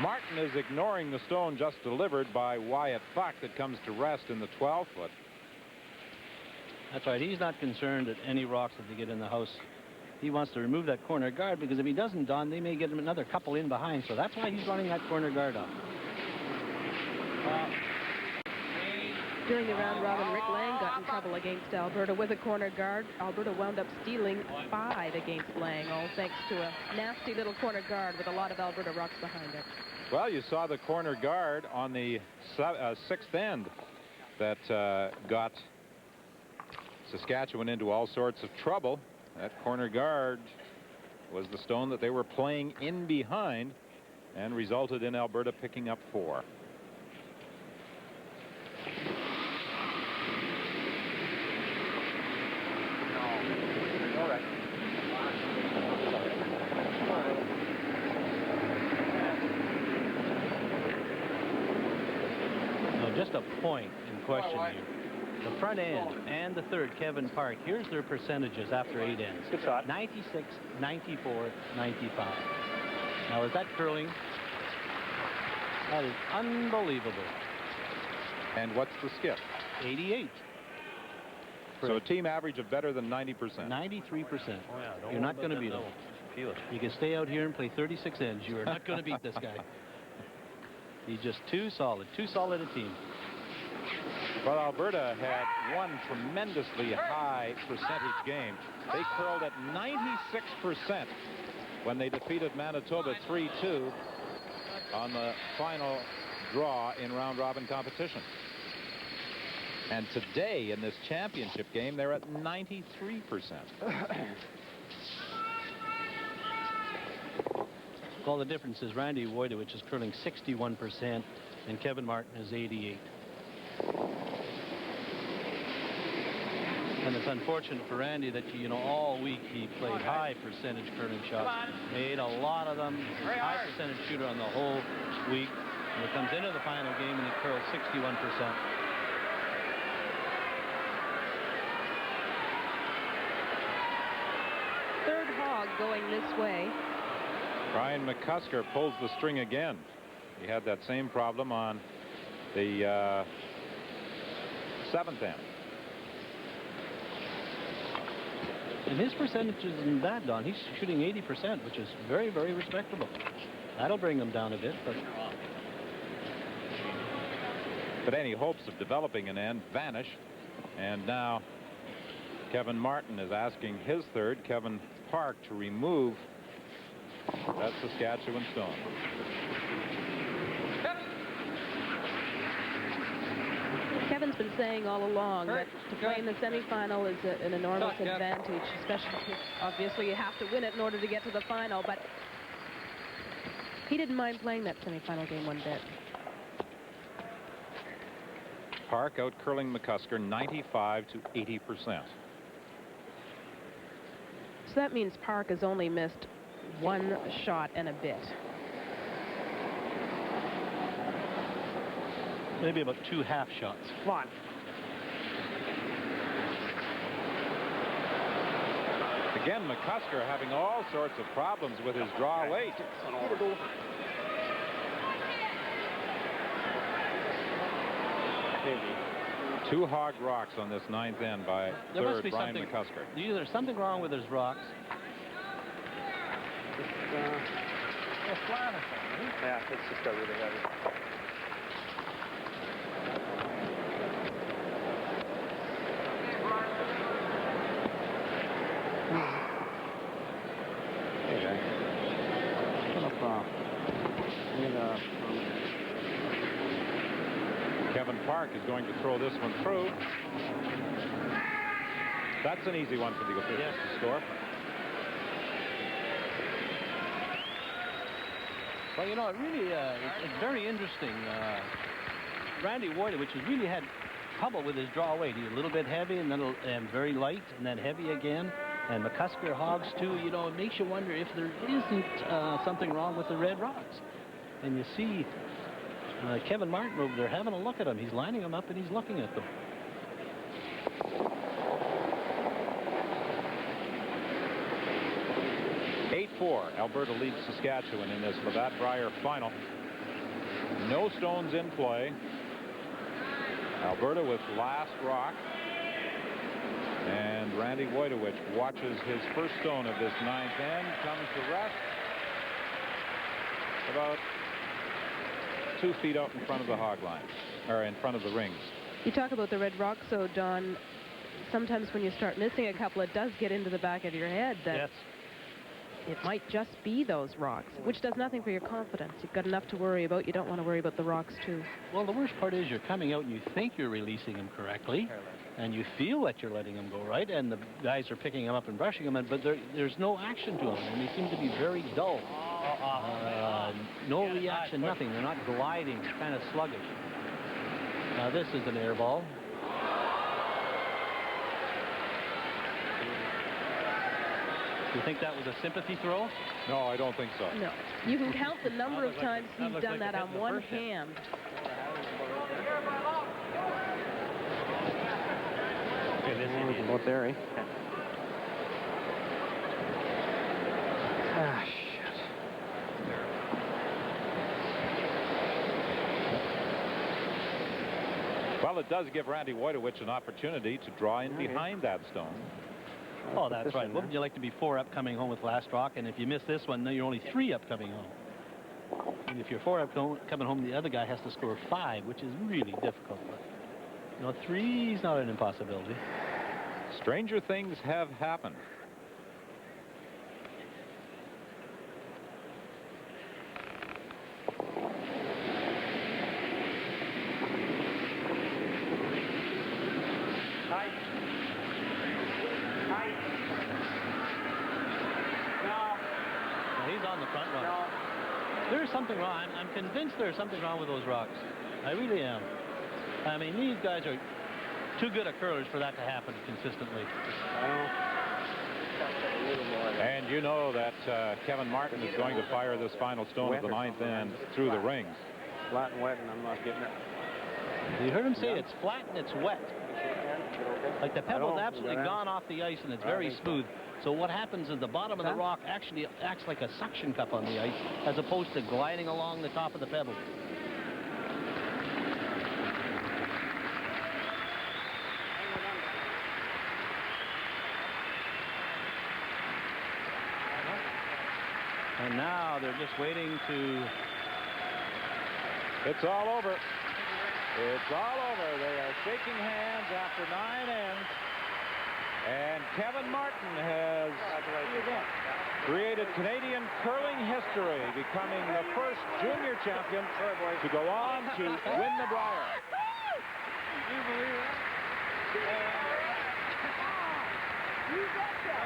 Martin is ignoring the stone just delivered by Wyatt Buck that comes to rest in the 12th foot. That's right. He's not concerned at any rocks that they get in the house. He wants to remove that corner guard because if he doesn't, Don, they may get him another couple in behind. So that's why he's running that corner guard up. During the round robin, Rick Lang got in trouble against Alberta with a corner guard. Alberta wound up stealing 5 against Lang, all thanks to a nasty little corner guard with a lot of Alberta rocks behind it. Well, you saw the corner guard on the 6th end that got Saskatchewan into all sorts of trouble. That corner guard was the stone that they were playing in behind and resulted in Alberta picking up 4. Just a point in question here. The front end and the third, Kevin Park, here's their percentages after 8 ends. Good shot. 96, 94, 95. Now, is that curling? That is unbelievable. And what's the skip? 88. So a team average of better than 90%. 93%. You're not going to beat him. You can stay out here and play 36 ends. You are not going to beat this guy. He's just too solid a team. Well, Alberta had one tremendously high percentage game. They curled at 96% when they defeated Manitoba 3-2 on the final draw in round-robin competition. And today in this championship game, they're at 93%. Well, the difference is Randy Woytowich is curling 61% and Kevin Martin is 88. And it's unfortunate for Randy that, you know, all week he played high percentage curling shots. Made a lot of them. High percentage shooter on the whole week. And it comes into the final game and he curls 61%. Third hog going this way. Brian McCusker pulls the string again. He had that same problem on the 7th end. And his percentage isn't bad, Don. He's shooting 80%, which is very, very respectable. That'll bring him down a bit, but any hopes of developing an end vanish. And now Kevin Martin is asking his third, Kevin Park, to remove that Saskatchewan stone. Kevin's been saying all along that to play in the semifinal is an enormous advantage, especially if obviously you have to win it in order to get to the final, but he didn't mind playing that semifinal game one bit. Park out curling McCusker 95 to 80%. So that means Park has only missed 1 shot and a bit. maybe about 2 half shots. Come on. Again, McCusker having all sorts of problems with his draw weight. Two hog rocks on this 9th end by third Brian McCusker. Either there's something wrong with his rocks. It's flat or something. Yeah, it's just got really heavy. Kevin Park is going to throw this one through. That's an easy one for the officials to score. Well, you know, it really it's very interesting. Randy Woytowich has really had trouble with his draw weight. He's a little bit heavy and then very light and then heavy again. And McCusker hogs too. You know, it makes you wonder if there isn't something wrong with the red rocks. And you see Kevin Martin over there having a look at him. He's lining them up and he's looking at them. Alberta leads Saskatchewan in this Labatt Brier final. No stones in play. Alberta with last rock. And Randy Woytowich watches his first stone of this 9th end. Comes to rest about 2 feet out in front of the hog line, or in front of the rings. You talk about the red rocks, so Don, sometimes when you start missing a couple, it does get into the back of your head that it might just be those rocks, which does nothing for your confidence. You've got enough to worry about. You don't want to worry about the rocks, too. Well, the worst part is you're coming out and you think you're releasing them correctly, and you feel that you're letting them go right, and the guys are picking them up and brushing them, but there's no action to them, and they seem to be very dull. No reaction, nothing. They're not gliding, kind of sluggish. Now, this is an air ball. Do you think that was a sympathy throw? No, I don't think so. No. You can count the number of times he's done that on one hand. Okay, this is about there, eh? Ah, shit. Well, it does give Randy Woytowich an opportunity to draw in behind that stone. Oh, that's right. Wouldn't you like to be 4 up coming home with last rock? And if you miss this one, then you're only 3 up coming home. And if you're 4 up coming home, the other guy has to score 5, which is really difficult. But, you know, 3 is not an impossibility. Stranger things have happened. There's something wrong. I'm convinced there's something wrong with those rocks. I really am. I mean, these guys are too good at curlers for that to happen consistently. And you know that Kevin Martin is going to fire this final stone of the 9th end through the rings. Flat and wet, and I'm not getting it. You heard him say it's flat and it's wet. Like the pebble's absolutely gone off the ice and it's very smooth. So what happens is the bottom of the rock actually acts like a suction cup on the ice as opposed to gliding along the top of the pebble. And now they're just waiting to... It's all over. It's all over. They are shaking hands after 9 ends. And Kevin Martin has created Canadian curling history, becoming the first junior champion to go on to win the Brier. Do you believe that? You betcha.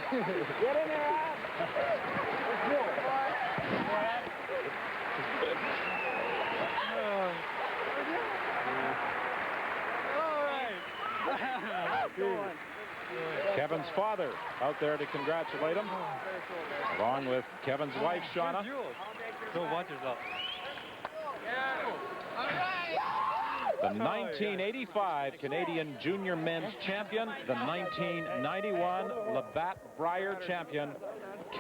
Get in there, Ab. Let's do it. Kevin's father out there to congratulate him, along with Kevin's wife, Shauna. Don't watch yourself. The 1985 Canadian Junior Men's Champion, the 1991 Labatt Brier Champion,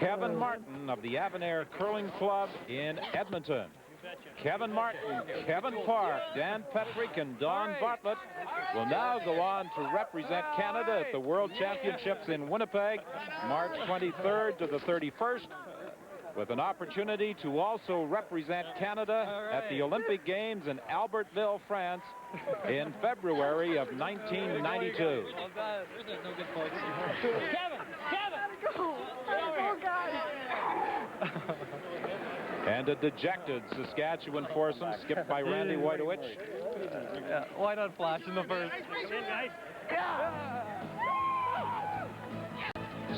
Kevin Martin of the Avonare Curling Club in Edmonton. Kevin Martin, Kevin Park, Dan Petrick, and Don Bartlett will now go on to represent Canada at the World Championships in Winnipeg, March 23rd to the 31st, with an opportunity to also represent Canada at the Olympic Games in Albertville, France, in February of 1992. And a dejected Saskatchewan foursome skipped by Randy Woytowich. Yeah, why not flash in the first?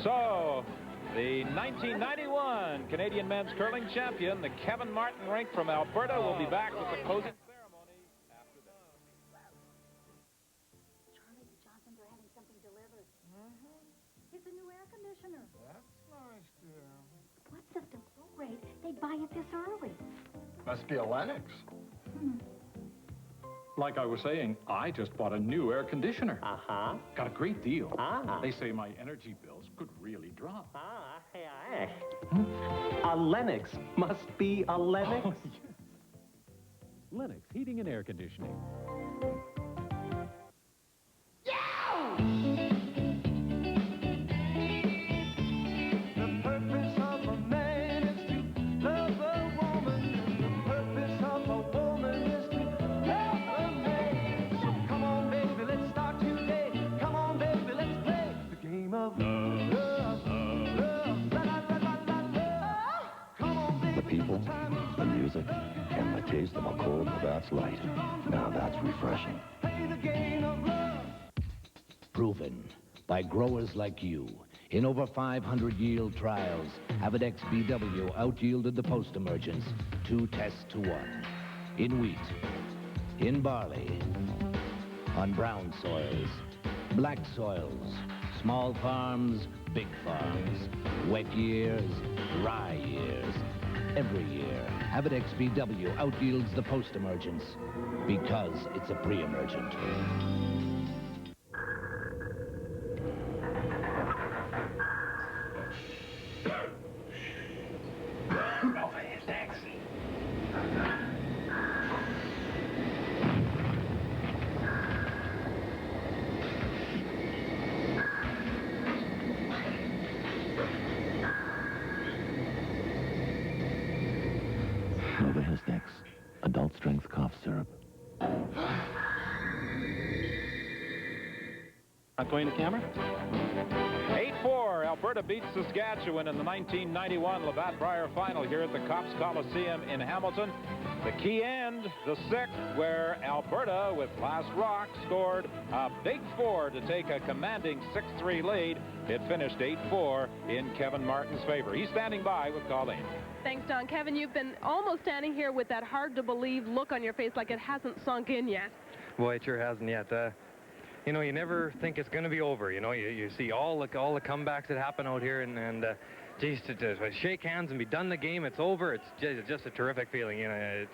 So, the 1991 Canadian Men's Curling Champion, the Kevin Martin rink from Alberta, will be back with the closing ceremony after this. Charlie, the Johnsons are having something delivered. It's a new air conditioner. That's nice, dear. What's the flow rate? They'd buy it this early. Must be a Lennox. Like I was saying, I just bought a new air conditioner. Got a great deal. They say my energy bills could really drop. A Lennox must be a Lennox. Oh, yes. Lennox Heating and Air Conditioning. The people, the music, and the taste of a cold Labatt's Light. Now that's refreshing. Proven by growers like you. In over 500 yield trials, Avidex BW out-yielded the post-emergence 2 tests to 1. In wheat, in barley, on brown soils, black soils, small farms, big farms, wet years, dry years. Every year, Avidex BW out-yields the post-emergence because it's a pre-emergent. Over his next. Nova Histex, adult strength cough syrup. Not going to camera? 8-4, Alberta beats Saskatchewan in the 1991 Labatt Brier final here at the Cops Coliseum in Hamilton. The key end, the 6th, where Alberta, with last rock, scored a big 4 to take a commanding 6-3 lead. It finished 8-4 in Kevin Martin's favor. He's standing by with Colleen. Thanks, Don. Kevin, you've been almost standing here with that hard-to-believe look on your face like it hasn't sunk in yet. Boy, it sure hasn't yet. You know, you never think it's going to be over. You know, you see all the comebacks that happen out here, and geez, to shake hands and be done the game, it's over. It's just a terrific feeling. You know,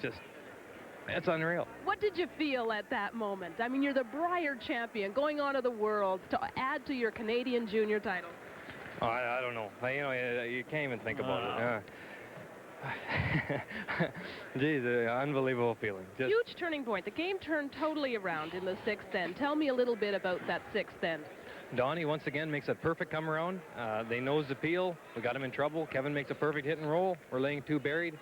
it's unreal. What did you feel at that moment? I mean, you're the Brier champion, going on to the Worlds to add to your Canadian junior title. Oh, I don't know. You know, you can't even think about it. Geez, unbelievable feeling. Huge turning point. The game turned totally around in the 6th end. Tell me a little bit about that 6th end. Donnie once again makes a perfect come around. They nose the peel. We got him in trouble. Kevin makes a perfect hit and roll. We're laying 2 buried.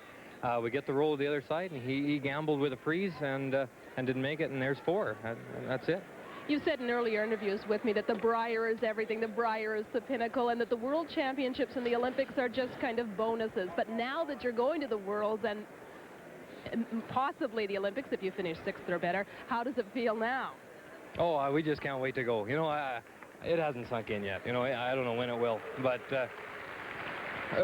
We get the roll to the other side, and he gambled with a freeze and didn't make it, and there's 4. That's it. You said in earlier interviews with me that the Brier is everything, the Brier is the pinnacle, and that the World Championships and the Olympics are just kind of bonuses. But now that you're going to the Worlds and possibly the Olympics, if you finish 6th or better, how does it feel now? Oh, we just can't wait to go. You know, it hasn't sunk in yet. You know, I don't know when it will, but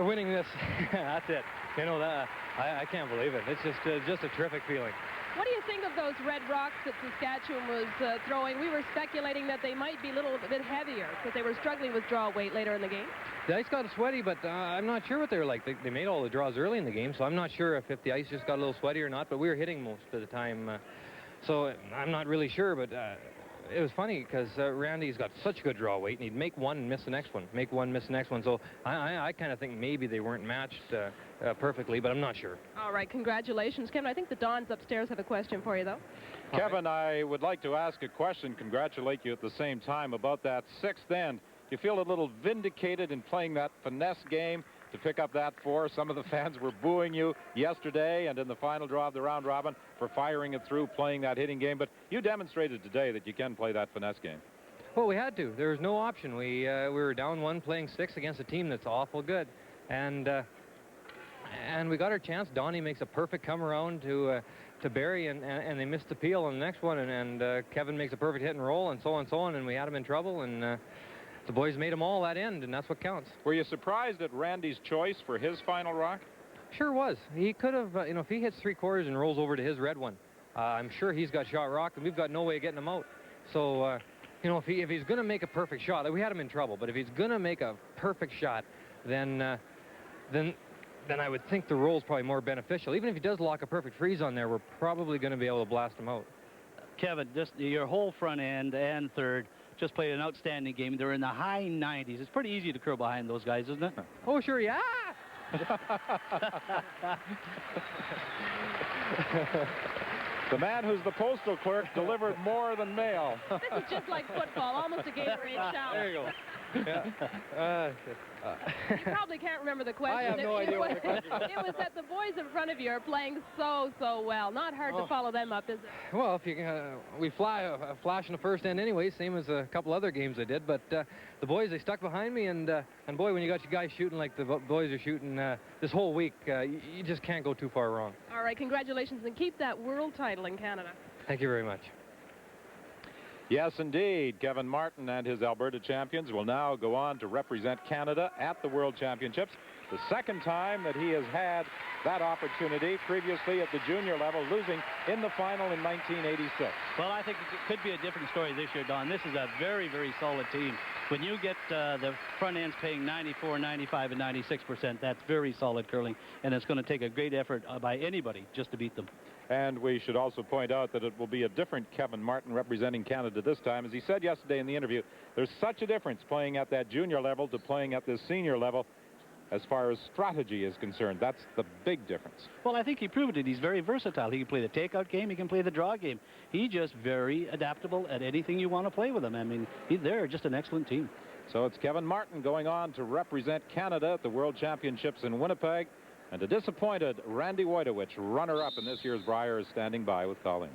winning this, that's it. You know, I can't believe it. It's just a terrific feeling. What do you think of those red rocks that Saskatchewan was throwing? We were speculating that they might be a little bit heavier because they were struggling with draw weight later in the game. The ice got sweaty, but I'm not sure what they were like. They made all the draws early in the game, so I'm not sure if the ice just got a little sweaty or not, but we were hitting most of the time. So I'm not really sure, but it was funny because Randy's got such good draw weight, and he'd make one and miss the next one, make one, miss the next one. So I kind of think maybe they weren't matched perfectly, but I'm not sure. All right, congratulations, Kevin. I think the Dons upstairs have a question for you, though. Kevin, I would like to ask a question, congratulate you at the same time about that 6th end. Do you feel a little vindicated in playing that finesse game to pick up that 4? Some of the fans were booing you yesterday and in the final draw of the round robin for firing it through, playing that hitting game, but you demonstrated today that you can play that finesse game. Well, we had to. There was no option. We were down 1 playing 6 against a team that's awful good, and we got our chance. Donnie makes a perfect come around to Barry, and they missed the peel on the next one, and Kevin makes a perfect hit and roll, and so on, and we had him in trouble, and the boys made them all that end, and that's what counts. Were you surprised at Randy's choice for his final rock? Sure was. He could have, you know, if he hits 3/4 and rolls over to his red one, I'm sure he's got shot rock, and we've got no way of getting him out. So, you know, if he's going to make a perfect shot, we had him in trouble, but if he's going to make a perfect shot, then I would think the roll's probably more beneficial. Even if he does lock a perfect freeze on there, we're probably going to be able to blast him out. Kevin, just your whole front end and third just played an outstanding game. They're in the high 90s. It's pretty easy to curl behind those guys, isn't it? Oh, sure, yeah. The man who's the postal clerk delivered more than mail. This is just like football, almost a Gatorade shower. There you go. You probably can't remember the question. I have no idea what the question was. It was that the boys in front of you are playing so well. Not hard to follow them up, is it? Well, if you we fly a flash in the first end anyway, same as a couple other games I did. But the boys, they stuck behind me, and boy, when you got your guys shooting like the boys are shooting this whole week, you just can't go too far wrong. All right, congratulations, and keep that world title in Canada. Thank you very much. Yes, indeed. Kevin Martin and his Alberta champions will now go on to represent Canada at the World Championships. The second time that he has had that opportunity, previously at the junior level, losing in the final in 1986. Well, I think it could be a different story this year, Don. This is a very, very solid team. When you get the front ends paying 94, 95, and 96%, that's very solid curling, and it's going to take a great effort by anybody just to beat them. And we should also point out that it will be a different Kevin Martin representing Canada this time. As he said yesterday in the interview, there's such a difference playing at that junior level to playing at this senior level as far as strategy is concerned. That's the big difference. Well, I think he proved it. He's very versatile. He can play the takeout game. He can play the draw game. He's just very adaptable at anything you want to play with him. I mean, they're just an excellent team. So it's Kevin Martin going on to represent Canada at the World Championships in Winnipeg. And a disappointed Randy Woytowich, runner-up in this year's Brier, is standing by with Colleen.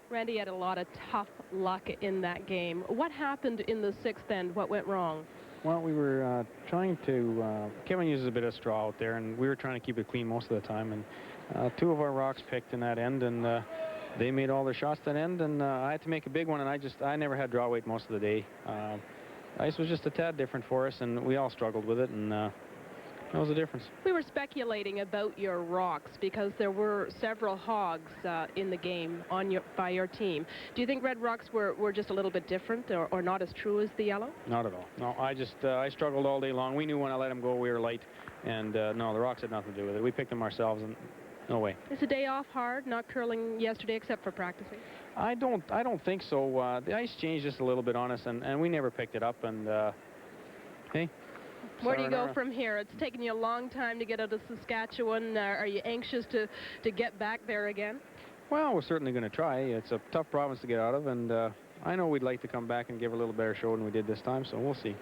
Randy had a lot of tough luck in that game. What happened in the sixth end? What went wrong? Well, we were trying to, Kevin uses a bit of straw out there, and we were trying to keep it clean most of the time. And two of our rocks picked in that end, and they made all their shots that end, and I had to make a big one, and I never had draw weight most of the day. Ice was just a tad different for us, and we all struggled with it, and that was the difference. We were speculating about your rocks because there were several hogs in the game by your team. Do you think red rocks were just a little bit different or not as true as the yellow? Not at all. No, I struggled all day long. We knew when I let them go we were light, and no, the rocks had nothing to do with it. We picked them ourselves, and no way. Is the day off hard, not curling yesterday except for practicing? I don't think so. The ice changed just a little bit on us, and we never picked it up, and hey. Where do you go from here? It's taken you a long time to get out of Saskatchewan. Are you anxious to get back there again? Well, we're certainly going to try. It's a tough province to get out of, and I know we'd like to come back and give a little better show than we did this time, so we'll see.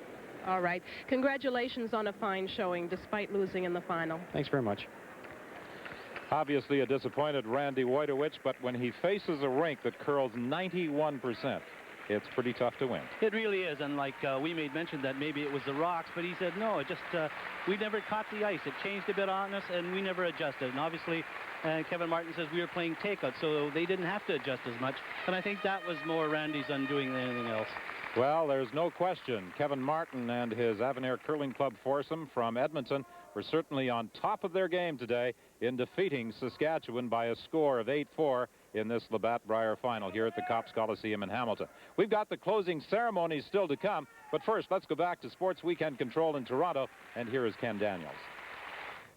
All right. Congratulations on a fine showing, despite losing in the final. Thanks very much. Obviously a disappointed Randy Woytowich, but when he faces a rink that curls 91%, it's pretty tough to win. It really is, and like we made mention that maybe it was the rocks, but he said no, it just we never caught the ice. It changed a bit on us, and we never adjusted. And obviously, Kevin Martin says we were playing takeout, so they didn't have to adjust as much. And I think that was more Randy's undoing than anything else. Well, there's no question. Kevin Martin and his Avenir Curling Club foursome from Edmonton were certainly on top of their game today in defeating Saskatchewan by a score of 8-4 in this Labatt Brier final here at the Cops Coliseum in Hamilton. We've got the closing ceremonies still to come, but first let's go back to Sports Weekend Control in Toronto, and here is Ken Daniels.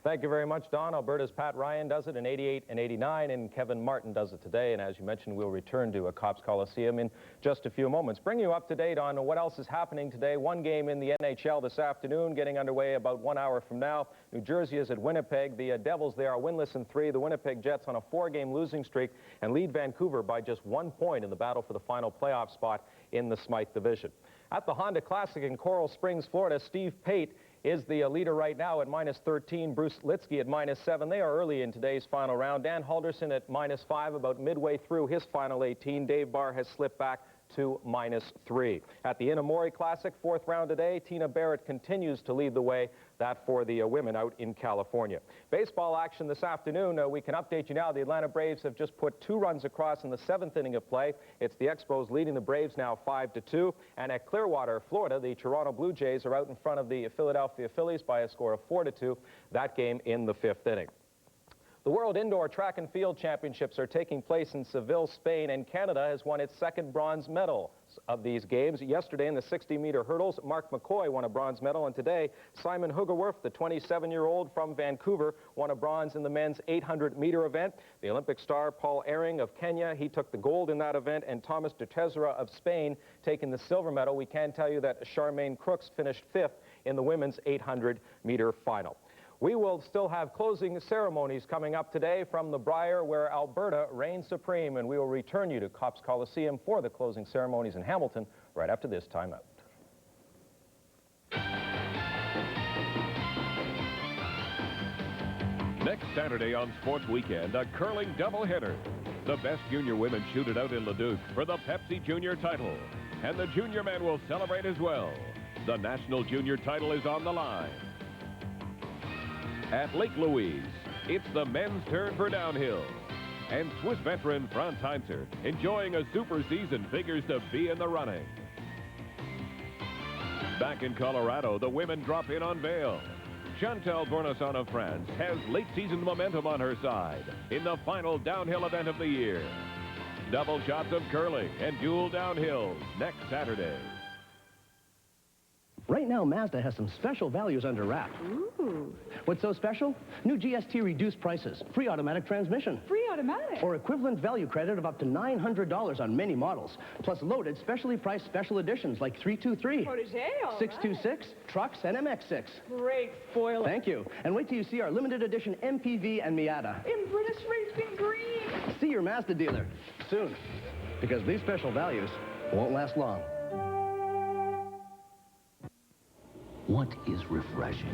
Thank you very much, Don. Alberta's Pat Ryan does it in 88 and 89, and Kevin Martin does it today. And as you mentioned, we'll return to a Cops Coliseum in just a few moments. Bring you up to date on what else is happening today. One game in the NHL this afternoon, getting underway about 1 hour from now. New Jersey is at Winnipeg. The Devils, they are winless in 3. The Winnipeg Jets on a 4-game losing streak and lead Vancouver by just 1 point in the battle for the final playoff spot in the Smythe Division. At the Honda Classic in Coral Springs, Florida, Steve Pate is the leader right now at -13. Bruce Litsky at -7. They are early in today's final round. Dan Halderson at -5, about midway through his final 18. Dave Barr has slipped back to -3. At the Inamori Classic, 4th round today, Tina Barrett continues to lead the way, that for the women out in California. Baseball action this afternoon. We can update you now. The Atlanta Braves have just put 2 runs across in the 7th inning of play. It's the Expos leading the Braves now 5-2. And at Clearwater, Florida, the Toronto Blue Jays are out in front of the Philadelphia Phillies by a score of 4-2. That game in the 5th inning. The World Indoor Track and Field Championships are taking place in Seville, Spain, and Canada has won its 2nd bronze medal of these games. Yesterday in the 60-meter hurdles, Mark McCoy won a bronze medal, and today Simon Hugerwerf, the 27-year-old from Vancouver, won a bronze in the men's 800-meter event. The Olympic star Paul Ehring of Kenya, he took the gold in that event, and Thomas de Tezera of Spain taking the silver medal. We can tell you that Charmaine Crooks finished 5th in the women's 800-meter final. We will still have closing ceremonies coming up today from the Brier, where Alberta reigns supreme, and we will return you to Cops Coliseum for the closing ceremonies in Hamilton right after this timeout. Next Saturday on Sports Weekend, a curling doubleheader. The best junior women shoot it out in Leduc for the Pepsi Junior title. And the junior men will celebrate as well. The national junior title is on the line. At Lake Louise, it's the men's turn for downhill. And Swiss veteran Franz Heinzer, enjoying a super season, figures to be in the running. Back in Colorado, the women drop in on Vail. Chantal Bournesson of France has late-season momentum on her side in the final downhill event of the year. Double shots of curling and dual downhills next Saturday. Right now, Mazda has some special values under wrap. Ooh. What's so special? New GST reduced prices, free automatic transmission. Free automatic? Or equivalent value credit of up to $900 on many models. Plus loaded, specially priced special editions like 323, Protégé, all 626, trucks, and MX6. Great spoiler. Thank you. And wait till you see our limited edition MPV and Miata. In British Racing Green. See your Mazda dealer soon, because these special values won't last long. What is refreshing?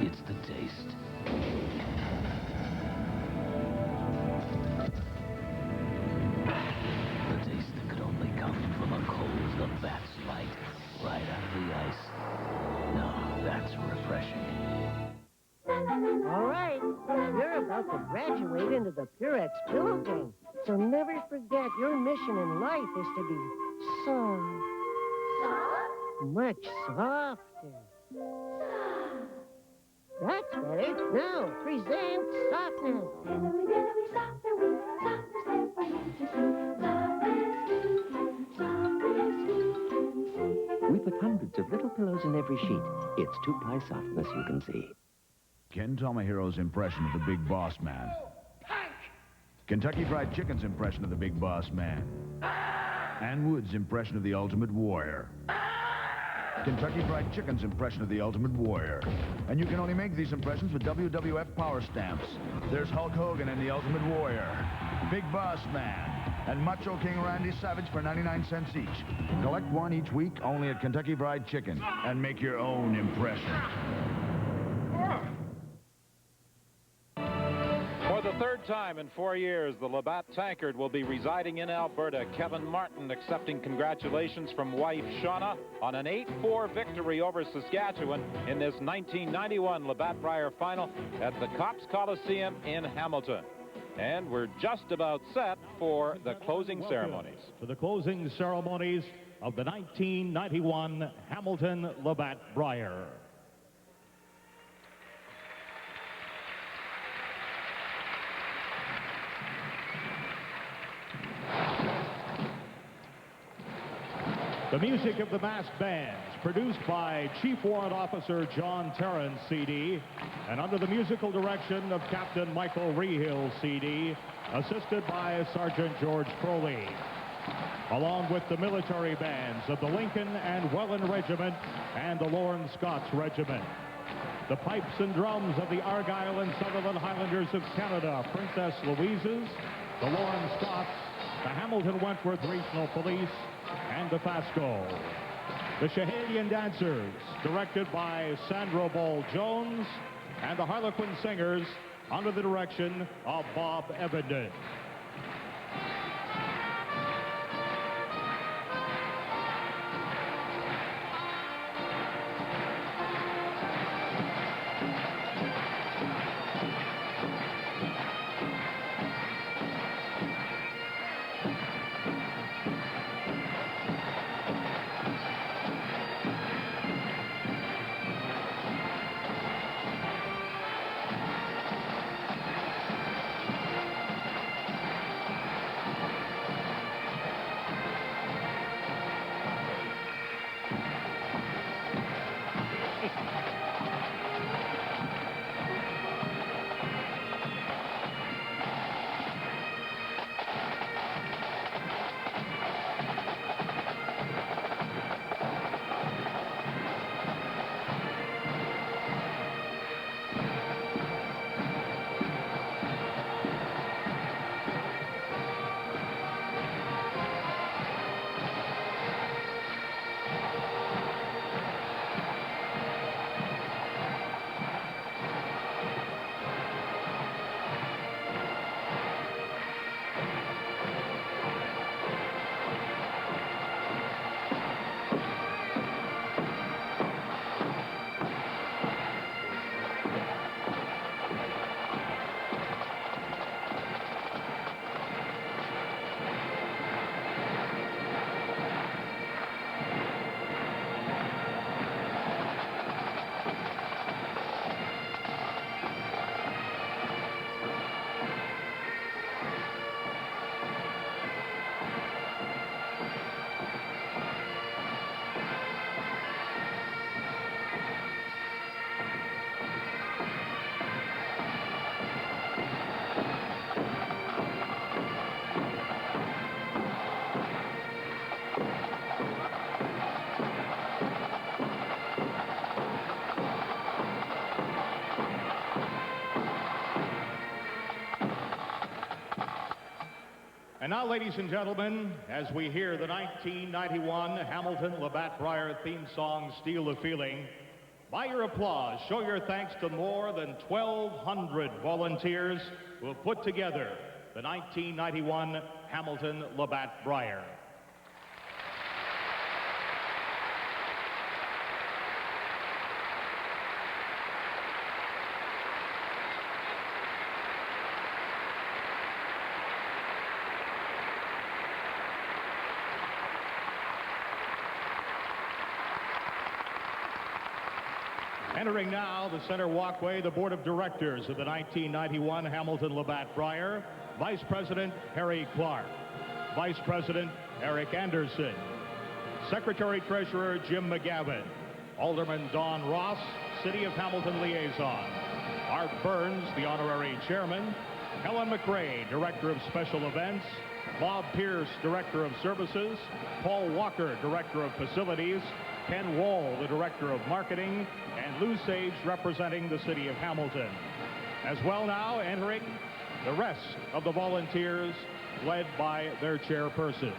It's the taste. The taste that could only come from a cold Labatt's Light right out of the ice. Now that's refreshing. All right, you're about to graduate into the Purex Pillow Gang. So never forget your mission in life is to be soft. Much softer. That's better. Now, present softness. We put hundreds of little pillows in every sheet. It's 2-ply softness, you can see. Ken Tomahiro's impression of the Big Boss Man. Kentucky Fried Chicken's impression of the Big Boss Man. Ann Wood's impression of the Ultimate Warrior. Kentucky Fried Chicken's impression of the Ultimate Warrior. And you can only make these impressions with WWF Power Stamps. There's Hulk Hogan and the Ultimate Warrior, Big Boss Man, and Macho King Randy Savage for 99 cents each. Collect one each week only at Kentucky Fried Chicken and make your own impression. For the third time in 4 years, the Labatt Tankard will be residing in Alberta. Kevin Martin accepting congratulations from wife Shauna on an 8-4 victory over Saskatchewan in this 1991 Labatt Brier final at the Cops Coliseum in Hamilton. And we're just about set for the closing ceremonies. To the closing ceremonies of the 1991 Hamilton Labatt Brier. The music of the masked bands, produced by Chief Warrant Officer John Terrence, CD, and under the musical direction of Captain Michael Rehill, CD, assisted by Sergeant George Crowley, along with the military bands of the Lincoln and Welland Regiment and the Lorne Scots Regiment. The pipes and drums of the Argyll and Sutherland Highlanders of Canada, Princess Louise's, the Lorne Scots, the Hamilton Wentworth Regional Police, and the Fasco. The Schahelian Dancers, directed by Sandra Ball-Jones, and the Harlequin Singers under the direction of Bob Evenden. And now, ladies and gentlemen, as we hear the 1991 Hamilton-Labatt Brier theme song, Steal the Feeling, by your applause, show your thanks to more than 1,200 volunteers who have put together the 1991 Hamilton-Labatt Brier. Entering now the center walkway, the Board of Directors of the 1991 Hamilton-Labatt Brier, Vice President Harry Clark, Vice President Eric Anderson, Secretary-Treasurer Jim McGavin, Alderman Don Ross, City of Hamilton Liaison, Art Burns, the Honorary Chairman, Helen McRae, Director of Special Events, Bob Pierce, Director of Services, Paul Walker, Director of Facilities, Ken Wall, the Director of Marketing, and Lou Sage, representing the City of Hamilton. As well now, entering the rest of the volunteers, led by their chairpersons.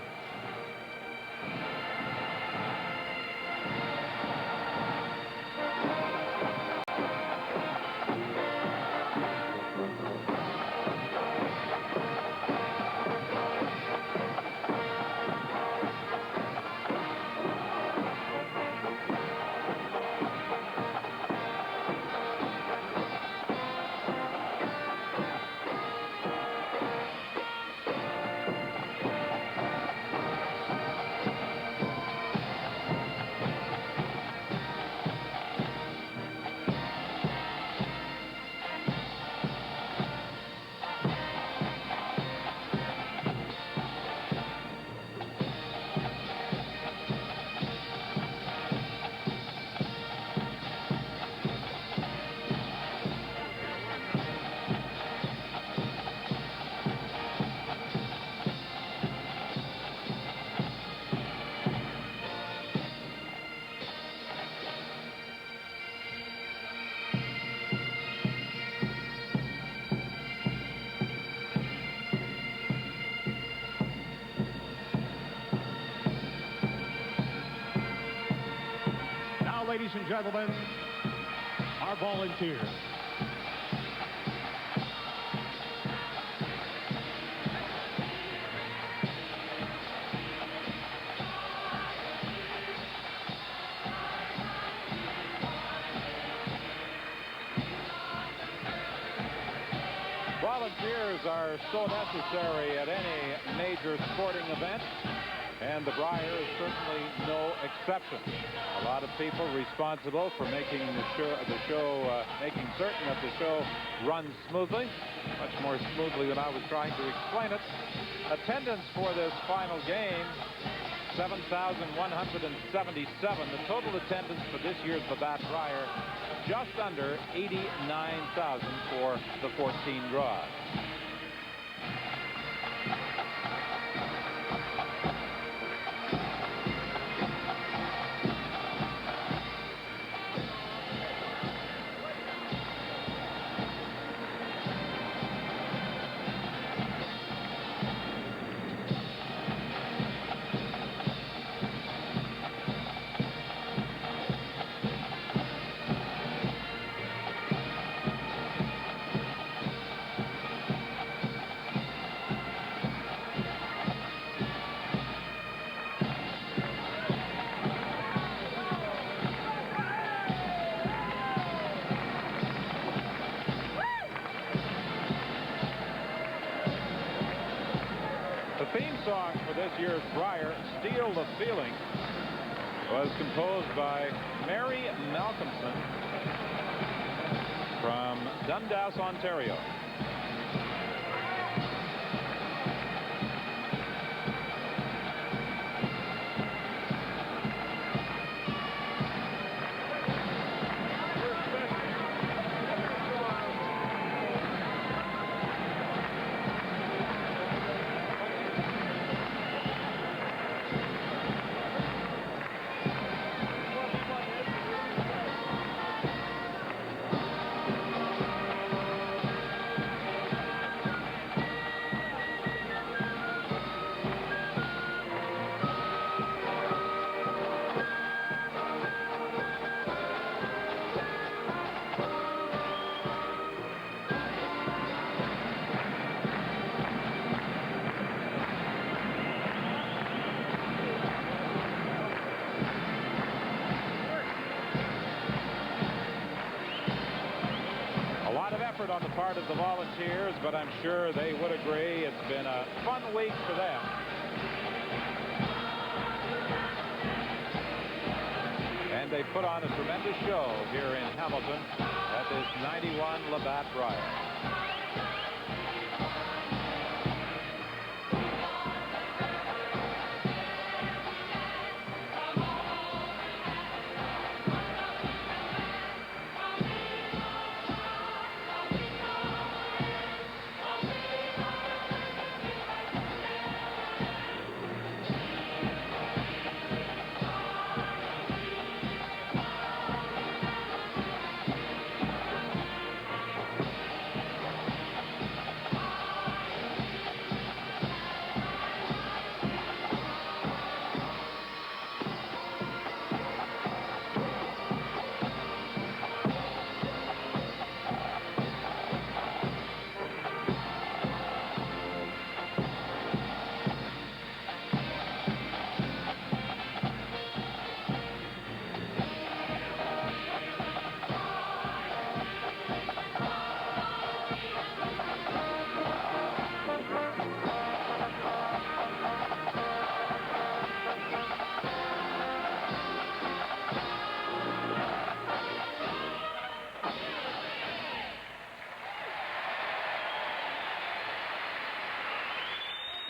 Ladies and gentlemen, our volunteers. Volunteers are so necessary at any major sporting event, and the Brier is certainly no exception. A lot of people responsible for making making certain that the show runs smoothly, much more smoothly than I was trying to explain it. Attendance for this final game, 7,177. The total attendance for this year's Labatt Brier, just under 89,000 for the 14 draws. Song for this year's Brier, Steal the Feeling, was composed by Mary Malcolmson from Dundas, Ontario. part of the Volunteers, but I'm sure they would agree it's been a fun week for them. And they put on a tremendous show here in Hamilton at this 91 Labatt Brier.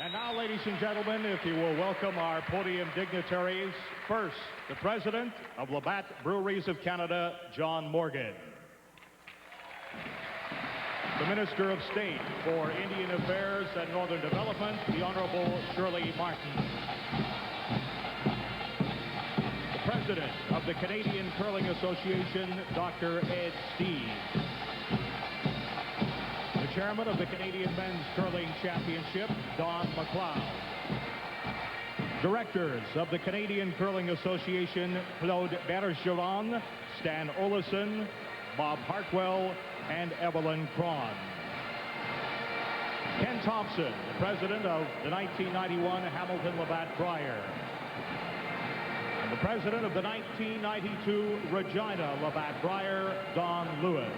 And now, ladies and gentlemen, if you will welcome our podium dignitaries. First, the President of Labatt Breweries of Canada, John Morgan. The Minister of State for Indian Affairs and Northern Development, the Honorable Shirley Martin. The President of the Canadian Curling Association, Dr. Ed Steve. Chairman of the Canadian Men's Curling Championship, Don McLeod. Directors of the Canadian Curling Association, Claude Bergeron, Stan Olesen, Bob Hartwell, and Evelyn Cron. Ken Thompson, the president of the 1991 Hamilton Labatt Brier. And the president of the 1992 Regina Labatt Brier, Don Lewis.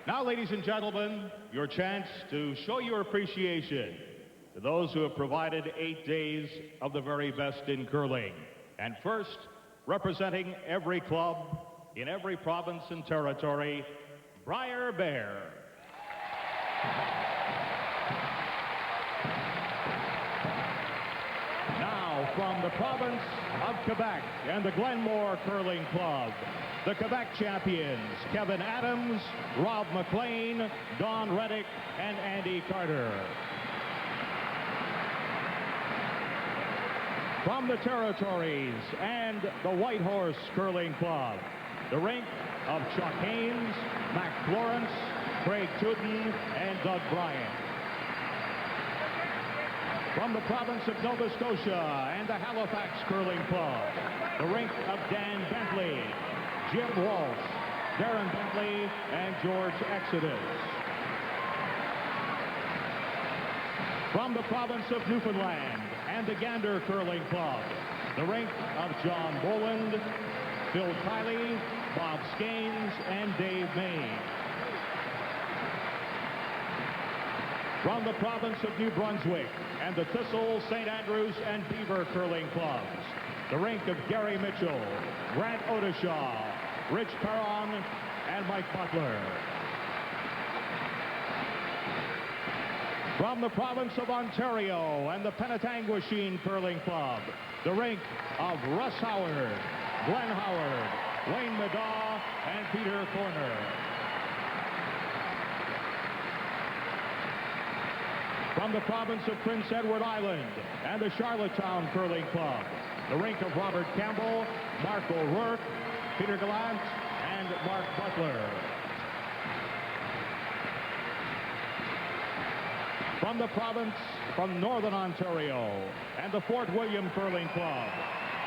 Now, ladies and gentlemen, your chance to show your appreciation to those who have provided 8 days of the very best in curling. And first, representing every club in every province and territory, Brier Bear. Now, from the province of Quebec and the Glenmore Curling Club, the Quebec champions, Kevin Adams, Rob McLean, Don Reddick, and Andy Carter. From the territories and the White Horse Curling Club, the rink of Chuck Haynes, Mac Florence, Craig Tooten, and Doug Bryant. From the province of Nova Scotia and the Halifax Curling Club, the rink of Dan Bentley, Jim Walsh, Darren Bentley, and George Exodus. From the province of Newfoundland and the Gander Curling Club, the rink of John Boland, Phil Kiley, Bob Skanes, and Dave May. From the province of New Brunswick and the Thistle, St. Andrews, and Beaver Curling Clubs, the rink of Gary Mitchell, Grant Odishaw, Rich Perron, and Mike Butler. From the province of Ontario and the Penetanguishene Curling Club, the rink of Russ Howard, Glenn Howard, Wayne Madaw, and Peter Corner. From the province of Prince Edward Island and the Charlottetown Curling Club, the rink of Robert Campbell, Mark O'Rourke, Peter Gallant, and Mark Butler. From the province from Northern Ontario and the Fort William Curling Club,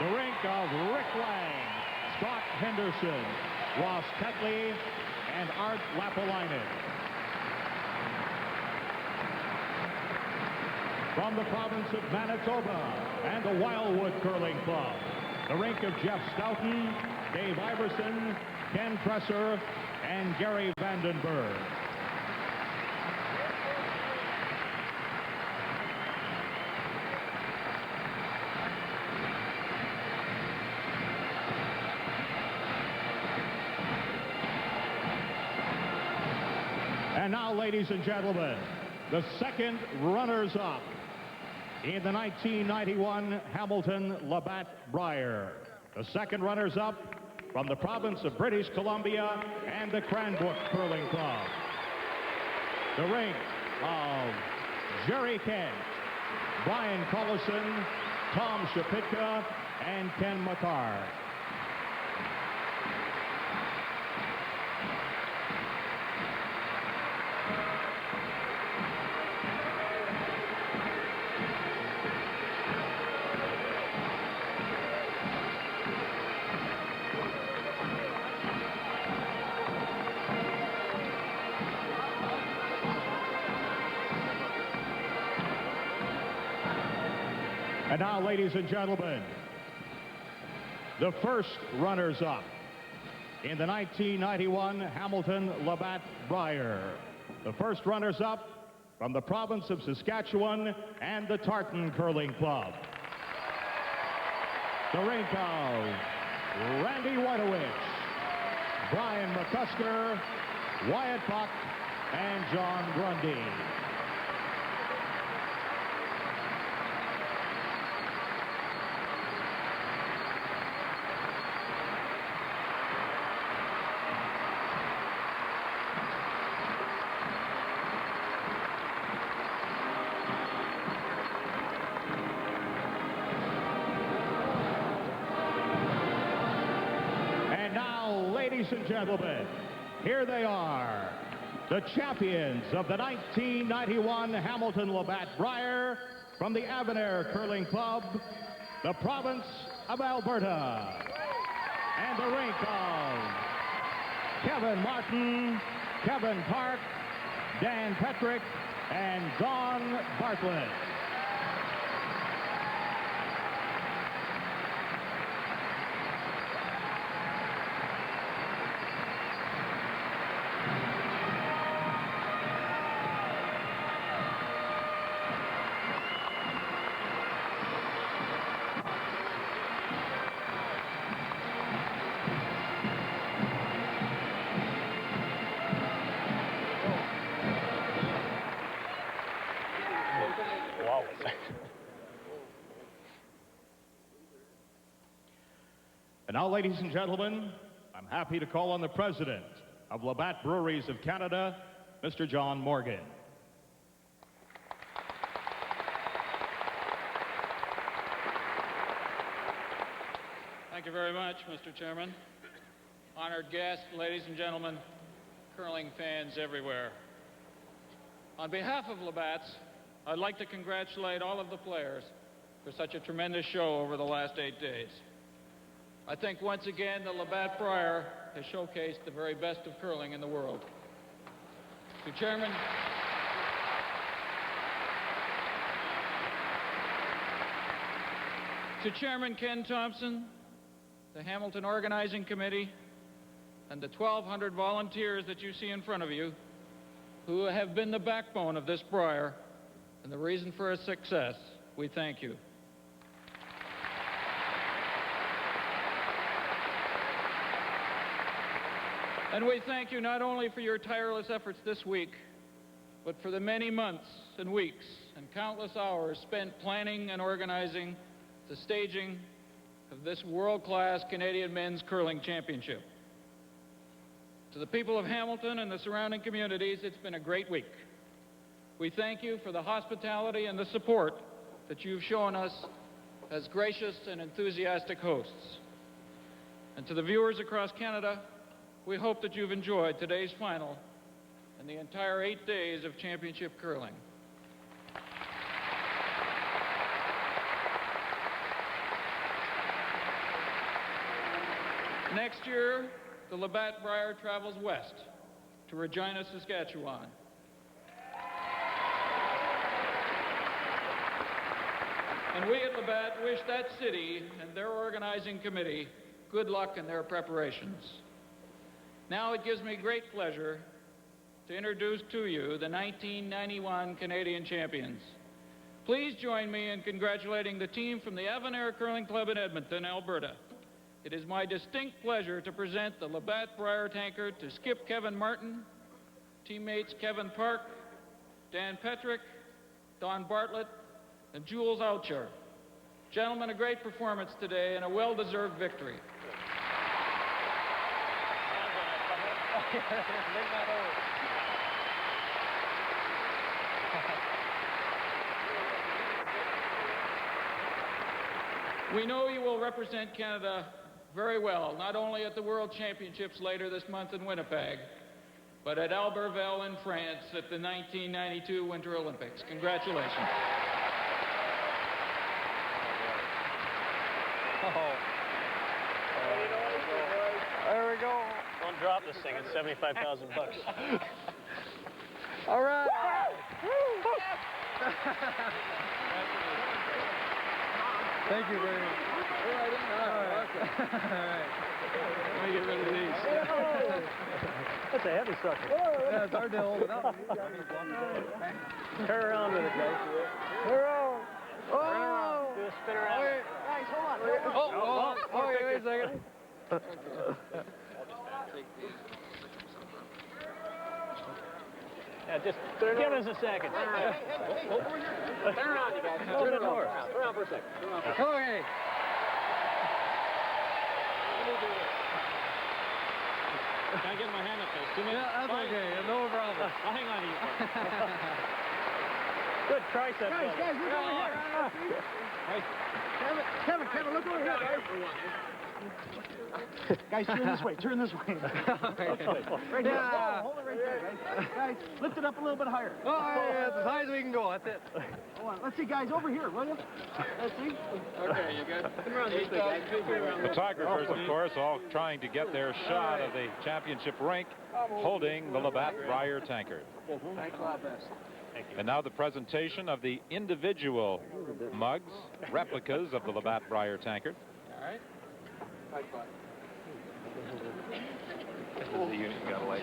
the rink of Rick Lang, Scott Henderson, Ross Tetley, and Art Lapolainen. from the province of Manitoba and the Wildwood Curling Club. The rink of Jeff Stoughton, Dave Iverson, Ken Presser, and Gary Vandenberg. And now, ladies and gentlemen, the second runners-up in the 1991 Hamilton Labatt Brier. The second runners-up from the province of British Columbia and the Cranbrook Curling Club. The rink of Jerry Kent, Brian Collison, Tom Shapitka, and Ken McCarr. And now, ladies and gentlemen, the first runners-up in the 1991 Hamilton Labatt Brier. The first runners-up from the province of Saskatchewan and the Tartan Curling Club. The rink of Randy Woytowich, Brian McCusker, Wyatt Buck, and John Grundy. Ladies and gentlemen, here they are, the champions of the 1991 Hamilton Labatt Brier from the Avonare Curling Club, the province of Alberta, and the rink of Kevin Martin, Kevin Park, Dan Petrick, and Don Bartlett. And now, ladies and gentlemen, I'm happy to call on the president of Labatt Breweries of Canada, Mr. John Morgan. Thank you very much, Mr. Chairman. Honored guests, ladies and gentlemen, curling fans everywhere. On behalf of Labatt's, I'd like to congratulate all of the players for such a tremendous show over the last 8 days. I think once again the Labatt Brier has showcased the very best of curling in the world. To Chairman Ken Thompson, the Hamilton Organizing Committee, and the 1,200 volunteers that you see in front of you, who have been the backbone of this Brier and the reason for its success, we thank you. And we thank you not only for your tireless efforts this week, but for the many months and weeks and countless hours spent planning and organizing the staging of this world-class Canadian Men's Curling Championship. To the people of Hamilton and the surrounding communities, it's been a great week. We thank you for the hospitality and the support that you've shown us as gracious and enthusiastic hosts. And to the viewers across Canada, we hope that you've enjoyed today's final and the entire 8 days of championship curling. Next year, the Labatt Brier travels west to Regina, Saskatchewan. And we at Labatt wish that city and their organizing committee good luck in their preparations. Now it gives me great pleasure to introduce to you the 1991 Canadian champions. Please join me in congratulating the team from the Avonare Curling Club in Edmonton, Alberta. It is my distinct pleasure to present the Labatt Brier tankard to skip Kevin Martin, teammates Kevin Park, Dan Petrick, Don Bartlett, and Jules Oucher. Gentlemen, a great performance today and a well-deserved victory. We know you will represent Canada very well, not only at the World Championships later this month in Winnipeg, but at Alberta in France at the 1992 Winter Olympics. Congratulations. There we go. Don't drop this thing. It's $75,000. All right. Thank you very much. All right. Let me get rid of these. That's a heavy sucker. Yeah, it's hard to hold it up. Turn around with it, guys. Turn around. Oh! Do a spin around. Okay. Guys, hold on. Wait a second. Yeah, just give us a second. Turn around, you guys. Turn around. Turn around for a second. Okay. Can I get my hand up there? 2 minutes? Yeah, that's okay. No problem. I'll hang on to you. Good tricep. Guys, look over here. Kevin, look over here. Guys, turn this way. Turn this way. Right here. Yeah. Hold it right there, guys. Guys, lift it up a little bit higher. Oh, yeah, it's as high as we can go. That's it. Hold on. Let's see, guys, over here, will you? Let's see. Okay, you good? Come around this way, guys. Photographers, of course, all trying to get their shot of the championship rink, holding the Labatt Brier tankard. Thanks a lot, best. And now the presentation of the individual mugs, replicas of the Labatt Brier tankard. All right. This is the unit you got to like.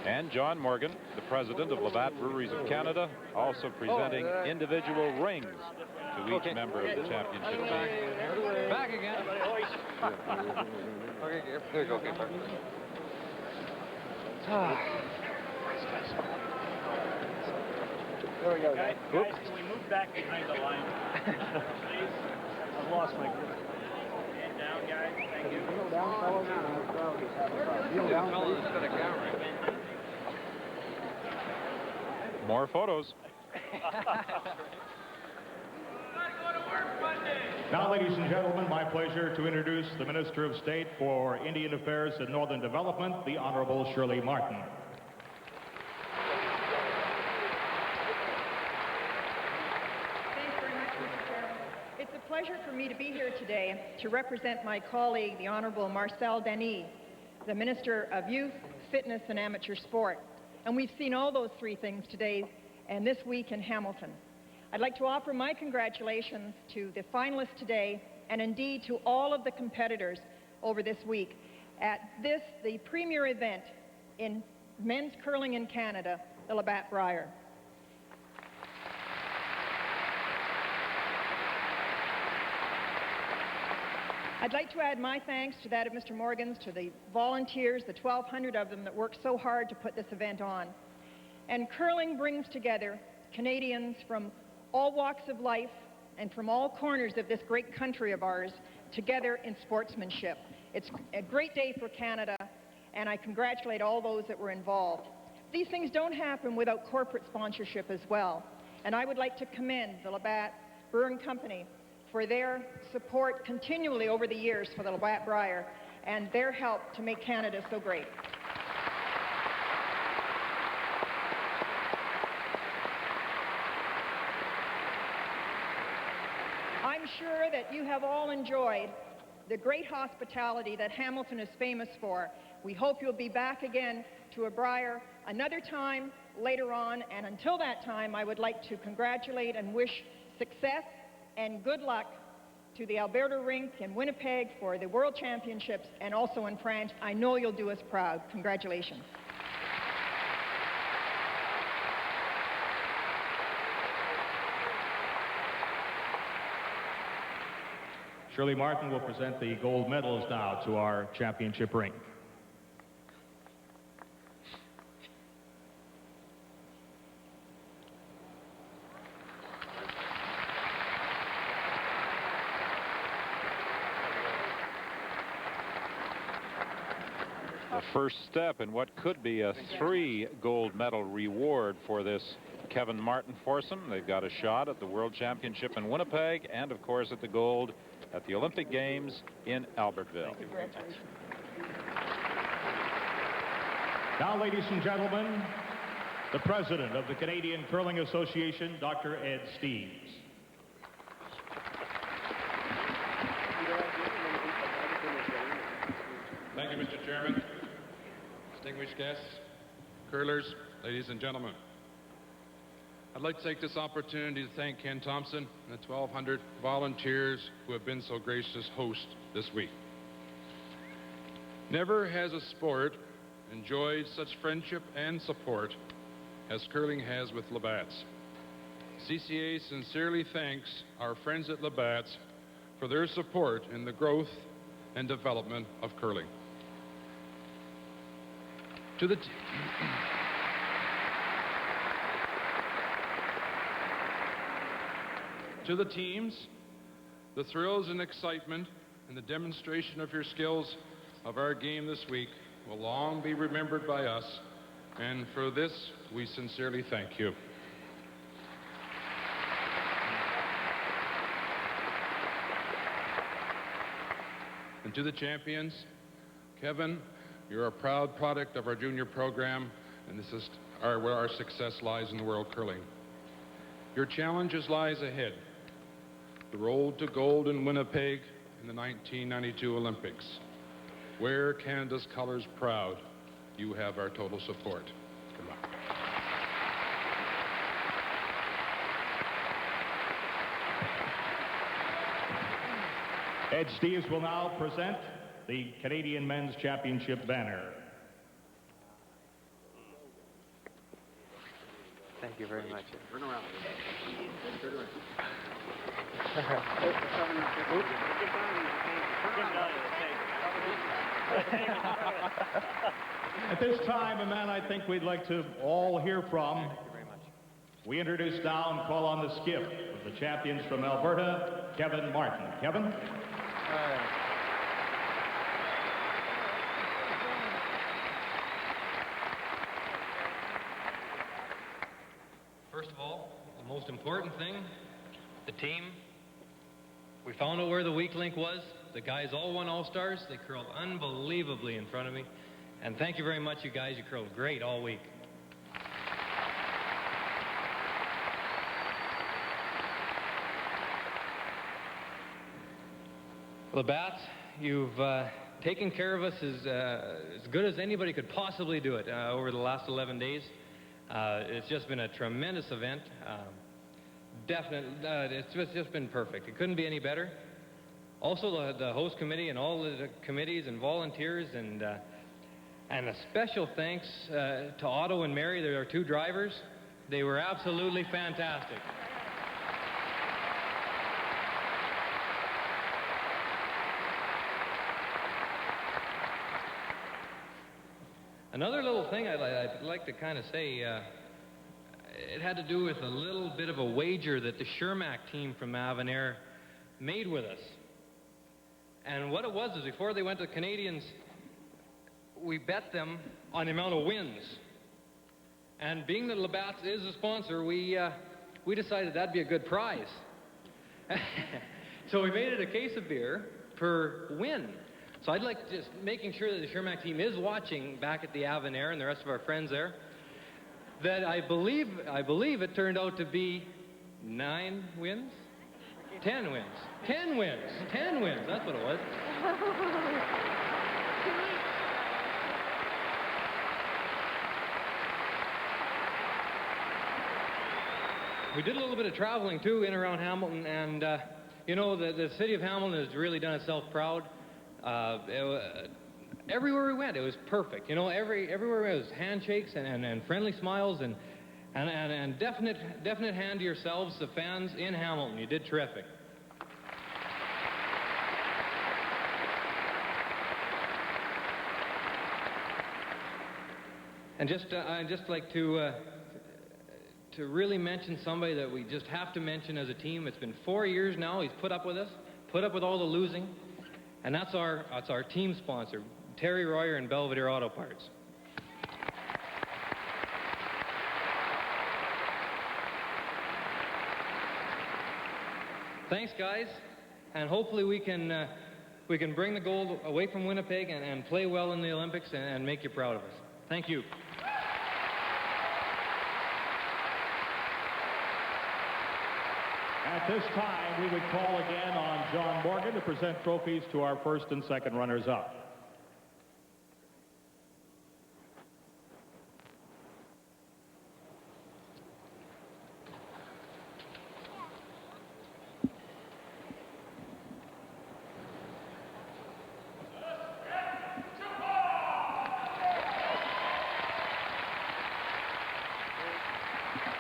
And John Morgan, the president of Labatt Breweries of Canada, also presenting individual rings to each member of the championship team. Back again. Okay, there you go. Okay, perfect. There we go, guys. Guys, can we move back behind the line? Please. I've lost my grip. And down, guys. Thank you. Go down, fellas. Go down. Fellas, got a camera. More photos. Now, ladies and gentlemen, my pleasure to introduce the Minister of State for Indian Affairs and Northern Development, the Honorable Shirley Martin. Thanks very much, Mr. Chairman. It's a pleasure for me to be here today to represent my colleague, the Honorable Marcel Denis, the Minister of Youth, Fitness and Amateur Sport. And we've seen all those three things today and this week in Hamilton. I'd like to offer my congratulations to the finalists today and indeed to all of the competitors over this week at this, the premier event in men's curling in Canada, the Labatt Brier. I'd like to add my thanks to that of Mr. Morgan's, to the volunteers, the 1,200 of them that worked so hard to put this event on. And curling brings together Canadians from all walks of life and from all corners of this great country of ours together in sportsmanship. It's a great day for Canada, and I congratulate all those that were involved. These things don't happen without corporate sponsorship as well, and I would like to commend the Labatt Brewing Company for their support continually over the years for the Labatt Brier and their help to make Canada so great. I'm sure that you have all enjoyed the great hospitality that Hamilton is famous for. We hope you'll be back again to a Brier another time later on, and until that time, I would like to congratulate and wish success and good luck to the Alberta rink in Winnipeg for the World Championships and also in France. I know you'll do us proud. Congratulations. Shirley Martin will present the gold medals now to our championship rink. The first step in what could be a 3 gold medal reward for this Kevin Martin foursome. They've got a shot at the World Championship in Winnipeg and, of course, at the gold at the Olympic Games in Albertville. Now, ladies and gentlemen, the president of the Canadian Curling Association, Dr. Ed Steeves. Thank you, Mr. Chairman. Distinguished guests, curlers, ladies and gentlemen. I'd like to take this opportunity to thank Ken Thompson and the 1,200 volunteers who have been so gracious hosts this week. Never has a sport enjoyed such friendship and support as curling has with Labatt's. CCA sincerely thanks our friends at Labatt's for their support in the growth and development of curling. To the teams, the thrills and excitement and the demonstration of your skills of our game this week will long be remembered by us, and for this we sincerely thank you. And to the champions, Kevin, you're a proud product of our junior program, and this is where our success lies in the world curling. Your challenges lies ahead. The road to gold in Winnipeg in the 1992 Olympics. Wear Canada's colors proud. You have our total support. Good luck. Ed Steeves will now present the Canadian Men's Championship banner. Thank you very much. Turn around. Turn around. At this time, a man I think we'd like to all hear from. Thank you very much. We introduce now and call on the skip of the champions from Alberta, Kevin Martin. Kevin? First of all, the most important thing, the team. We found out where the weak link was. The guys all won All-Stars. They curled unbelievably in front of me. And thank you very much, you guys. You curled great all week. Labatt's, you've taken care of us as good as anybody could possibly do it over the last 11 days. It's just been a tremendous event. It's just been perfect. It couldn't be any better. Also, the host committee and all the committees and volunteers, and a special thanks to Otto and Mary. They're our two drivers. They were absolutely fantastic. Another little thing I'd like to kind of say, it had to do with a little bit of a wager that the Shermack team from Avonare made with us. And what it was is before they went to the Canadians, we bet them on the amount of wins. And being that Labatt's is a sponsor, we decided that'd be a good prize. So we made it a case of beer per win. So I'd like just making sure that the Shermack team is watching back at the Avonare and the rest of our friends there, that I believe it turned out to be 9 wins? 10 wins. 10 wins. 10 wins. That's what it was. we did a little bit of traveling too in around Hamilton, and you know, the city of Hamilton has really done itself proud. Everywhere we went, it was perfect. You know, everywhere it was handshakes and friendly smiles and definite hand to yourselves, the fans in Hamilton. You did terrific. And I'd just like to really mention somebody that we just have to mention as a team. It's been 4 years now. He's put up with us, put up with all the losing, and that's our team sponsor, Terry Royer and Belvedere Auto Parts. Thanks, guys, and hopefully we can bring the gold away from Winnipeg and play well in the Olympics and make you proud of us. Thank you. At this time, we would call again on John Morgan to present trophies to our first and second runners-up.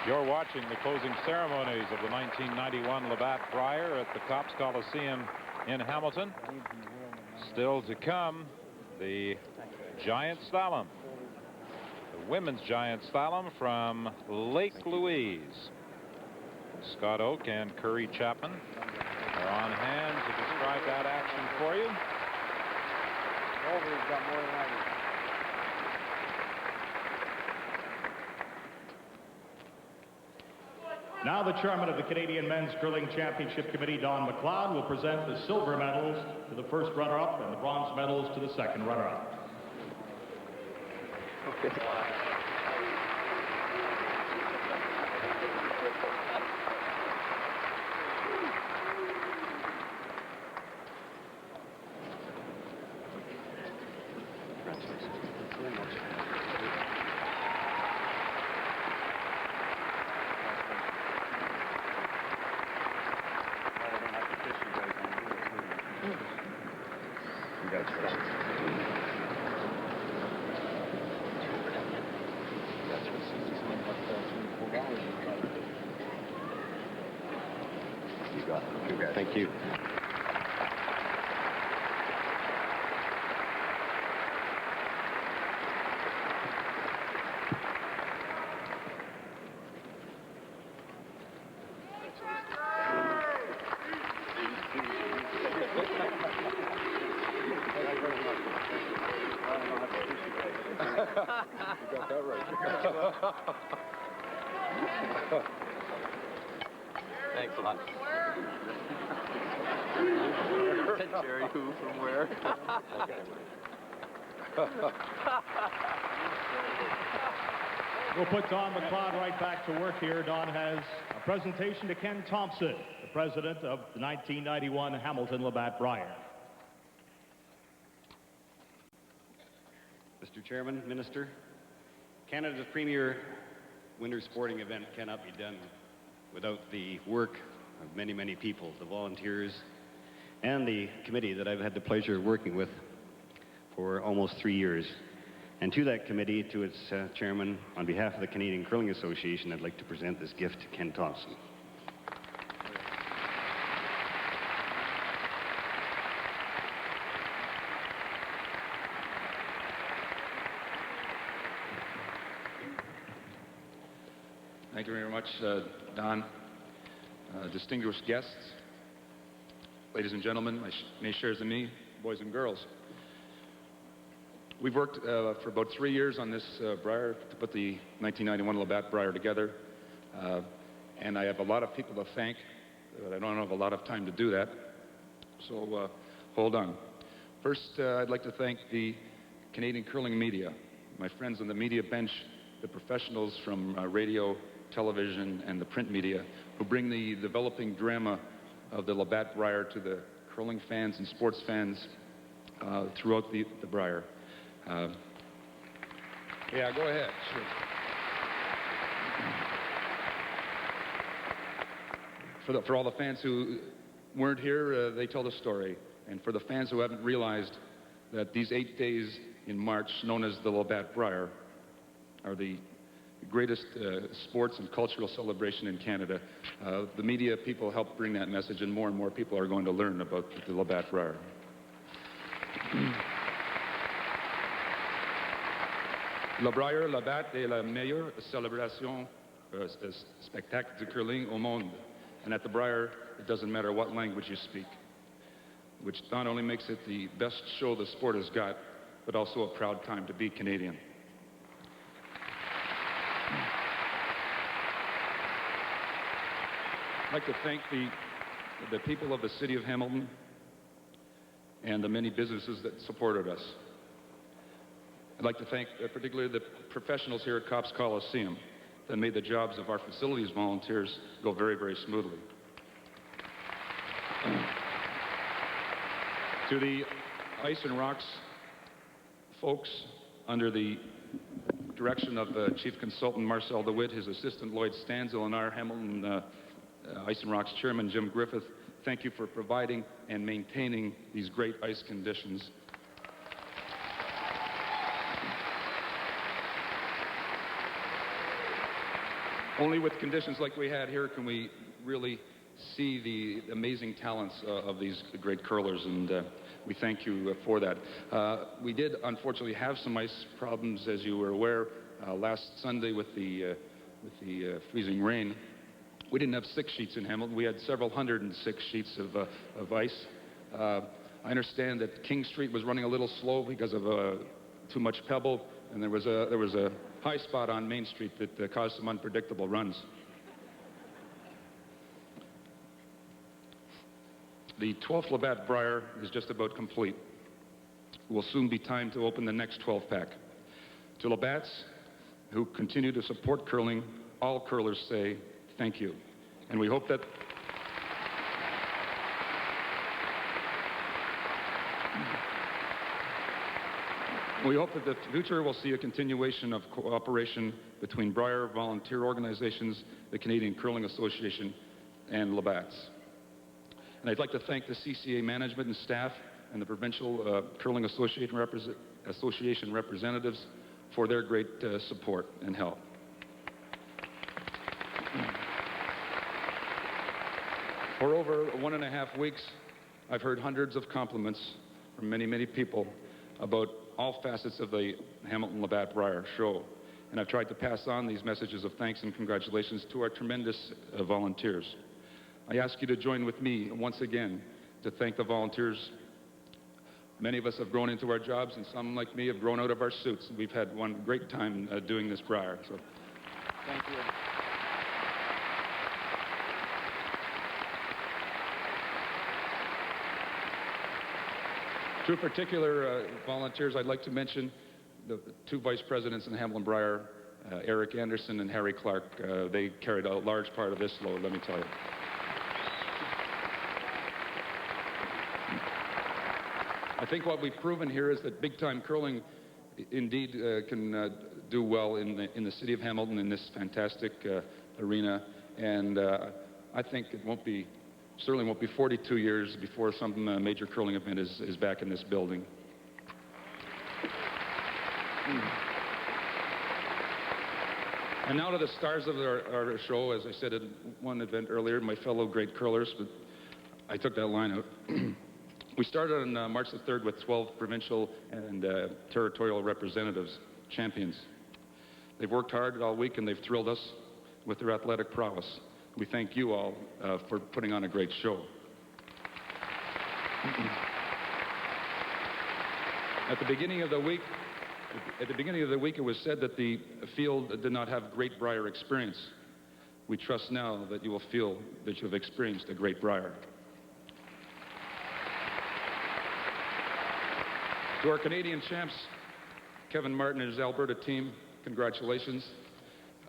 You're watching the closing ceremonies of the 1991 Labatt Brier at the Copps Coliseum in Hamilton. Still to come, the giant slalom. The women's giant slalom from Lake Louise. Scott Oak and Curry Chapman are on hand to describe that action for you. Over's got more than I do. Now the chairman of the Canadian Men's Curling Championship Committee, Don McLeod, will present the silver medals to the first runner-up and the bronze medals to the second runner-up. Thank you. You got that right. Thanks a lot. Jerry, who, from where? We'll put Don McLeod right back to work here. Don has a presentation to Ken Thompson, the president of the 1991 Hamilton Labatt Brier. Mr. Chairman, Minister, Canada's premier winter sporting event cannot be done without the work of many, many people, the volunteers, and the committee that I've had the pleasure of working with for almost 3 years. And to that committee, to its chairman, on behalf of the Canadian Curling Association, I'd like to present this gift to Ken Thompson. Thank you very much, Don. Distinguished guests, ladies and gentlemen, my nayshares and me, boys and girls. We've worked for about 3 years on this Brier to put the 1991 Labatt Brier together, and I have a lot of people to thank, but I don't have a lot of time to do that, so hold on. First, I'd like to thank the Canadian curling media, my friends on the media bench, the professionals from radio, television, and the print media who bring the developing drama of the Labatt Brier to the curling fans and sports fans throughout the Brier. Yeah, go ahead. Sure. for all the fans who weren't here, they tell the story. And for the fans who haven't realized that these 8 days in March, known as the Labatt Brier, are the greatest sports and cultural celebration in Canada. The media people help bring that message, and more people are going to learn about the Labatt Brier. Le Brier Labatt est la meilleure célébration spectacle du curling au monde. And at the Brier, it doesn't matter what language you speak, which not only makes it the best show the sport has got, but also a proud time to be Canadian. I'd like to thank the people of the city of Hamilton and the many businesses that supported us. I'd like to thank particularly the professionals here at Cops Coliseum that made the jobs of our facilities volunteers go very, very smoothly. To the Ice and Rocks folks, under the direction of Chief Consultant Marcel DeWitt, his assistant Lloyd Stanzel, and our Hamilton Ice and Rocks Chairman Jim Griffith, thank you for providing and maintaining these great ice conditions. Only with conditions like we had here can we really see the amazing talents of these great curlers, and we thank you for that. We did unfortunately have some ice problems, as you were aware, last Sunday with the freezing rain. We didn't have 6 sheets in Hamilton. We had several 106 sheets of ice. I understand that King Street was running a little slow because of too much pebble, and there was a high spot on Main Street that caused some unpredictable runs. The 12th Labatt Brier is just about complete. It will soon be time to open the next 12-pack. To Labatts, who continue to support curling, all curlers say thank you. And we hope that the future will see a continuation of cooperation between Brier volunteer organizations, the Canadian Curling Association, and Labatts. And I'd like to thank the CCA management and staff and the Provincial Curling Association representatives for their great support and help. For over 1.5 weeks, I've heard hundreds of compliments from many, many people about all facets of the Hamilton Labatt Brier show. And I've tried to pass on these messages of thanks and congratulations to our tremendous volunteers. I ask you to join with me once again to thank the volunteers. Many of us have grown into our jobs, and some, like me, have grown out of our suits. We've had one great time doing this Brier. So thank you. Two particular volunteers I'd like to mention, the 2 vice presidents in Hamilton Brier, Eric Anderson and Harry Clark. They carried a large part of this load, let me tell you. I think what we've proven here is that big-time curling indeed can do well in the city of Hamilton in this fantastic arena, and I think it certainly won't be 42 years before some major curling event is back in this building. And now to the stars of our show. As I said at one event earlier, my fellow great curlers, but I took that line out. We started on March the 3rd with 12 provincial and territorial representatives, champions. They've worked hard all week and they've thrilled us with their athletic prowess. We thank you all for putting on a great show. At the beginning of the week, it was said that the field did not have great Brier experience. We trust now that you will feel that you have experienced a great Brier. To our Canadian champs, Kevin Martin and his Alberta team, congratulations.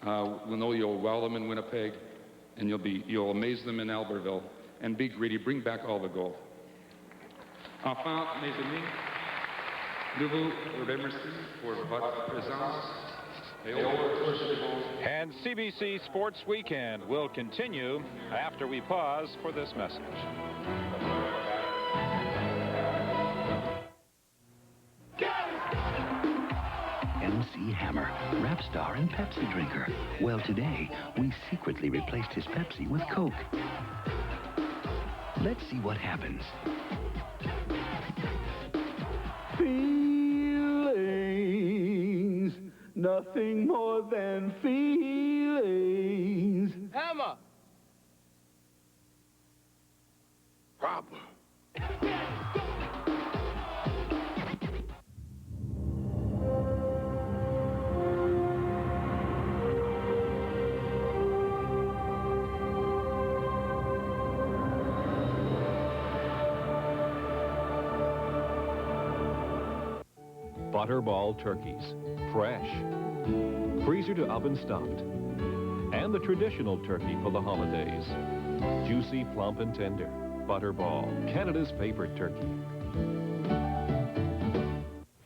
We know you'll wow them in Winnipeg, and you'll amaze them in Albertville. And be greedy, bring back all the gold. Enfin, mes amis, nous vous remercions pour votre présence And CBC Sports Weekend will continue after we pause for this message. MC Hammer, rap star and Pepsi drinker. Well, today, we secretly replaced his Pepsi with Coke. Let's see what happens. Feelings, nothing more than feelings. Hammer! Proper. Butterball turkeys, fresh, freezer to oven stuffed, and the traditional turkey for the holidays. Juicy, plump, and tender. Butterball, Canada's favorite turkey.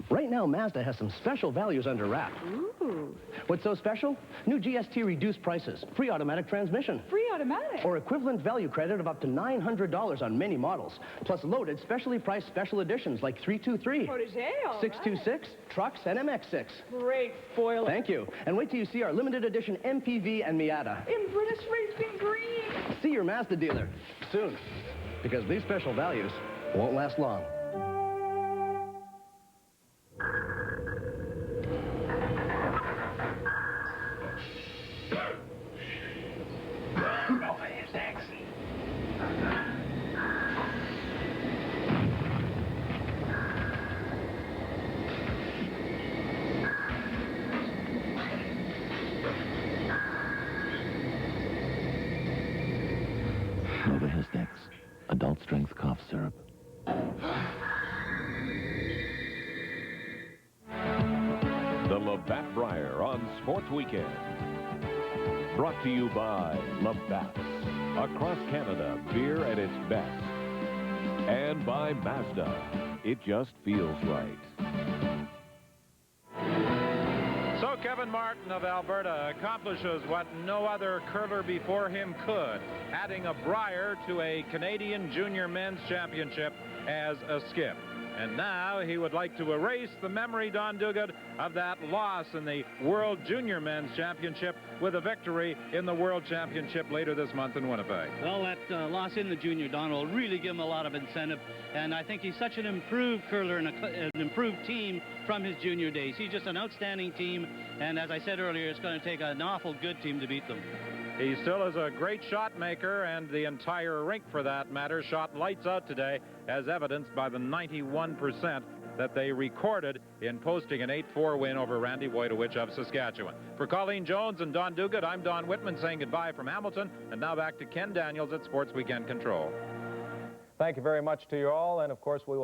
Right now, Mazda has some special values under wrap. Ooh. What's so special? New GST reduced prices, free automatic transmission. Free automatic? Or equivalent value credit of up to $900 on many models. Plus loaded, specially priced special editions like 323, Protégé, all 626, trucks, and MX6. Great spoiler. Thank you. And wait till you see our limited edition MPV and Miata. In British Racing Green. See your Mazda dealer soon, because these special values won't last long. Nova Histex, adult strength cough syrup. The Labatt Brier on Sports Weekend. Brought to you by Labatt. Across Canada, beer at its best. And by Mazda. It just feels right. So Kevin Martin of Alberta accomplishes what no other curler before him could, adding a Brier to a Canadian Junior Men's Championship as a skip. And now he would like to erase the memory, Don Duguid, of that loss in the World Junior Men's Championship with a victory in the World Championship later this month in Winnipeg. Well, that loss in the junior, Don, will really give him a lot of incentive. And I think he's such an improved curler and an improved team from his junior days. He's just an outstanding team. And as I said earlier, it's going to take an awful good team to beat them. He still is a great shot maker, and the entire rink, for that matter, shot lights out today, as evidenced by the 91% that they recorded in posting an 8-4 win over Randy Woytowich of Saskatchewan. For Colleen Jones and Don Duguid, I'm Don Whitman saying goodbye from Hamilton, and now back to Ken Daniels at Sports Weekend Control. Thank you very much to you all, and of course we will have